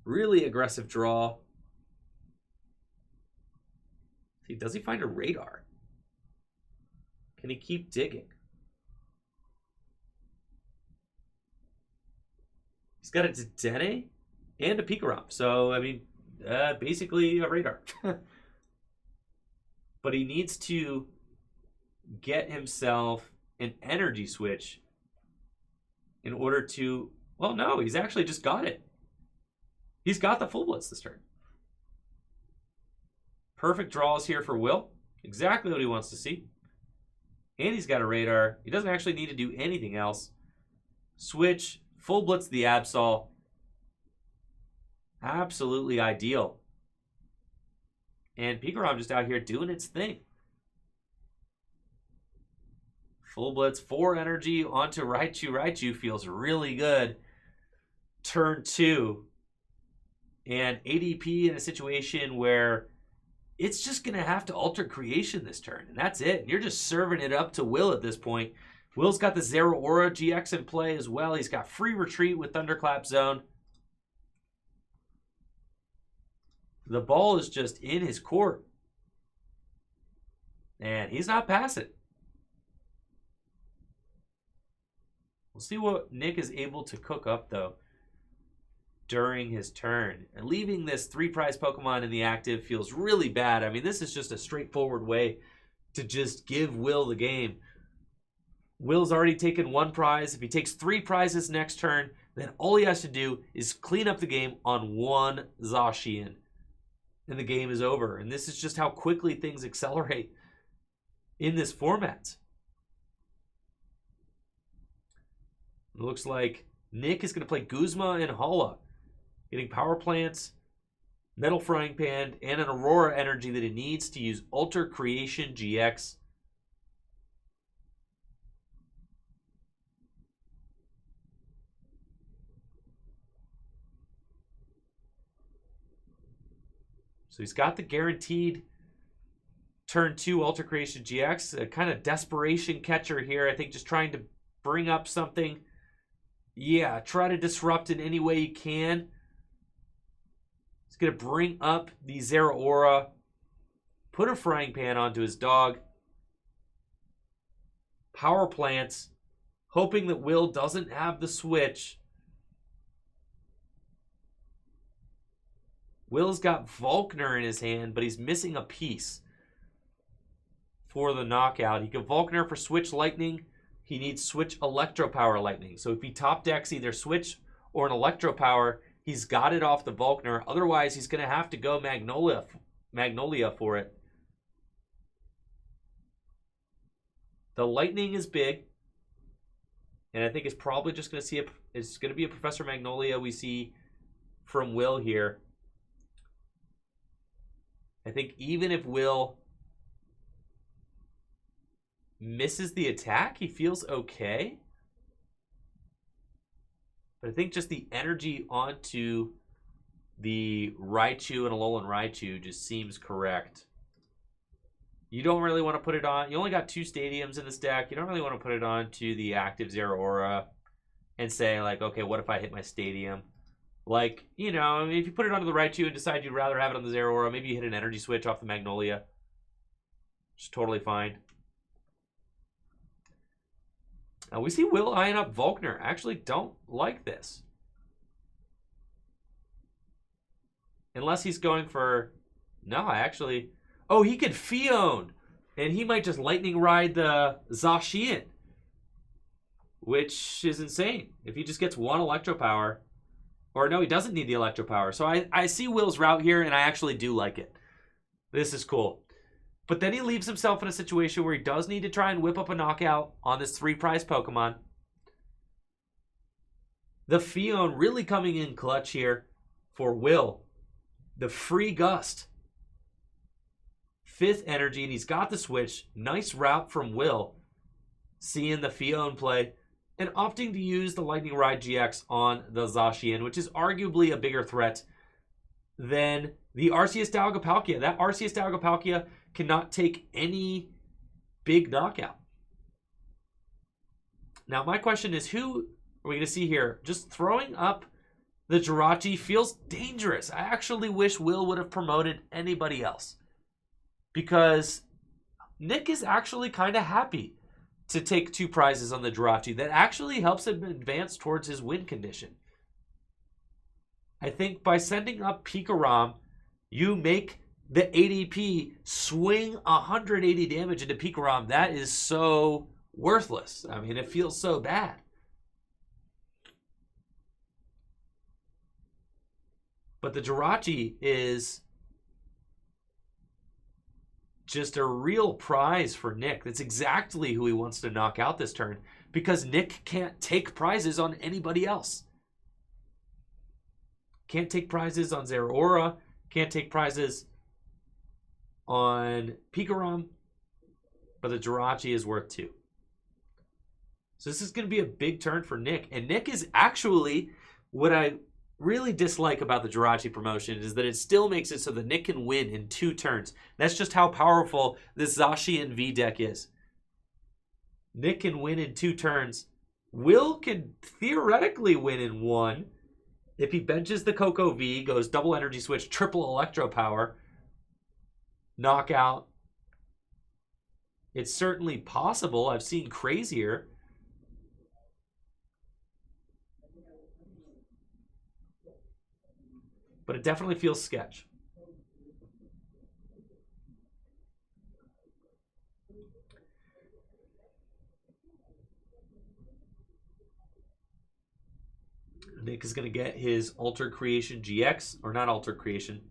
Really aggressive draw. See, does he find a radar? Can he keep digging? He's got a Dedenne and a Pikarom. So, I mean, basically a radar. But he needs to get himself an energy switch in order to... Well, no, he's actually just got it. He's got the full blitz this turn. Perfect draws here for Will. Exactly what he wants to see. And he's got a radar. He doesn't actually need to do anything else. Switch, full blitz the Absol. Absolutely ideal. And Pikarom just out here doing its thing. Full blitz, 4 energy onto Raichu. Raichu feels really good. Turn 2. And ADP in a situation where it's just going to have to alter creation this turn. And that's it. And you're just serving it up to Will at this point. Will's got the Zeraora GX in play as well. He's got free retreat with Thunderclap Zone. The ball is just in his court. And he's not passing. We'll see what Nick is able to cook up, though, during his turn. And leaving this 3-prize Pokemon in the active feels really bad. I mean, this is just a straightforward way to just give Will the game. Will's already taken 1 prize. If he takes 3 prizes next turn, then all he has to do is clean up the game on 1 Zacian. And the game is over. And this is just how quickly things accelerate in this format. It looks like Nick is going to play Guzma and Hala, getting Power Plants, Metal Frying Pan, and an Aurora energy that he needs to use Alter Creation GX. So he's got the guaranteed turn 2 Alter Creation GX, a kind of desperation catcher here. I think just trying to bring up something. Yeah, try to disrupt in any way you can. He's going to bring up the Zeraora, put a Frying Pan onto his dog, Power Plants, hoping that Will doesn't have the switch. Will's got Volkner in his hand, but he's missing a piece for the knockout. He can Volkner for Switch Lightning. He needs Switch Electro Power Lightning. So if he top decks either Switch or an Electro Power, he's got it off the Volkner. Otherwise, he's going to have to go Magnolia for it. The Lightning is big. And I think it's probably just going to be a Professor Magnolia we see from Will here. I think even if Will misses the attack, he feels okay. But I think just the energy onto the Raichu and Alolan Raichu just seems correct. You don't really want to put it on. You only got 2 stadiums in this deck. You don't really want to put it on to the active Zeraora and say, like, okay, what if I hit my stadium? Like, you know, I mean, if you put it onto the Raichu and decide you'd rather have it on the Zeraora, maybe you hit an energy switch off the Magnolia. Which is totally fine. Now we see Will eyeing up Volkner. I actually don't like this. Unless he's going for... No, Oh, he could Fion. And he might just lightning ride the Zacian. Which is insane. If he just gets one electro power. Or no, he doesn't need the electro power. So I see Will's route here, and I actually do like it. This is cool. But then he leaves himself in a situation where he does need to try and whip up a knockout on this 3-prize Pokemon. The Fion really coming in clutch here for Will. The free Gust. 5th energy, and he's got the switch. Nice route from Will. Seeing the Fion play. And opting to use the Lightning Ride GX on the Zacian, which is arguably a bigger threat than the Arceus Dialga-Palkia. That Arceus Dialga-Palkia cannot take any big knockout. Now, my question is, who are we going to see here? Just throwing up the Jirachi feels dangerous. I actually wish Will would have promoted anybody else. Because Nick is actually kind of happy to take 2 prizes on the Jirachi. That actually helps him advance towards his win condition. I think by sending up Pikarom, you make the ADP swing 180 damage into Pikarom. That is so worthless. I mean, it feels so bad. But the Jirachi is just a real prize for Nick. That's exactly who he wants to knock out this turn, because Nick can't take prizes on anybody else. Can't take prizes on Zeraora. Can't take prizes on Pikarom. But the Jirachi is worth 2. So this is going to be a big turn for Nick. And Nick is actually, what I really dislike about the Jirachi promotion is that it still makes it so that Nick can win in 2 turns. That's just how powerful this Zacian V deck is. Nick can win in 2 turns. Will can theoretically win in 1 if he benches the Coco V, goes double energy switch, triple electro power, knockout. It's certainly possible. I've seen crazier. But it definitely feels sketch. Nick is going to get his Altered Creation GX, or not Altered Creation,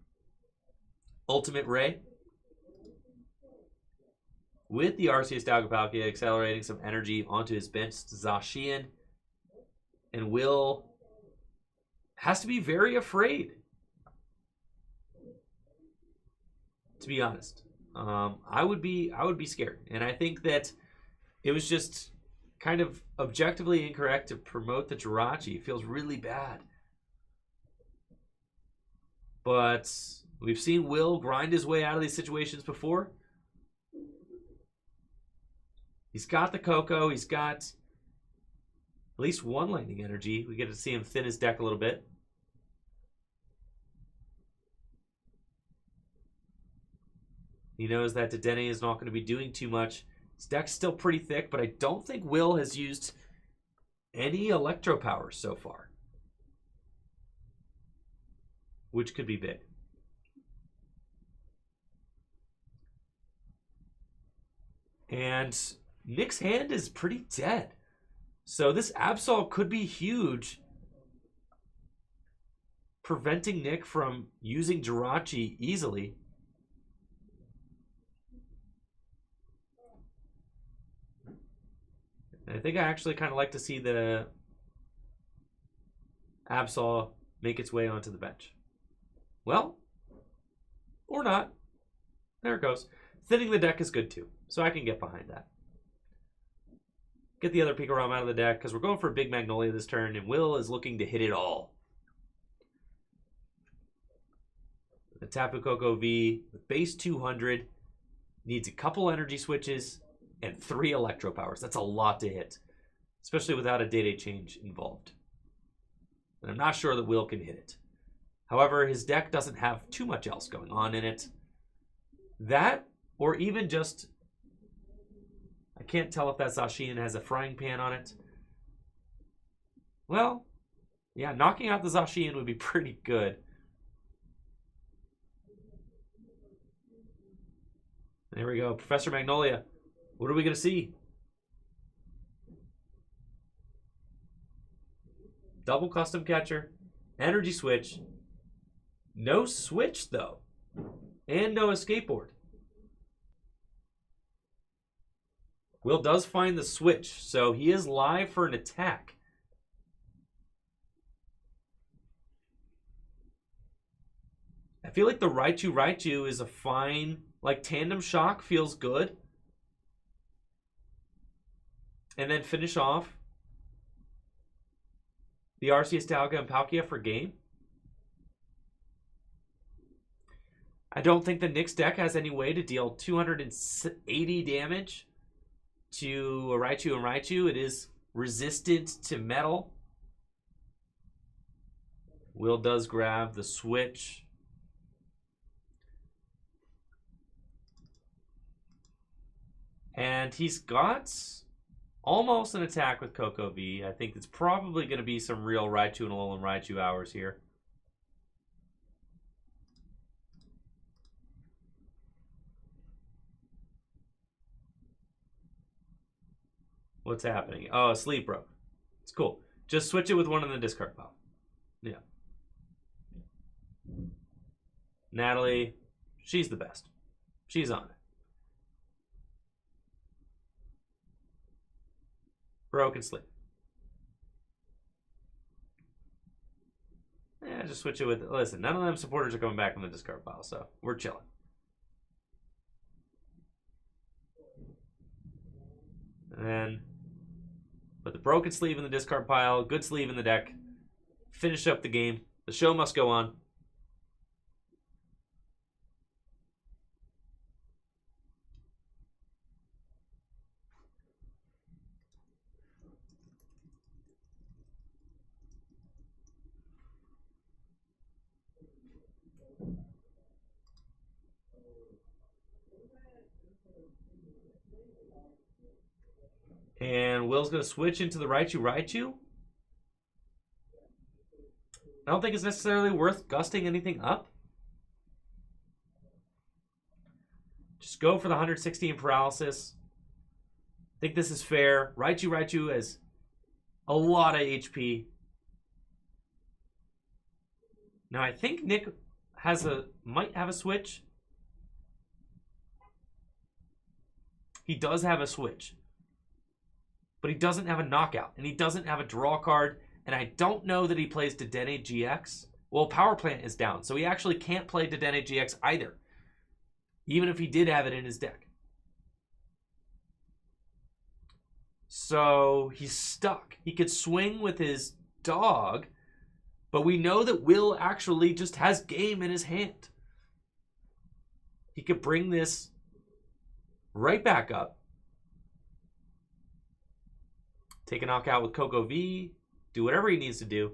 Ultimate Ray. With the Arceus Dialga-Palkia accelerating some energy onto his bench Zacian. And Will has to be very afraid. To be honest, I would be scared, and I think that it was just kind of objectively incorrect to promote the Jirachi. It feels really bad, but we've seen Will grind his way out of these situations before. He's got the Coco. He's got at least 1 lightning energy. We get to see him thin his deck a little bit. He knows that Dedenne is not going to be doing too much. His deck's still pretty thick, but I don't think Will has used any electro powers so far, which could be big. And Nick's hand is pretty dead. So this Absol could be huge, preventing Nick from using Jirachi easily. I think I actually kind of like to see the Absol make its way onto the bench. Well, or not. There it goes. Thinning the deck is good too, so I can get behind that. Get the other Pikarom out of the deck, because we're going for a big Magnolia this turn, and Will is looking to hit it all. The Tapu Koko V, with base 200, needs a couple energy switches and 3 electro powers. That's a lot to hit, especially without a Day-Day change involved. And I'm not sure that Will can hit it. However, his deck doesn't have too much else going on in it. That, or even just, I can't tell if that Zacian has a frying pan on it. Well, yeah, knocking out the Zacian would be pretty good. There we go. Professor Magnolia. What are we going to see? Double custom catcher. Energy switch. No switch, though. And no escape board. Will does find the switch, so he is live for an attack. I feel like the Raichu is a fine, like tandem shock feels good. And then finish off the Arceus, Dialga, and Palkia for game. I don't think the Nyx deck has any way to deal 280 damage to a Raichu and Raichu. It is resistant to metal. Will does grab the switch. And he's got almost an attack with Coco V. I think it's probably going to be some real Raichu and Alolan Raichu hours here. What's happening? Oh, sleep broke. It's cool. Just switch it with one in the discard pile. Yeah. Natalie, she's the best. She's on it. Broken sleep. Yeah, just switch it with... Listen, none of them supporters are coming back from the discard pile, so we're chilling. And then put the broken sleeve in the discard pile, good sleeve in the deck. Finish up the game. The show must go on. And Will's going to switch into the Raichu. I don't think it's necessarily worth gusting anything up. Just go for the 116 paralysis. I think this is fair. Raichu has a lot of HP. Now I think Nick might have a switch. He does have a switch. But he doesn't have a knockout, and he doesn't have a draw card, and I don't know that he plays Dedenne GX. Well, Power Plant is down, so he actually can't play Dedenne GX either, even if he did have it in his deck. So he's stuck. He could swing with his dog, but we know that Will actually just has game in his hand. He could bring this right back up. Take a knockout with Coco V. Do whatever he needs to do.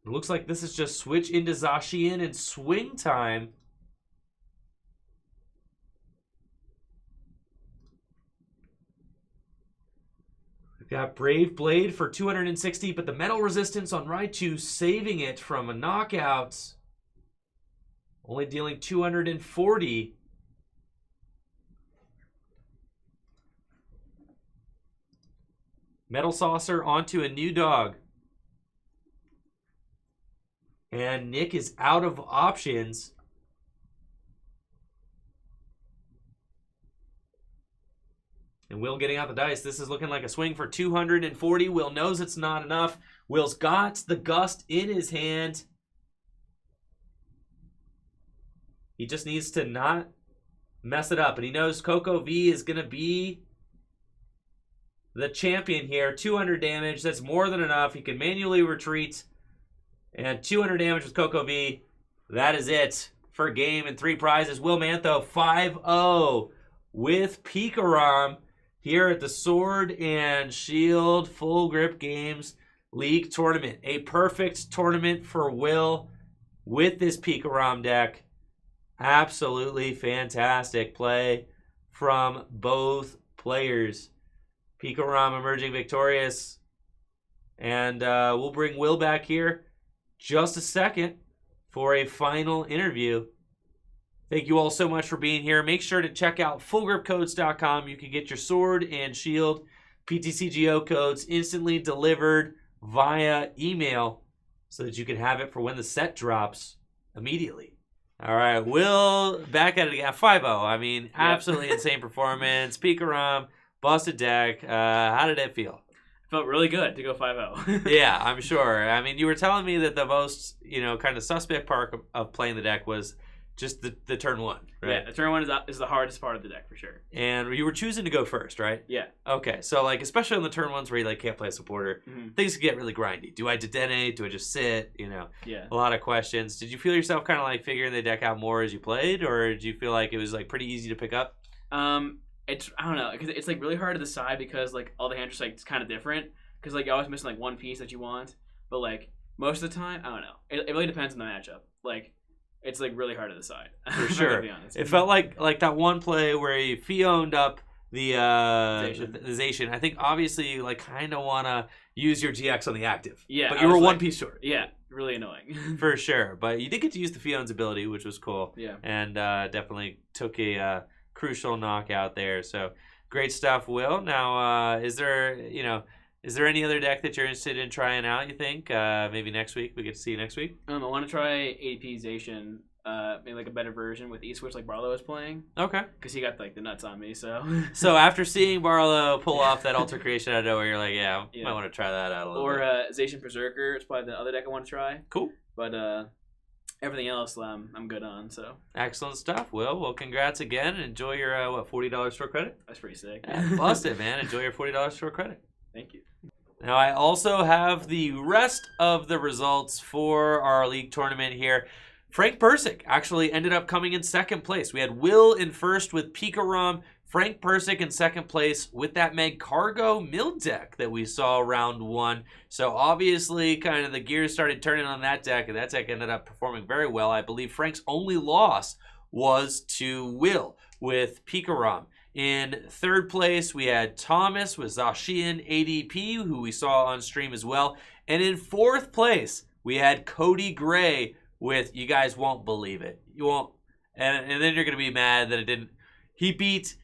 It looks like this is just switch into Zacian and swing time. We've got Brave Blade for 260, but the metal resistance on Raichu saving it from a knockout. Only dealing 240. Metal Saucer onto a new dog. And Nick is out of options. And Will getting out the dice. This is looking like a swing for 240. Will knows it's not enough. Will's got the gust in his hand. He just needs to not mess it up. And he knows Coco V is going to be the champion here. 200 damage. That's more than enough. He can manually retreat. And 200 damage with Coco V. That is it for game and 3 prizes. Will Mantho 5-0 with Pikarom here at the Sword and Shield Full Grip Games League Tournament. A perfect tournament for Will with this Pikarom deck. Absolutely fantastic play from both players. Pikarom emerging victorious. And we'll bring Will back here just a second for a final interview. Thank you all so much for being here. Make sure to check out fullgripcodes.com. You can get your sword and shield PTCGO codes instantly delivered via email so that you can have it for when the set drops immediately. All right, Will back at it again. 5-0. I mean, absolutely insane performance. Pikarom, busted deck. How did it feel? Felt really good to go 5-0. Yeah, I'm sure. I mean, you were telling me that the most, kind of suspect part of playing the deck was just the turn one, right? Yeah, the turn one is the hardest part of the deck for sure. And you were choosing to go first, right? Yeah. Okay, so especially on the turn ones where you can't play a supporter, things can get really grindy. Do I detonate? Do I just sit? Yeah. A lot of questions. Did you feel yourself kind of figuring the deck out more as you played, or did you feel like it was pretty easy to pick up? I don't know, because it's really hard to decide because all the hand tricks kind of different because you're always missing one piece that you want, but most of the time I don't know. It really depends on the matchup. It's really hard to decide. For sure. To be honest. It felt like that one play where you Fioned up the Zacian. I think obviously you kind of want to use your GX on the active. Yeah. But you were one piece short. Yeah, really annoying. For sure. But you did get to use the Fion's ability, which was cool. Yeah. And definitely took a crucial knockout there. So great stuff, Will. Now, is there any other deck that you're interested in trying out, you think? Maybe next week? We get to see you next week? I want to try ADP Zacian, maybe a better version with E-Switch like Barlow was playing. Okay. Because he got the nuts on me, so. So after seeing Barlow pull off that Alter Creation out of nowhere, you're might want to try that out a little bit. Or Zacian Berserker, it's probably the other deck I want to try. Cool. But everything else I'm good on, so. Excellent stuff, Will. Well, congrats again. Enjoy your, $40 store credit? That's pretty sick. Yeah, busted, man. Enjoy your $40 store credit. Thank you. Now, I also have the rest of the results for our league tournament here. Frank Persick actually ended up coming in second place. We had Will in first with Pikarom, Frank Persick in second place with that Magcargo mill deck that we saw round one. So obviously kind of the gears started turning on that deck, and that deck ended up performing very well. I believe Frank's only loss was to Will with Pikarom. In third place, we had Thomas with Zacian ADP, who we saw on stream as well. And in fourth place, we had Cody Gray with, you guys won't believe it. You won't. And then you're going to be mad that it didn't. He beat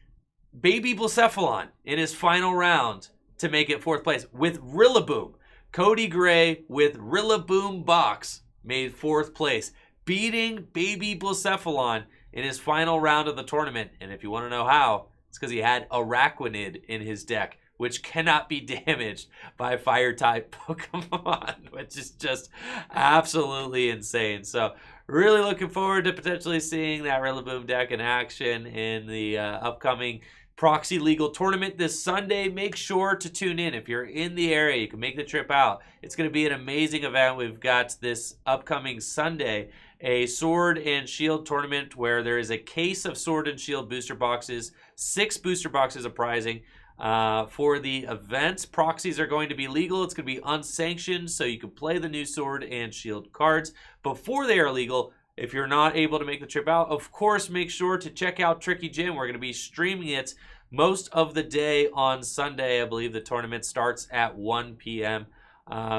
Baby Blacephalon in his final round to make it fourth place with Rillaboom. Cody Gray with Rillaboom Box made fourth place, beating Baby Blacephalon in his final round of the tournament. And if you want to know how, it's because he had Araquanid in his deck, which cannot be damaged by Fire-type Pokemon, which is just absolutely insane. So really looking forward to potentially seeing that Rillaboom deck in action in the upcoming Proxy Legal Tournament this Sunday. Make sure to tune in. If you're in the area, you can make the trip out. It's going to be an amazing event. We've got this upcoming Sunday a Sword and Shield tournament where there is a case of Sword and Shield booster boxes, 6 booster boxes of prizing for the event. Proxies are going to be legal. It's going to be unsanctioned, so you can play the new Sword and Shield cards before they are legal. If you're not able to make the trip out, of course, make sure to check out Tricky Jim. We're going to be streaming it most of the day on Sunday. I believe the tournament starts at 1 p.m.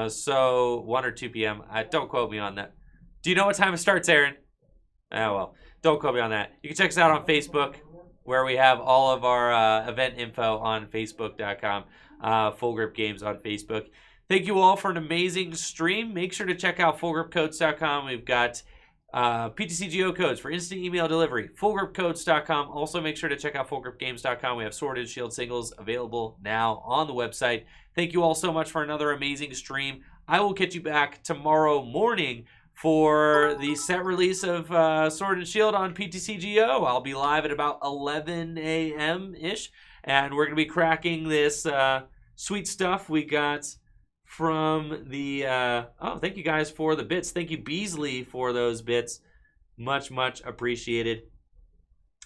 So 1 or 2 p.m. Don't quote me on that. Do you know what time it starts, Aaron? Oh, well, don't quote me on that. You can check us out on Facebook, where we have all of our event info on Facebook.com, Full Grip Games on Facebook. Thank you all for an amazing stream. Make sure to check out FullGripCodes.com. We've got PTCGO codes for instant email delivery, FullGripCodes.com. Also, make sure to check out FullGripGames.com. We have Sword and Shield singles available now on the website. Thank you all so much for another amazing stream. I will catch you back tomorrow morning for the set release of Sword and Shield on PTCGO. I'll be live at about 11 a.m.-ish, and we're going to be cracking this sweet stuff we got from the... thank you guys for the bits. Thank you, Beasley, for those bits. Much, much appreciated.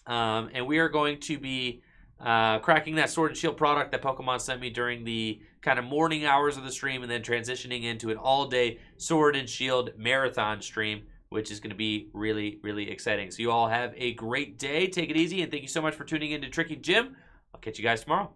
And we are going to be cracking that Sword and Shield product that Pokemon sent me during the kind of morning hours of the stream, and then transitioning into an all-day Sword and Shield marathon stream which is going to be really, really exciting. So you all have a great day. Take it easy, and thank you so much for tuning in to Tricky Jim. I'll catch you guys tomorrow.